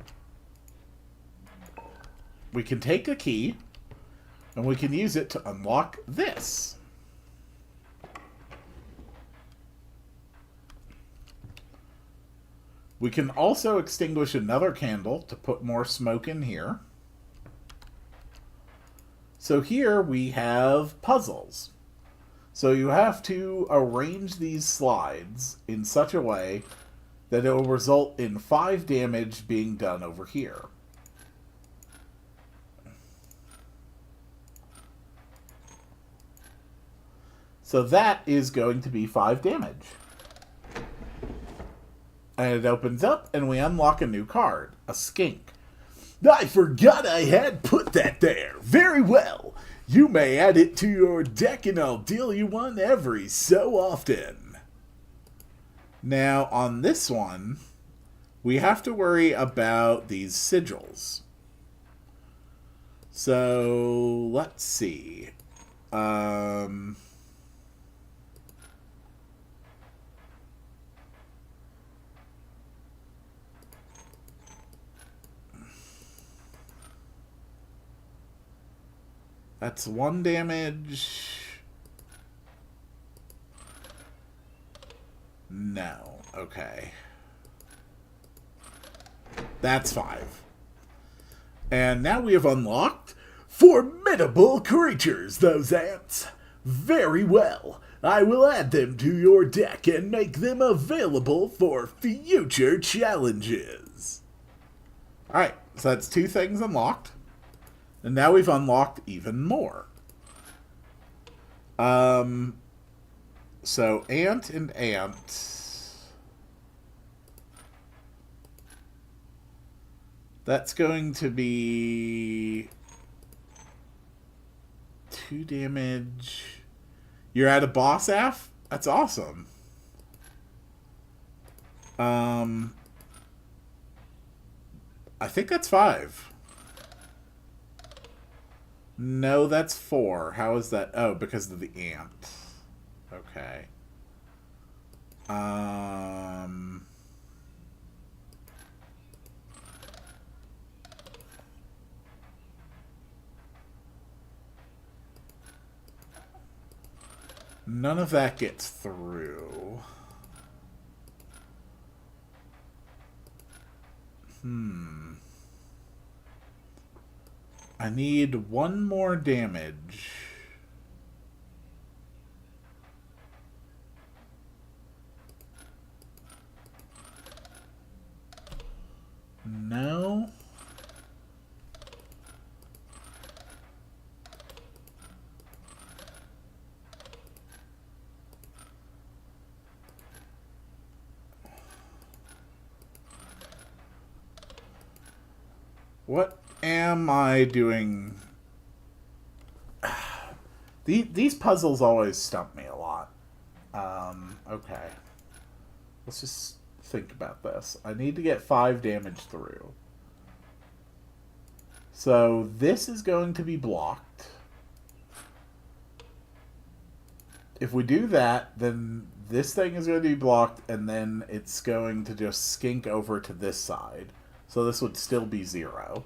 We can take a key, and we can use it to unlock this. We can also extinguish another candle to put more smoke in here. So here we have puzzles. So you have to arrange these slides in such a way that it will result in 5 damage being done over here. So that is going to be 5 damage. And it opens up, and we unlock a new card, a skink. I forgot I had put that there. Very well. You may add it to your deck, and I'll deal you one every so often. Now, on this one, we have to worry about these sigils. So, let's see. That's 1 damage. No. Okay. That's 5. And now we have unlocked formidable creatures, those ants. Very well. I will add them to your deck and make them available for future challenges. Alright, so that's 2 things unlocked. And now we've unlocked even more. So ant and ant. That's going to be 2 damage. You're at a boss F? That's awesome. I think that's 5. No, that's 4. How is that? Oh, because of the ant. Okay. None of that gets through. I need one more damage. No. What am I doing? These puzzles always stump me a lot. Okay. Let's just think about this. I need to get 5 damage through. So this is going to be blocked. If we do that, then this thing is going to be blocked, and then it's going to just skink over to this side. So this would still be 0.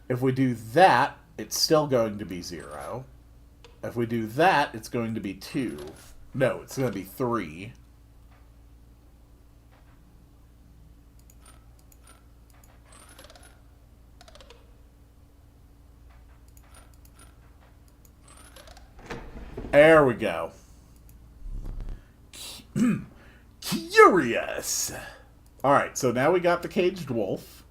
If we do that, it's still going to be 0. If we do that, it's going to be 2. No, it's going to be 3. There we go. Curious. Alright, so now we got the caged wolf.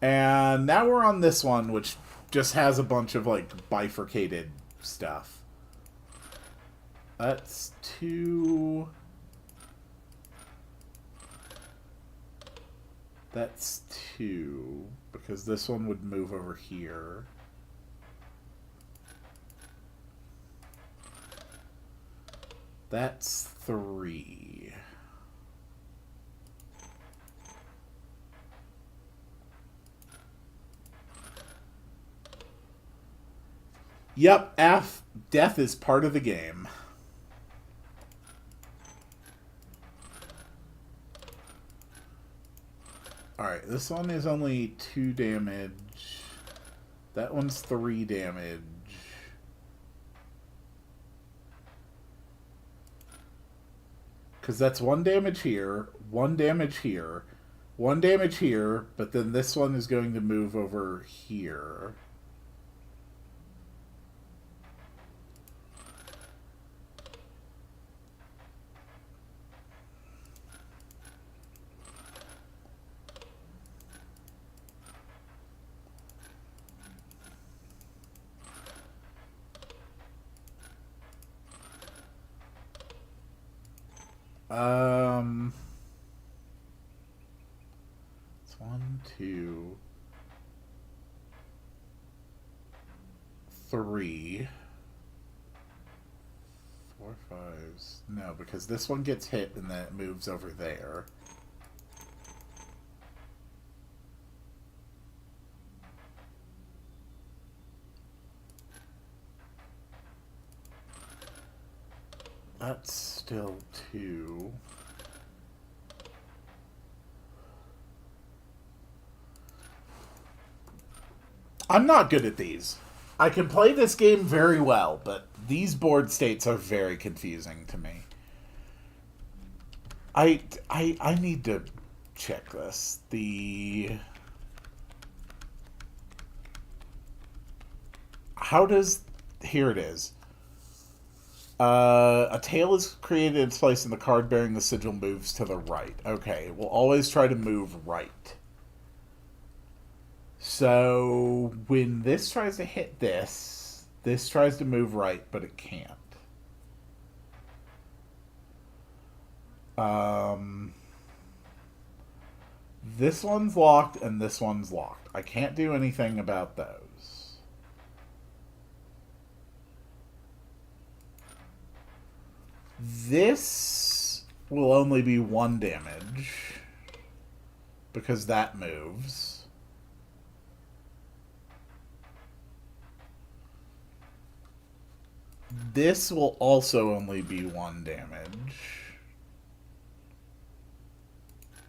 And now we're on this one, which just has a bunch of, like, bifurcated stuff. That's 2. That's 2. Because this one would move over here. That's 3. Yep, death is part of the game. Alright, this one is only 2 damage. That one's 3 damage. Because that's 1 damage here, 1 damage here, 1 damage here, but then this one is going to move over here. It's 1, 2, 3, 4, 5. No, because this one gets hit and then it moves over there. That's still 2. I'm not good at these. I can play this game very well, but these board states are very confusing to me. I need to check this. Here it is. A tail is created in its place and the card bearing the sigil moves to the right. Okay, we'll always try to move right. So when this tries to hit this tries to move right, but it can't. This one's locked and this one's locked. I can't do anything about those. This will only be 1 damage because that moves. This will also only be 1 damage.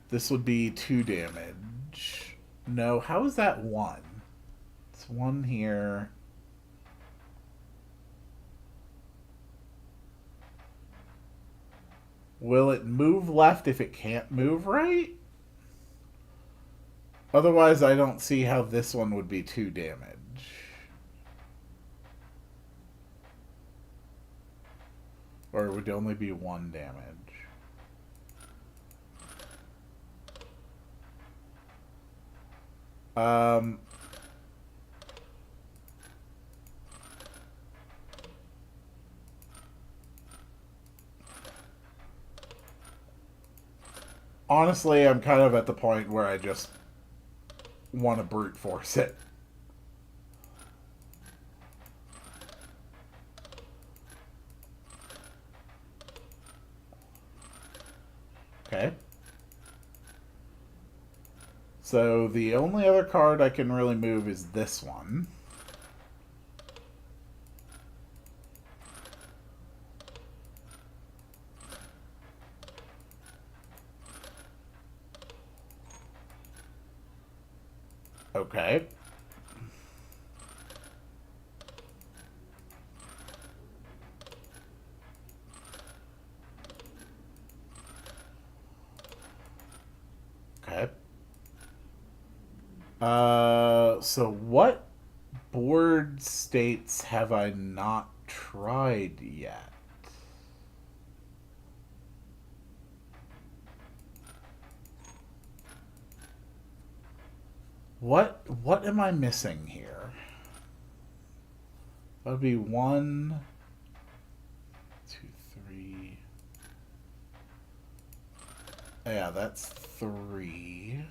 This would be 2 damage. No, how is that 1? It's 1 here. Will it move left if it can't move right? Otherwise, I don't see how this one would be 2 damage. Or it would only be 1 damage. Honestly, I'm kind of at the point where I just want to brute force it. Okay. So the only other card I can really move is this one. Okay. Okay. So what board states have I not tried yet? What am I missing here? That would be 1, 2, 3. Yeah, that's 3.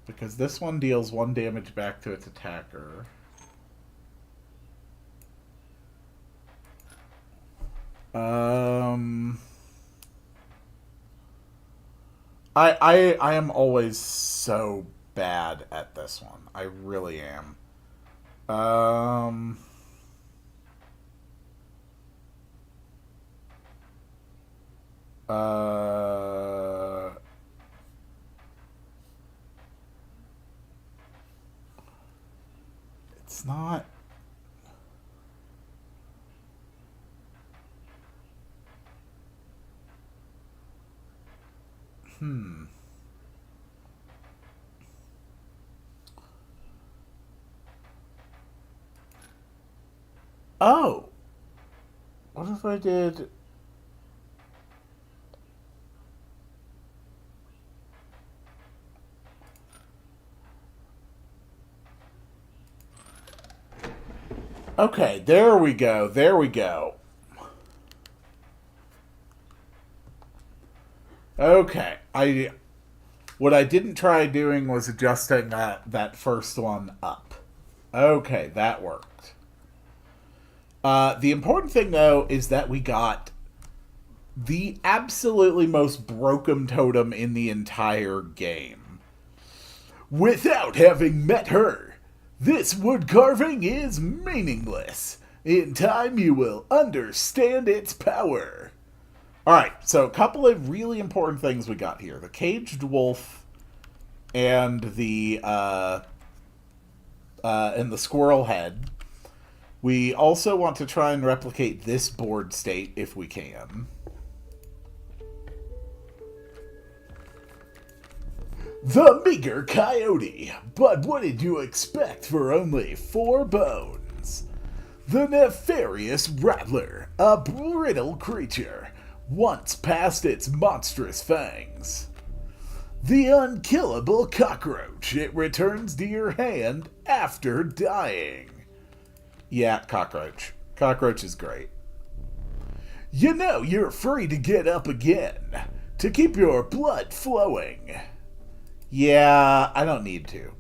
Because this one deals 1 damage back to its attacker. I am always so bad at this one. I really am. It's not. Oh! What if I did... Okay, there we go. There we go. Okay. What I didn't try doing was adjusting that first one up. Okay, that worked. The important thing, though, is that we got the absolutely most broken totem in the entire game. Without having met her, this wood carving is meaningless. In time, you will understand its power. Alright, so a couple of really important things we got here. The caged wolf and the squirrel head. We also want to try and replicate this board state if we can. The meager coyote, but what did you expect for only 4 bones? The nefarious rattler, a brittle creature, once past its monstrous fangs. The unkillable cockroach, it returns to your hand after dying. Yeah, cockroach. Cockroach is great. You know you're free to get up again, to keep your blood flowing. Yeah, I don't need to.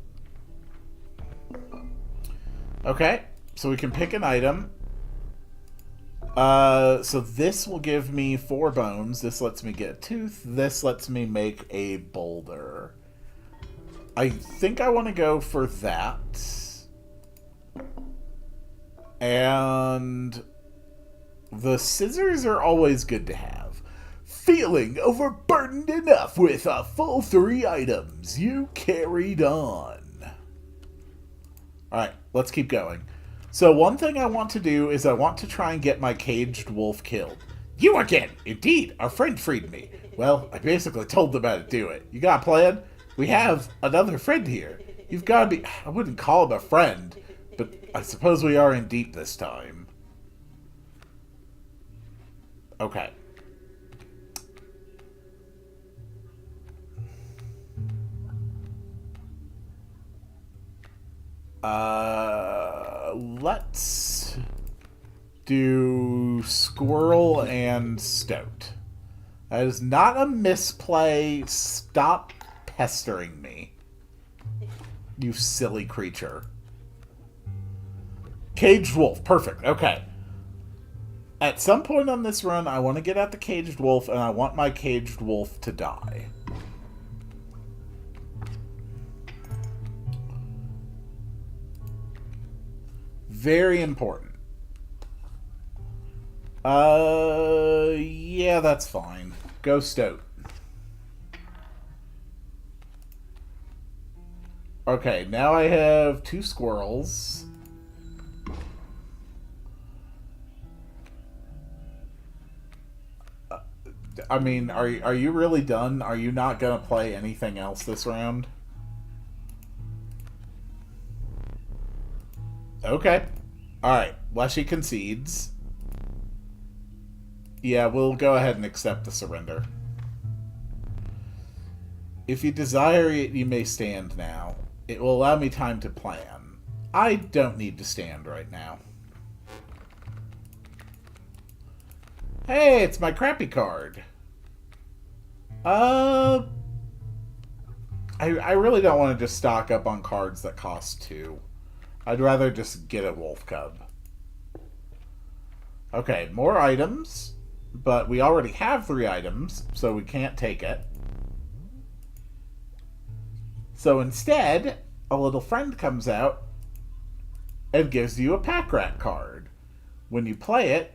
Okay, so we can pick an item. So this will give me 4 bones. This lets me get a tooth. This lets me make a boulder. I think I want to go for that. And the scissors are always good to have. Feeling overburdened enough with a full 3 items, you carried on. Alright, let's keep going. So one thing I want to do is I want to try and get my caged wolf killed. You again! Indeed, our friend freed me. Well, I basically told them how to do it. You got a plan? We have another friend here. You've got to be... I wouldn't call him a friend, but I suppose we are in deep this time. Okay. Let's do Squirrel and Stoat. That is not a misplay. Stop pestering me. You silly creature. Caged wolf. Perfect. Okay. At some point on this run, I want to get at the caged wolf, and I want my caged wolf to die. Very important. Yeah, that's fine. Go Stoat. Okay, now I have 2 squirrels. I mean, are you really done? Are you not gonna play anything else this round? Okay. Alright, Leshy concedes. Yeah, we'll go ahead and accept the surrender. If you desire it, you may stand now. It will allow me time to plan. I don't need to stand right now. Hey, it's my crappy card. I really don't want to just stock up on cards that cost 2. I'd rather just get a wolf cub. Okay, more items. But we already have 3 items, so we can't take it. So instead, a little friend comes out and gives you a pack rat card. When you play it,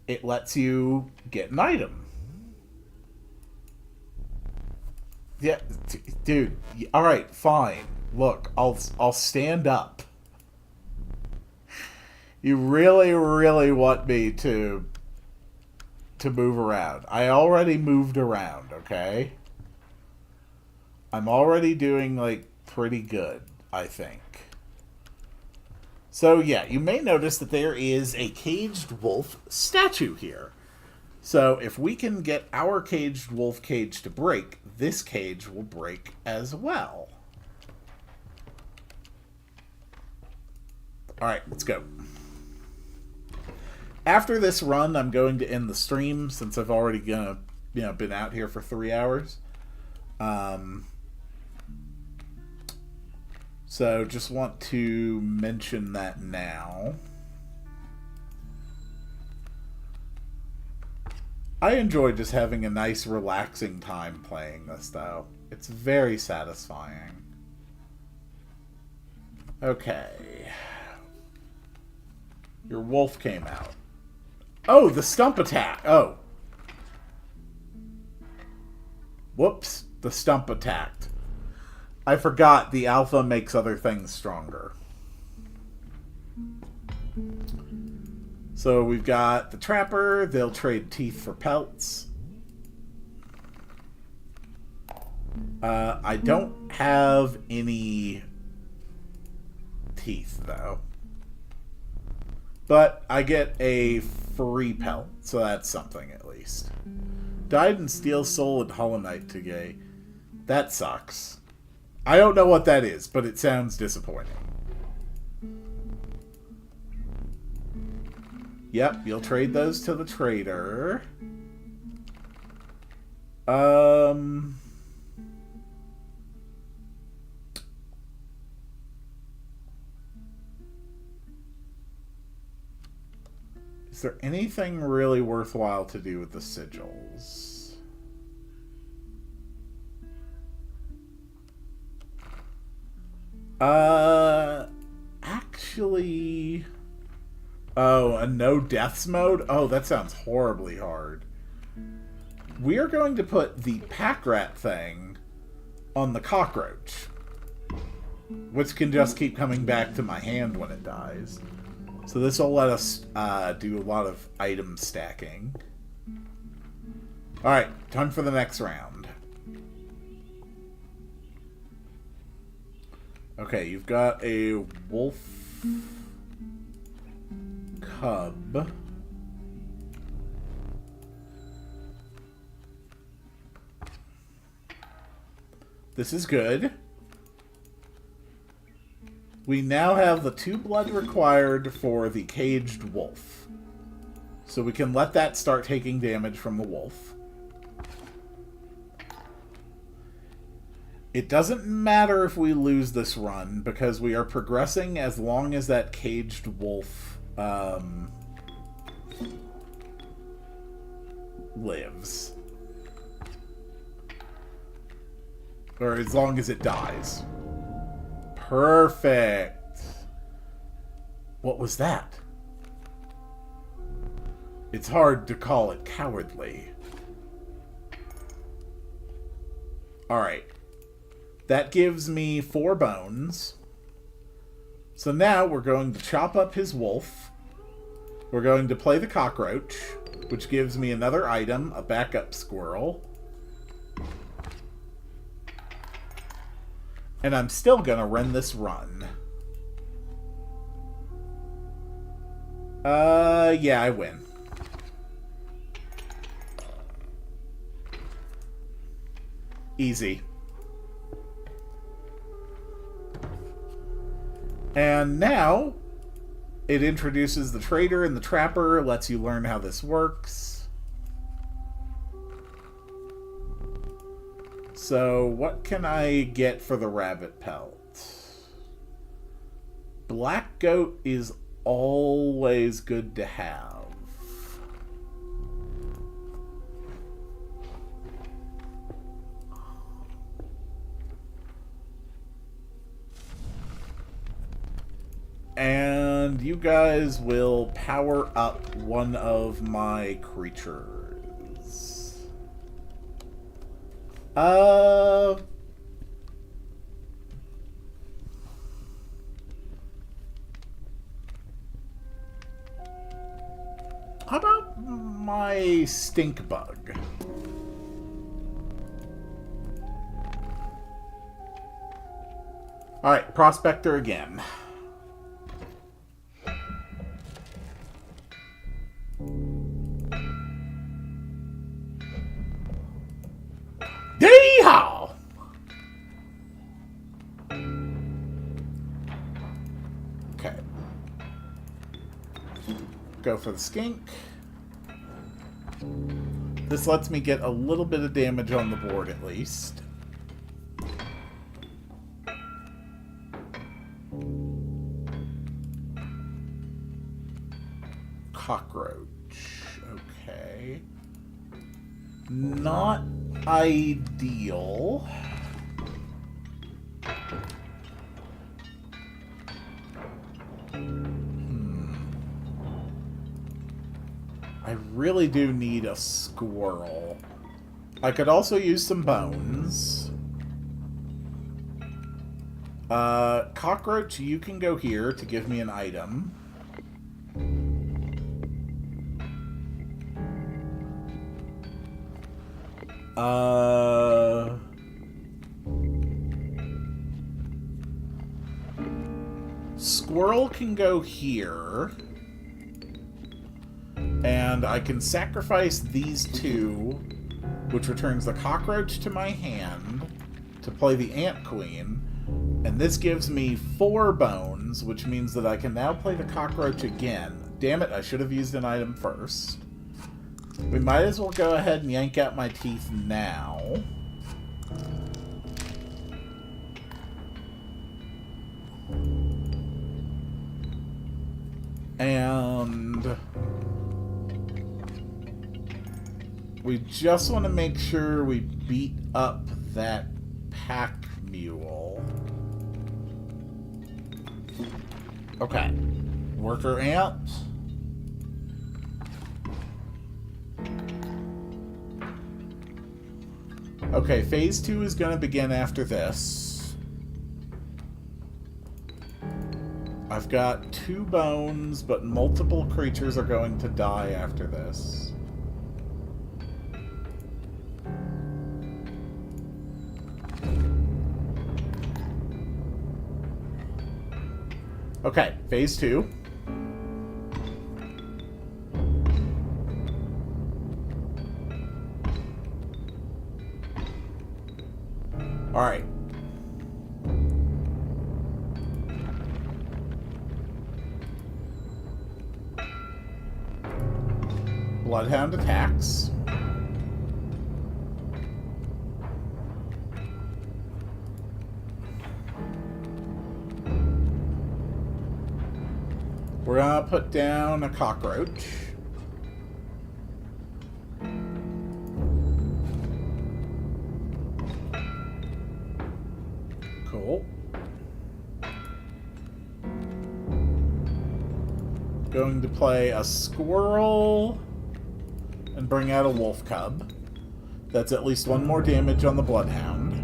it lets you get an item. Yeah, dude. All right, fine. Look, I'll stand up. You really, really want me to move around. I already moved around, okay? I'm already doing, like, pretty good, I think. So, yeah, you may notice that there is a caged wolf statue here. So, if we can get our caged wolf cage to break, this cage will break as well. Alright, let's go. After this run, I'm going to end the stream since I've already been out here for 3 hours. So just want to mention that now. I enjoy just having a nice, relaxing time playing this, though. It's very satisfying. Okay. Your wolf came out. Oh, the stump attack. Oh. Whoops. The stump attacked. I forgot the alpha makes other things stronger. So we've got the trapper. They'll trade teeth for pelts. I don't have any teeth, though. But I get a free pelt, so that's something at least. Died in Steel Soul and Hollow Knight today. That sucks. I don't know what that is, but it sounds disappointing. Yep, you'll trade those to the trader. Is there anything really worthwhile to do with the sigils? Actually... Oh, a no deaths mode? Oh, that sounds horribly hard. We are going to put the pack rat thing on the cockroach, which can just keep coming back to my hand when it dies. So this will let us do a lot of item stacking. Alright, time for the next round. Okay, you've got a wolf cub. This is good. We now have the 2 blood required for the caged wolf. So we can let that start taking damage from the wolf. It doesn't matter if we lose this run, because we are progressing as long as that caged wolf lives. Or as long as it dies. Perfect. What was that? It's hard to call it cowardly. Alright. That gives me 4 bones. So now we're going to chop up his wolf. We're going to play the cockroach, which gives me another item, a backup squirrel. And I'm still gonna run this run. Yeah, I win. Easy. And now, it introduces the trader and the trapper, lets you learn how this works. So, what can I get for the rabbit pelt? Black goat is always good to have. And you guys will power up one of my creatures. How about my stink bug? Alright, prospector again. Yee-haw! Okay. Go for the skink. This lets me get a little bit of damage on the board at least. Cockroach. Okay. Not ideal. I really do need a squirrel. I could also use some bones. Cockroach, you can go here to give me an item. Squirrel can go here. And I can sacrifice these 2, which returns the cockroach to my hand, to play the ant queen. And this gives me 4 bones, which means that I can now play the cockroach again. Damn it, I should have used an item first. We might as well go ahead and yank out my teeth now. And we just want to make sure we beat up that pack mule. Okay. Worker ant. Okay, phase 2 is going to begin after this. I've got 2 bones, but multiple creatures are going to die after this. Okay, phase 2. Alright. Bloodhound attacks. We're gonna put down a cockroach. Cool. Going to play a squirrel and bring out a wolf cub. That's at least 1 more damage on the bloodhound.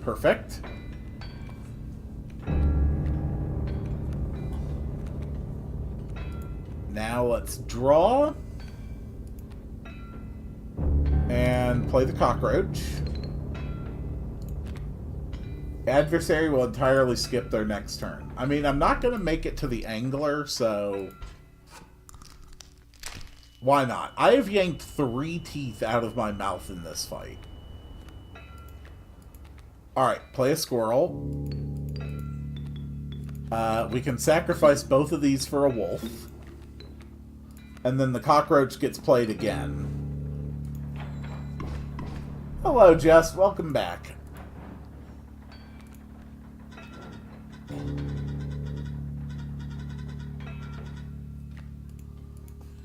Perfect. Now let's draw and play the cockroach. Adversary will entirely skip their next turn. I mean, I'm not going to make it to the angler, so why not? I have yanked 3 teeth out of my mouth in this fight. Alright, play a squirrel. We can sacrifice both of these for a wolf. And then the cockroach gets played again. Hello, Jess. Welcome back.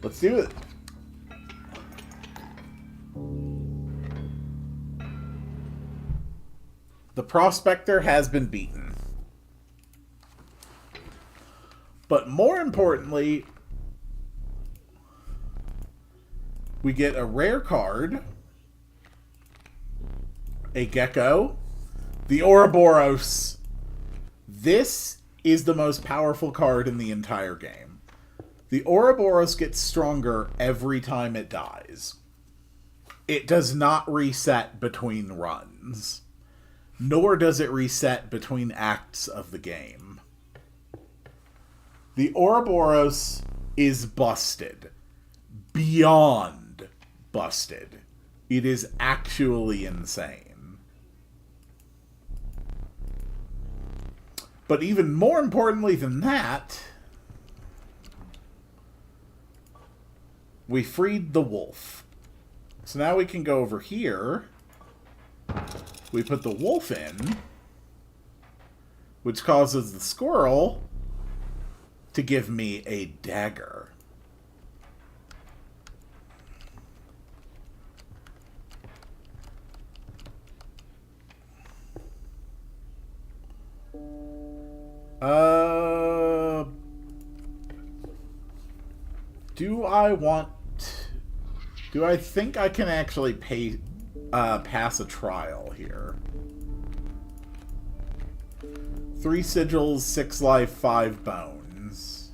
Let's do it. The Prospector has been beaten. But more importantly, we get a rare card, a gecko, the Ouroboros. This is the most powerful card in the entire game. The Ouroboros gets stronger every time it dies. It does not reset between runs, nor does it reset between acts of the game. The Ouroboros is busted. Beyond busted. It is actually insane. But even more importantly than that, we freed the wolf. So now we can go over here. We put the wolf in, which causes the squirrel to give me a dagger. Do I think I can actually pass a trial here? 3 sigils, 6 life, 5 bones.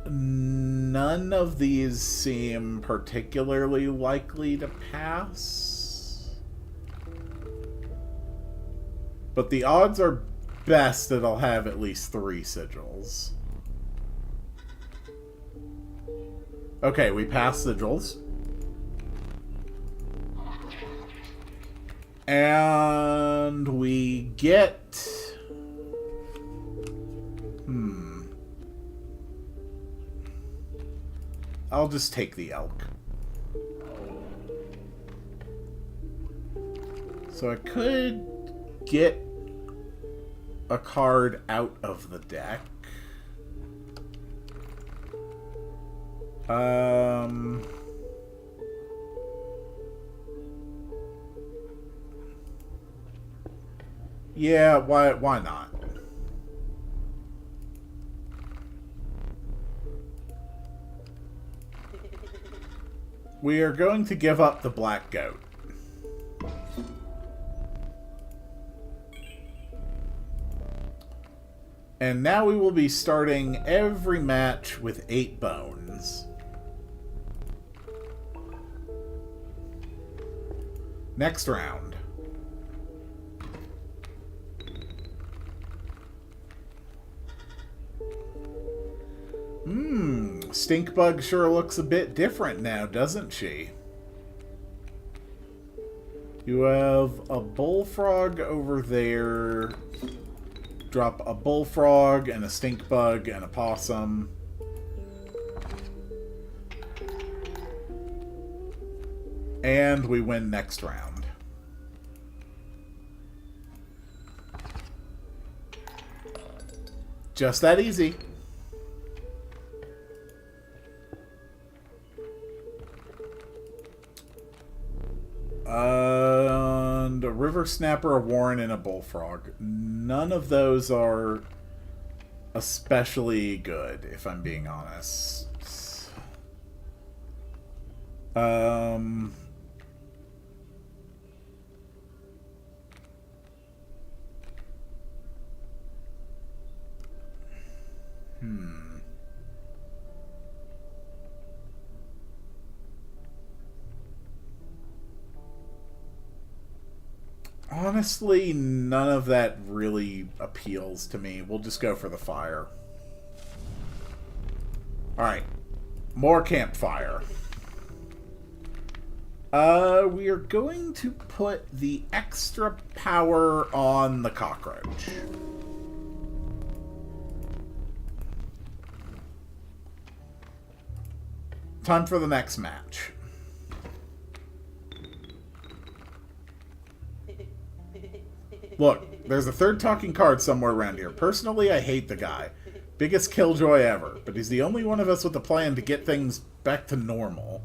None of these seem particularly likely to pass. But the odds are best that I'll have at least 3 sigils. Okay, we pass sigils. And we get... I'll just take the elk. So I could get a card out of the deck. Yeah, why not? We are going to give up the black goat. And now we will be starting every match with 8 bones. Next round. Stinkbug sure looks a bit different now, doesn't she? You have a bullfrog over there. Drop a bullfrog and a stinkbug and a possum. And we win next round. Just that easy. And a river snapper, a warren, and a bullfrog. None of those are especially good, if I'm being honest. Honestly, none of that really appeals to me. We'll just go for the fire. Alright. More campfire. We are going to put the extra power on the cockroach. Time for the next match. Look, there's a third talking card somewhere around here. Personally, I hate the guy. Biggest killjoy ever. But he's the only one of us with a plan to get things back to normal.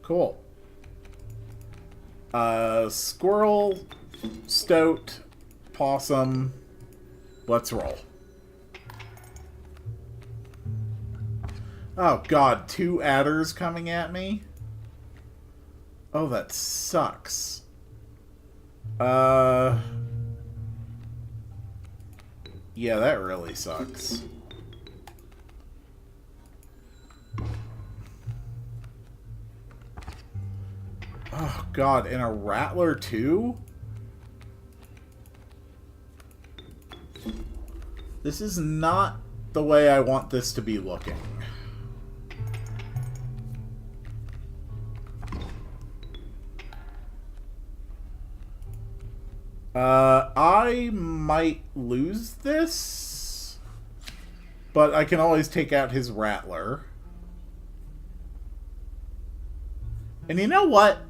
Cool. Squirrel, stoat, possum. Let's roll. Oh god, 2 adders coming at me? Oh, that sucks. Yeah, that really sucks. Oh, God, and a rattler, too? This is not the way I want this to be looking. I might lose this, but I can always take out his rattler. And you know what?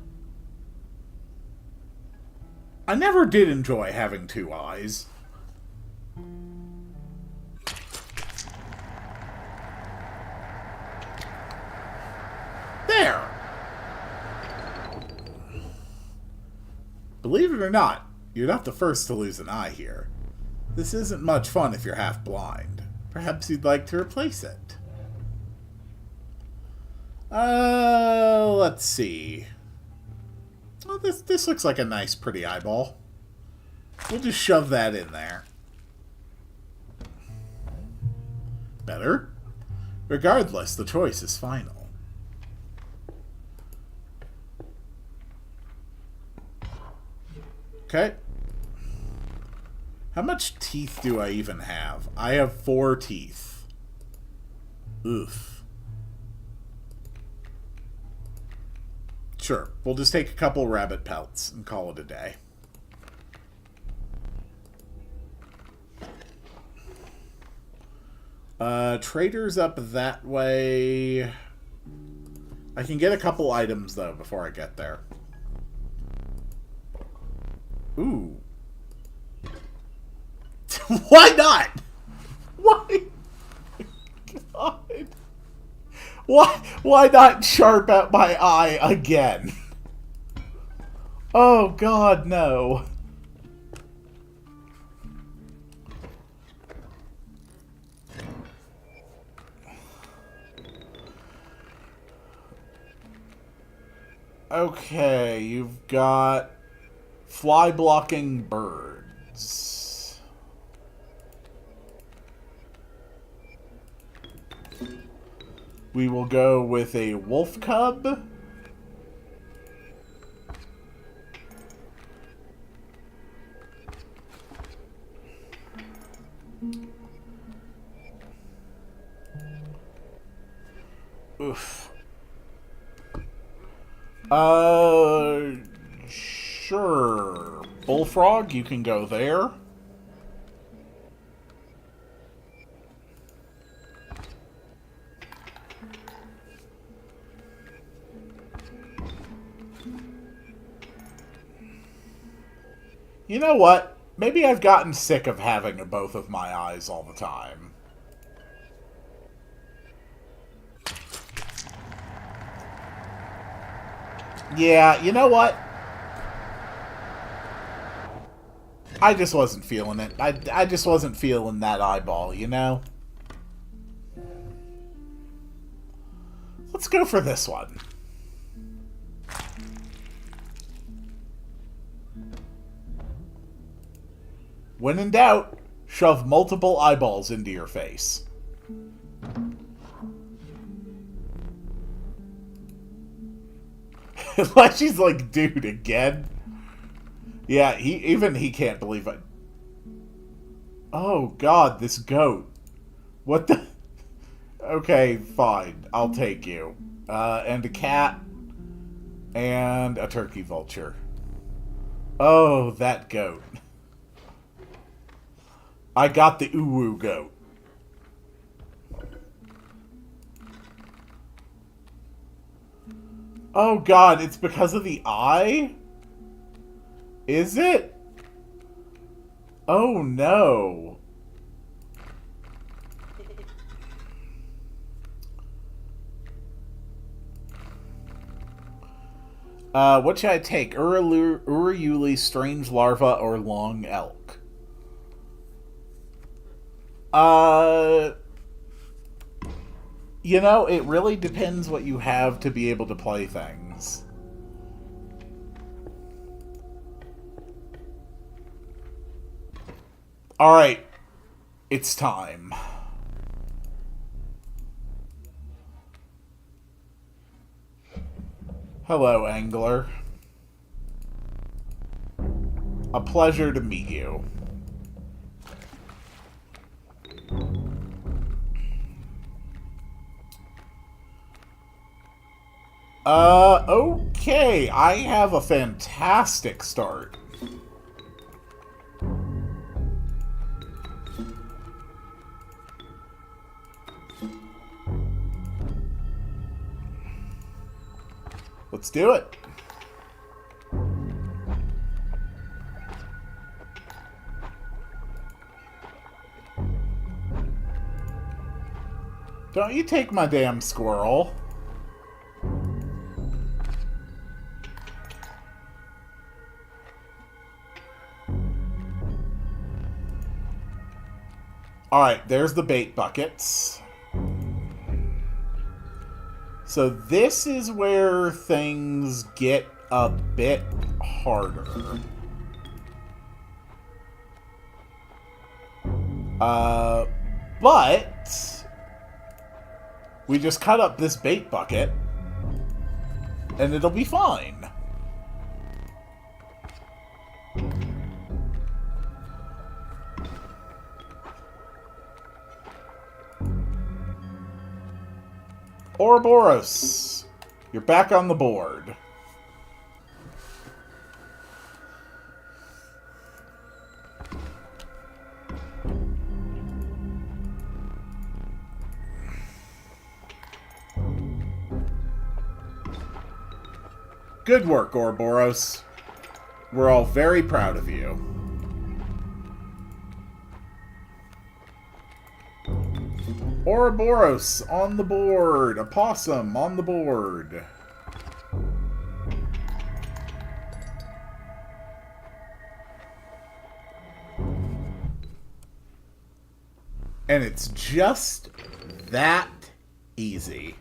I never did enjoy having 2 eyes. There! Believe it or not, you're not the first to lose an eye here. This isn't much fun if you're half blind. Perhaps you'd like to replace it. Let's see. Oh, this looks like a nice, pretty eyeball. We'll just shove that in there. Better? Regardless, the choice is final. Okay. How much teeth do I even have? I have 4 teeth. Oof. Sure, we'll just take a couple rabbit pelts and call it a day. Traders up that way. I can get a couple items, though, before I get there. Ooh. Why not? Why? God. Why not sharp out my eye again? Oh, God, no. Okay, you've got fly-blocking birds. We will go with a wolf cub. Oof. Sure. Bullfrog, you can go there. You know what? Maybe I've gotten sick of having both of my eyes all the time. Yeah, you know what? I just wasn't feeling it. I just wasn't feeling that eyeball, you know? Let's go for this one. When in doubt, shove multiple eyeballs into your face. Like she's like, dude, again? Yeah, he can't believe it. Oh god, this goat. What the? Okay, fine. I'll take you. And a cat. And a turkey vulture. Oh, that goat. I got the uwu goat. Oh god, it's because of the eye? Is it? Oh no. What should I take? Urayuli, strange larva, or long elk? You know, it really depends what you have to be able to play things. Alright. It's time. Hello, Angler. A pleasure to meet you. Okay. I have a fantastic start. Let's do it. Don't you take my damn squirrel. Alright, there's the bait buckets. So this is where things get a bit harder. But we just cut up this bait bucket and it'll be fine. Ouroboros, you're back on the board. Good work, Ouroboros. We're all very proud of you. Ouroboros on the board. A possum on the board. And it's just that easy.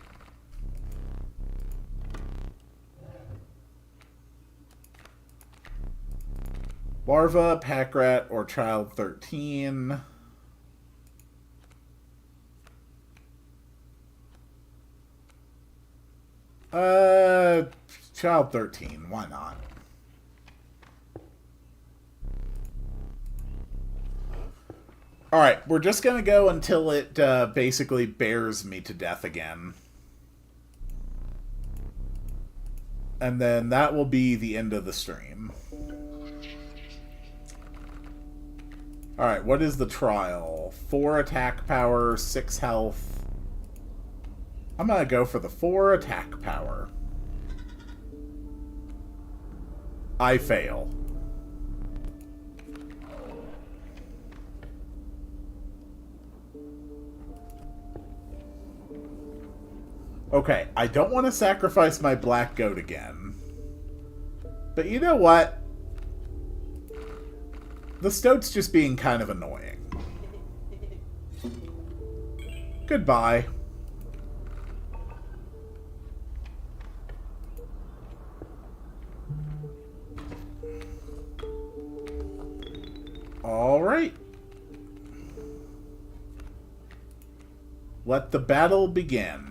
Larva, pack rat, or child 13. Child 13. Why not? Alright, we're just gonna go until it basically bears me to death again. And then that will be the end of the stream. Alright, what is the trial? 4 attack power, 6 health. I'm gonna go for the 4 attack power. I fail. Okay, I don't want to sacrifice my black goat again. But you know what? The stoat's just being kind of annoying. Goodbye. Alright. Let the battle begin.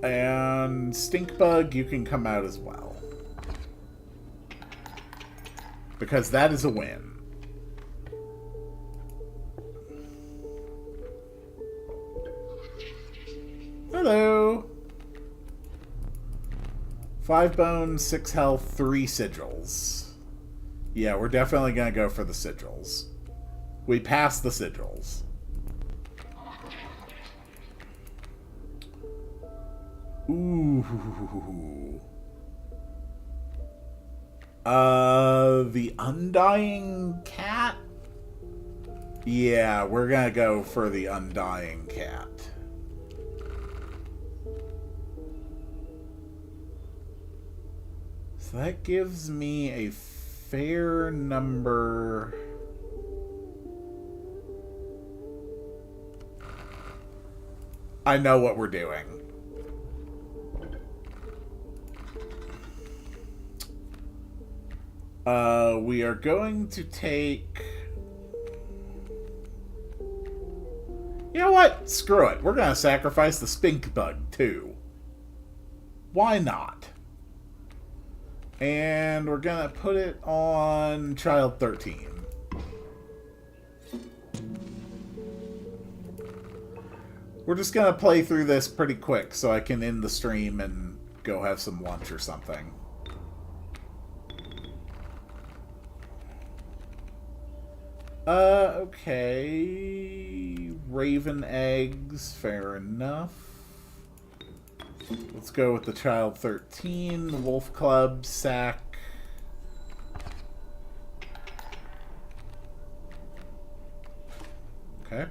And Stinkbug, you can come out as well. Because that is a win. Hello. 5 bones, 6 health, 3 sigils. Yeah, we're definitely going to go for the sigils. We passed the sigils. Ooh. The Undying Cat? Yeah, we're gonna go for the Undying Cat. So that gives me a fair number. I know what we're doing. We are going to take... You know what? Screw it. We're going to sacrifice the Spink Bug, too. Why not? And we're going to put it on Child 13. We're just going to play through this pretty quick so I can end the stream and go have some lunch or something. Okay. Raven eggs, fair enough. Let's go with the Child 13, Wolf Club, sack. Okay.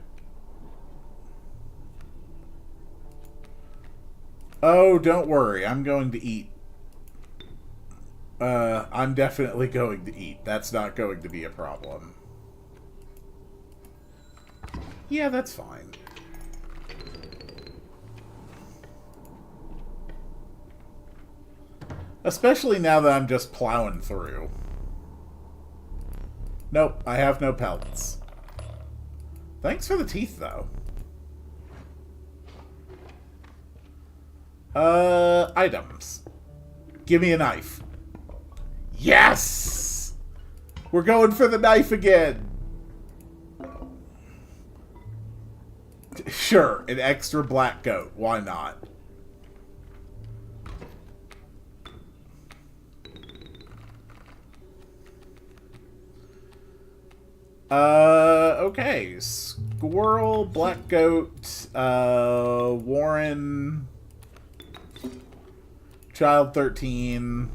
Oh, don't worry. I'm going to eat. I'm definitely going to eat. That's not going to be a problem. Yeah, that's fine. Especially now that I'm just plowing through. Nope, I have no pelts. Thanks for the teeth, though. Items. Give me a knife. Yes! We're going for the knife again! Sure, an extra black goat. Why not? Okay. Squirrel, black goat, Warren, Child 13.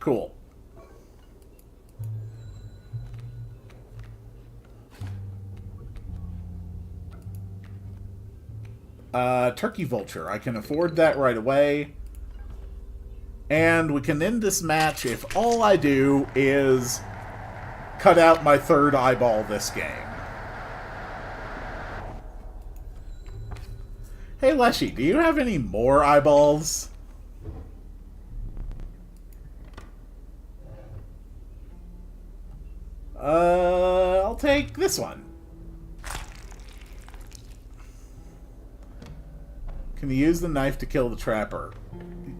Cool. Turkey Vulture. I can afford that right away. And we can end this match if all I do is cut out my third eyeball this game. Hey, Leshy, do you have any more eyeballs? I'll take this one. Can you use the knife to kill the trapper?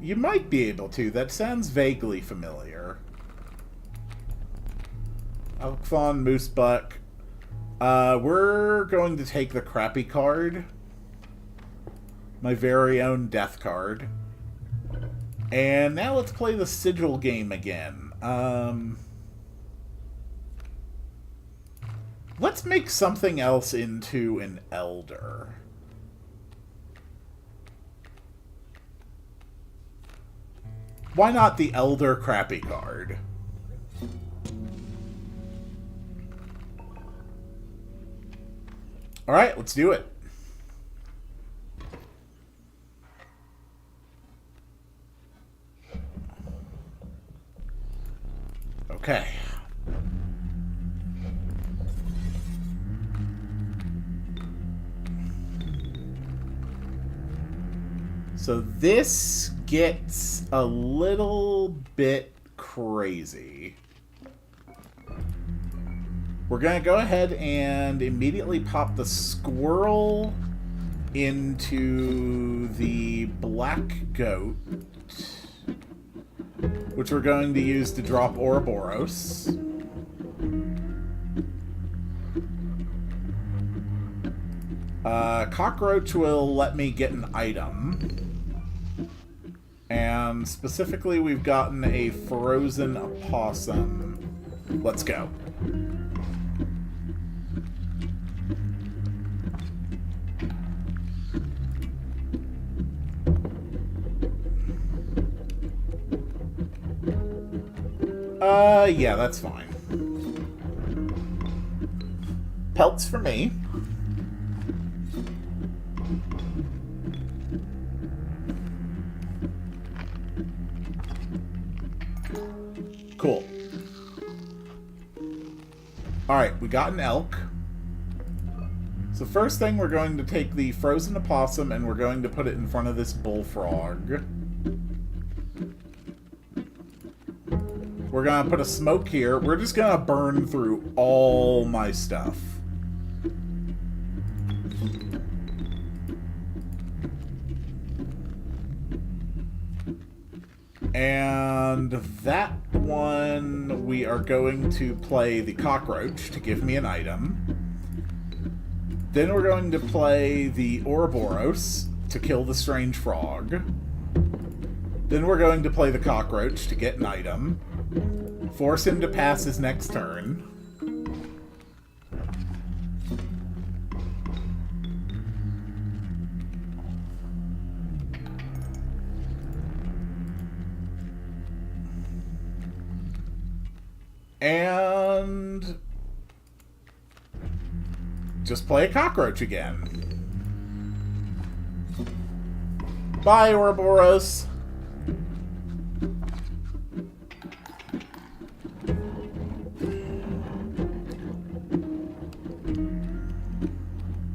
You might be able to. That sounds vaguely familiar. Elk Fawn, Moose Buck. We're going to take the crappy card. My very own death card. And now let's play the sigil game again. Let's make something else into an elder. Why not the elder crappy card? Alright, let's do it. Okay. So this gets a little bit crazy. We're going to go ahead and immediately pop the squirrel into the black goat, which we're going to use to drop Ouroboros. Cockroach will let me get an item. And specifically, we've gotten a frozen opossum. Let's go. Yeah, that's fine. Pelts for me. Cool. Alright, we got an elk. So first thing, we're going to take the frozen opossum and we're going to put it in front of this bullfrog. We're going to put a smoke here. We're just going to burn through all my stuff. And that one, we are going to play the cockroach to give me an item. Then we're going to play the Ouroboros to kill the strange frog. Then we're going to play the cockroach to get an item. Force him to pass his next turn. And just play a cockroach again. Bye, Ouroboros.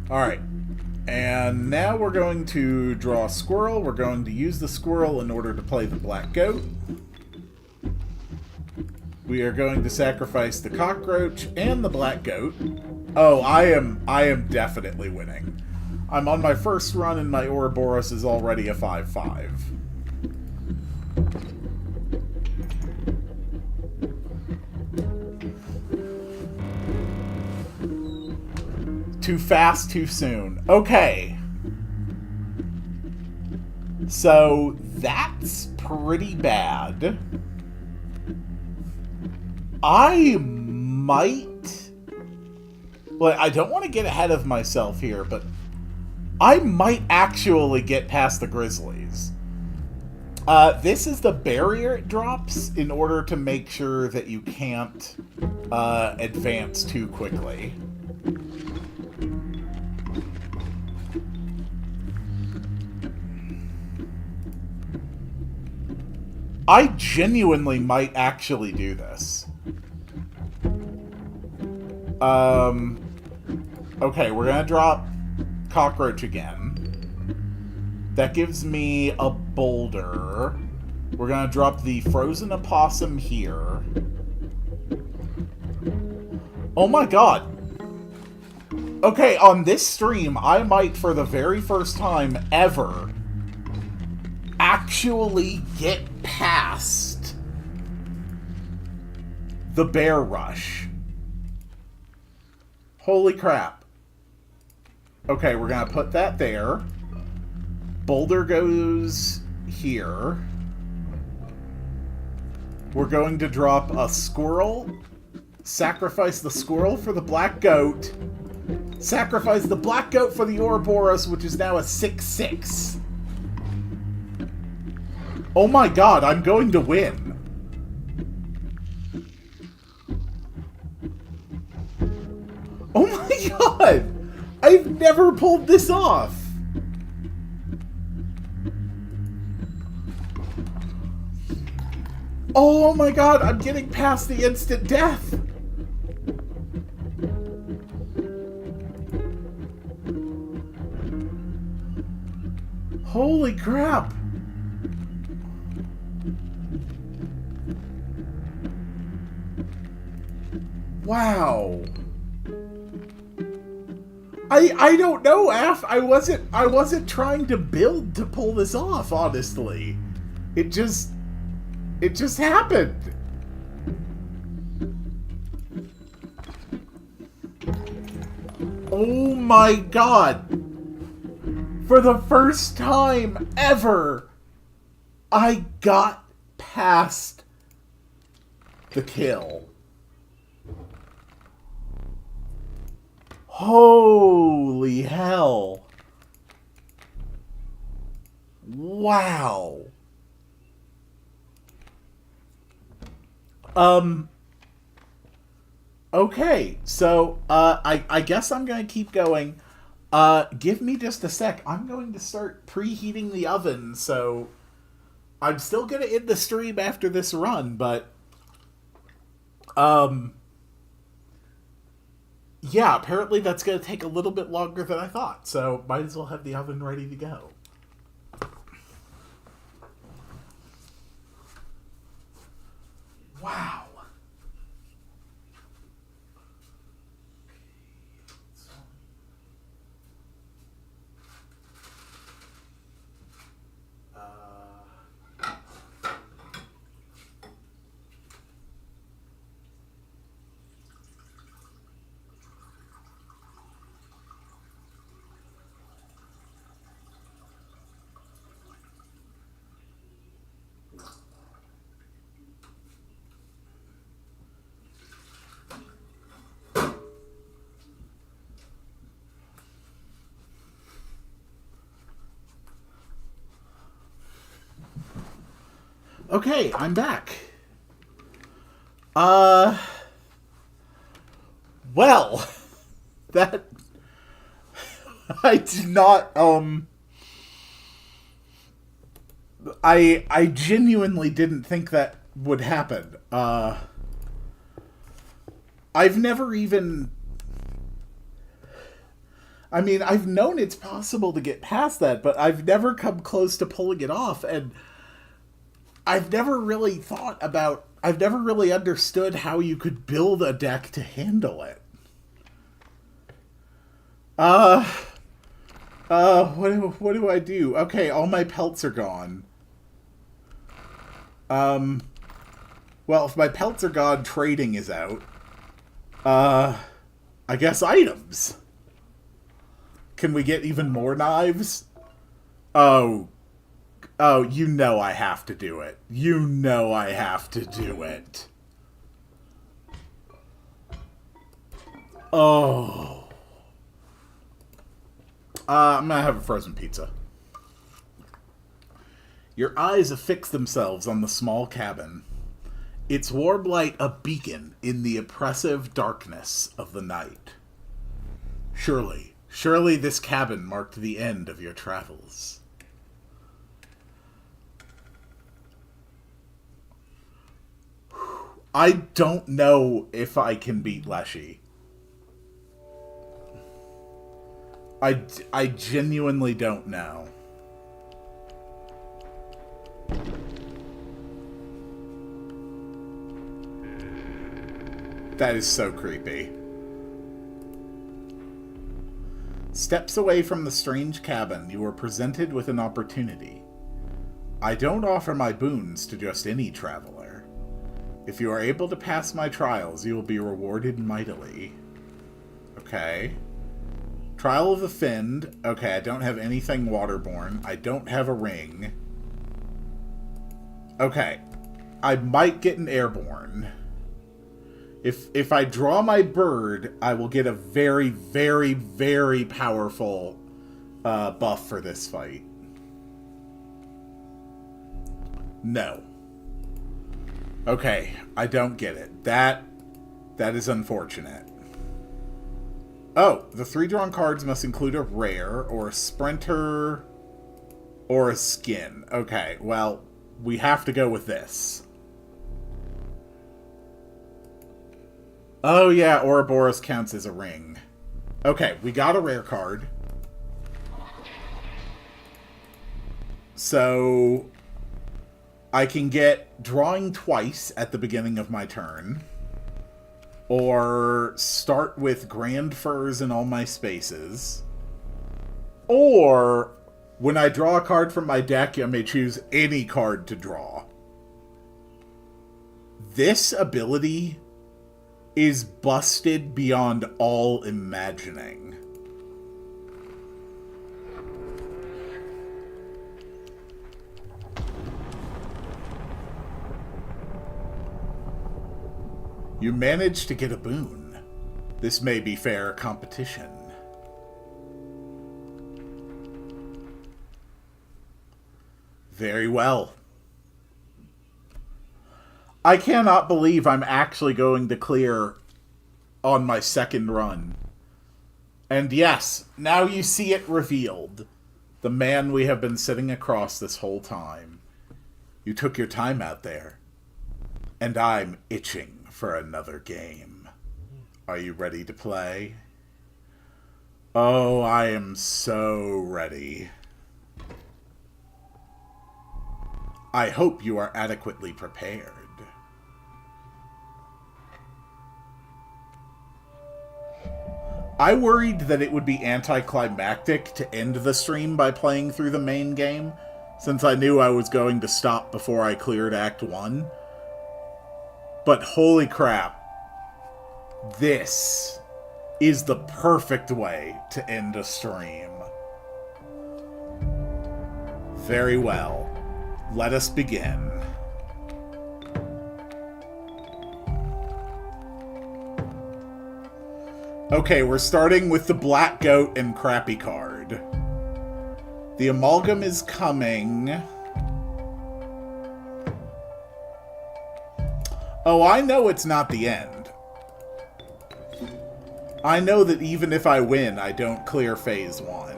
Alright, and now we're going to draw a squirrel. We're going to use the squirrel in order to play the black goat. We are going to sacrifice the cockroach and the black goat. Oh, I am definitely winning. I'm on my first run and my Ouroboros is already a 5/5. Too fast, too soon. Okay. So, that's pretty bad. I might... Well, I don't want to get ahead of myself here, but I might actually get past the Grizzlies. This is the barrier it drops in order to make sure that you can't advance too quickly. I genuinely might actually do this. Okay, we're gonna drop cockroach again. That gives me a boulder. We're gonna drop the frozen opossum here. Oh my god. Okay, on this stream, I might, for the very first time ever, actually get past the bear rush. Holy crap. Okay, we're gonna put that there. Boulder goes here. We're going to drop a squirrel. Sacrifice the squirrel for the black goat. Sacrifice the black goat for the Ouroboros, which is now a 6/6. Oh my god, I'm going to win. Oh my god! I've never pulled this off! Oh my god, I'm getting past the instant death! Holy crap! Wow. I don't know, Af. I wasn't trying to build to pull this off, honestly. It just happened. Oh my god. For the first time ever, I got past the kill. Holy hell. Wow. Okay, so, I guess I'm gonna keep going. Give me just a sec. I'm going to start preheating the oven, so I'm still gonna end the stream after this run, but, yeah, apparently that's gonna take a little bit longer than I thought, so might as well have the oven ready to go. Wow. Okay, I'm back. Well, that... I did not, I genuinely didn't think that would happen. I've never even... I mean, I've known it's possible to get past that, but I've never come close to pulling it off, and I've never really understood how you could build a deck to handle it. What do I do? Okay, all my pelts are gone. Well, if my pelts are gone, trading is out. I guess items. Can we get even more knives? Oh, you know I have to do it. You know I have to do it. Oh. I'm gonna have a frozen pizza. Your eyes affix themselves on the small cabin. Its warm light a beacon in the oppressive darkness of the night. Surely this cabin marked the end of your travels. I don't know if I can beat Leshy. I genuinely don't know. That is so creepy. Steps away from the strange cabin, you are presented with an opportunity. I don't offer my boons to just any traveler. If you are able to pass my trials, you will be rewarded mightily. Okay. Trial of the Find. Okay, I don't have anything waterborne. I don't have a ring. Okay. I might get an airborne. If I draw my bird, I will get a very, very, very powerful buff for this fight. No. Okay, I don't get it. That is unfortunate. Oh, the 3 drawn cards must include a rare, or a sprinter, or a skin. Okay, well, we have to go with this. Oh yeah, Ouroboros counts as a ring. Okay, we got a rare card. So I can get drawing twice at the beginning of my turn. Or start with Grand Furs in all my spaces. Or when I draw a card from my deck, I may choose any card to draw. This ability is busted beyond all imagining. You managed to get a boon. This may be fair competition. Very well. I cannot believe I'm actually going to clear on my second run. And yes, now you see it revealed. The man we have been sitting across this whole time. You took your time out there. And I'm itching for another game. Are you ready to play? Oh, I am so ready. I hope you are adequately prepared. I worried that it would be anticlimactic to end the stream by playing through the main game, since I knew I was going to stop before I cleared Act 1. But holy crap, this is the perfect way to end a stream. Very well. Let us begin. Okay, we're starting with the Black Goat and Crappy card. The Amalgam is coming. Oh, I know it's not the end. I know that even if I win, I don't clear Phase 1.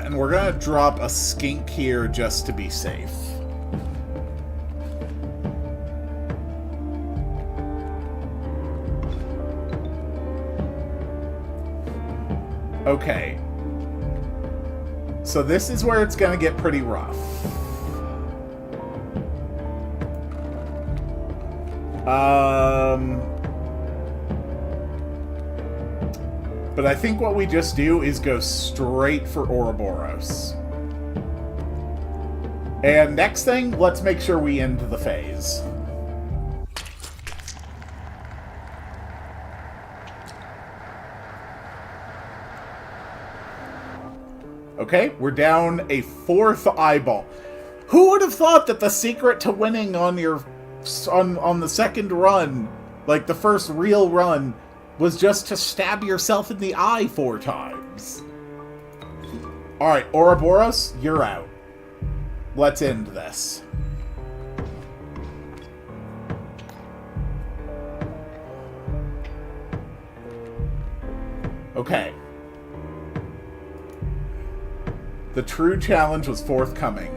And we're gonna drop a skink here just to be safe. Okay. So this is where it's gonna get pretty rough. But I think what we just do is go straight for Ouroboros. And next thing, let's make sure we end the phase. Okay, we're down a 4th eyeball. Who would have thought that the secret to winning on your on the second run, like the first real run, was just to stab yourself in the eye 4 times? Alright, Ouroboros, you're out. Let's end this. Okay. The true challenge was forthcoming.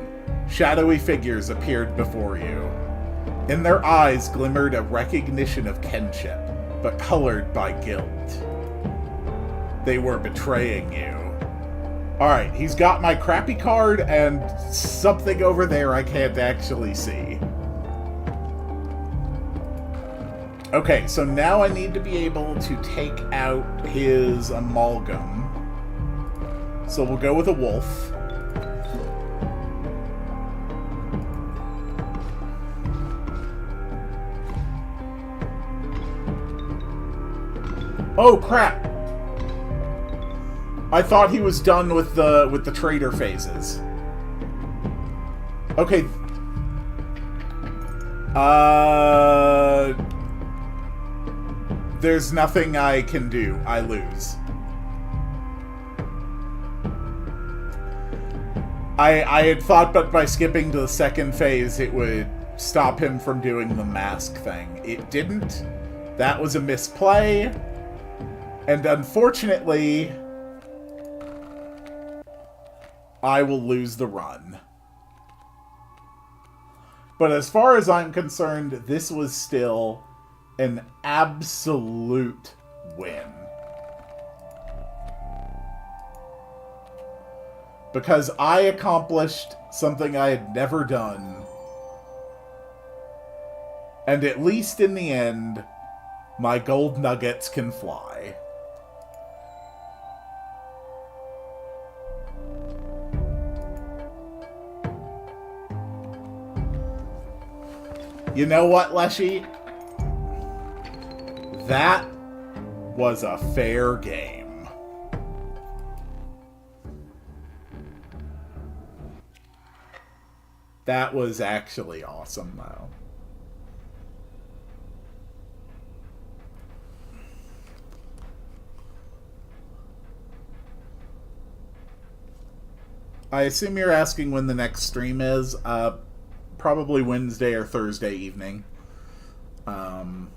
Shadowy figures appeared before you. In their eyes glimmered a recognition of kinship, but colored by guilt. They were betraying you. Alright, he's got my crappy card and something over there I can't actually see. Okay, so now I need to be able to take out his amalgam. So we'll go with a wolf. Oh crap! I thought he was done with the trader phases. Okay. There's nothing I can do. I lose. I had thought that by skipping to the second phase it would stop him from doing the mask thing. It didn't. That was a misplay. And unfortunately, I will lose the run. But as far as I'm concerned, this was still an absolute win. Because I accomplished something I had never done. And at least in the end, my gold nuggets can fly. You know what, Leshy? That was a fair game. That was actually awesome, though. I assume you're asking when the next stream is. Probably Wednesday or Thursday evening. I'll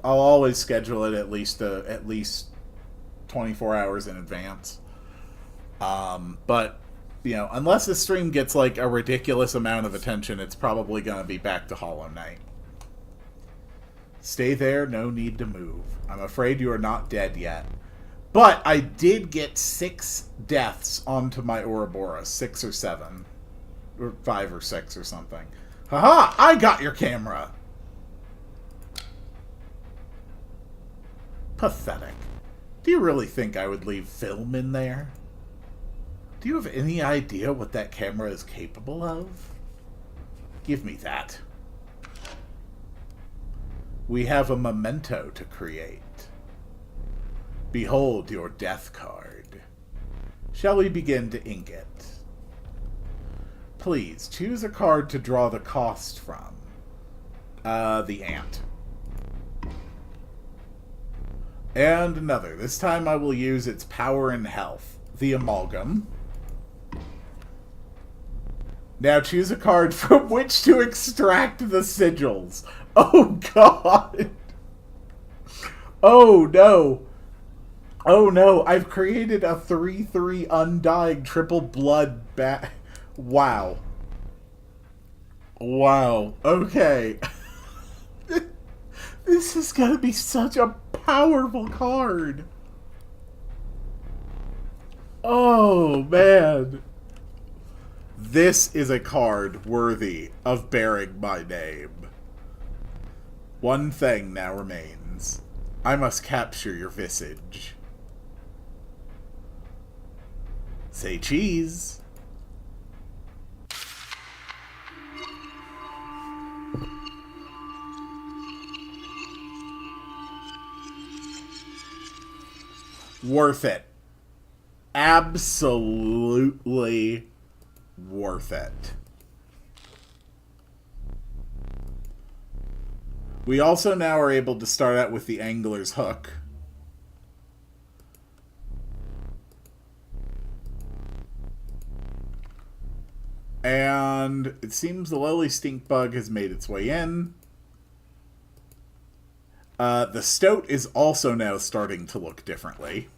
always schedule it at least 24 hours in advance. But you know, unless the stream gets like a ridiculous amount of attention, it's probably going to be back to Hollow Knight. Stay there, no need to move. I'm afraid you are not dead yet. But I did get 6 deaths onto my Ouroboros. 6 or 7. Or 5 or 6 or something. Haha! I got your camera! Pathetic. Do you really think I would leave film in there? Do you have any idea what that camera is capable of? Give me that. We have a memento to create. Behold your death card. Shall we begin to ink it? Please, choose a card to draw the cost from. The ant. And another. This time I will use its power and health. The amalgam. Now choose a card from which to extract the sigils. Oh god! Oh no! Oh no, I've created a 3/3 undying triple blood bat. Wow. Wow. Okay. This is gonna be such a powerful card. Oh, man. This is a card worthy of bearing my name. One thing now remains. I must capture your visage. Say cheese. Worth it. Absolutely worth it. We also now are able to start out with the angler's hook. And it seems the lowly stink bug has made its way in. The stoat is also now starting to look differently.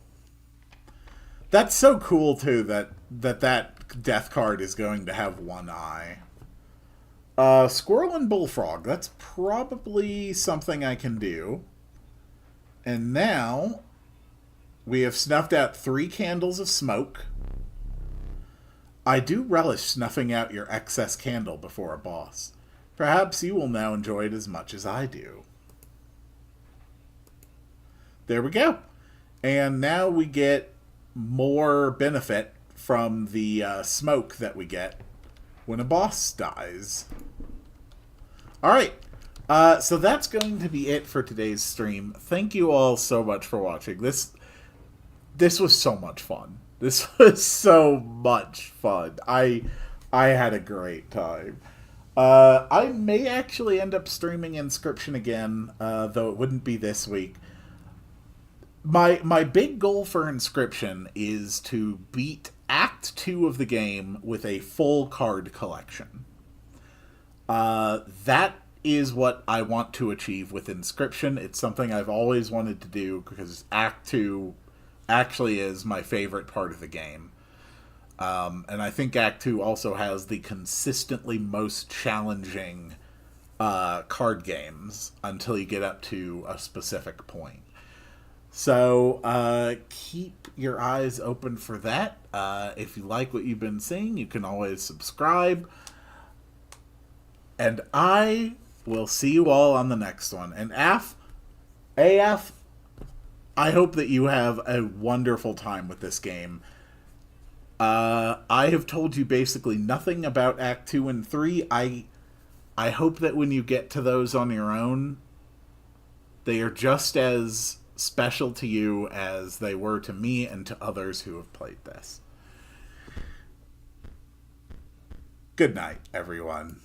That's so cool, too, that death card is going to have one eye. Squirrel and Bullfrog. That's probably something I can do. And now we have snuffed out 3 candles of smoke. I do relish snuffing out your excess candle before a boss. Perhaps you will now enjoy it as much as I do. There we go. And now we get more benefit from the smoke that we get when a boss dies. Alright, so that's going to be it for today's stream. Thank you all so much for watching. This was so much fun. This was so much fun. I had a great time. I may actually end up streaming Inscryption again, though it wouldn't be this week. My big goal for Inscryption is to beat Act 2 of the game with a full card collection. That is what I want to achieve with Inscryption. It's something I've always wanted to do because Act 2 actually is my favorite part of the game. And I think Act 2 also has the consistently most challenging card games until you get up to a specific point. So keep your eyes open for that. If you like what you've been seeing, you can always subscribe. And I will see you all on the next one. And AF, I hope that you have a wonderful time with this game. I have told you basically nothing about Act 2 and 3. I hope that when you get to those on your own, they are just as special to you as they were to me and to others who have played this. Good night, everyone.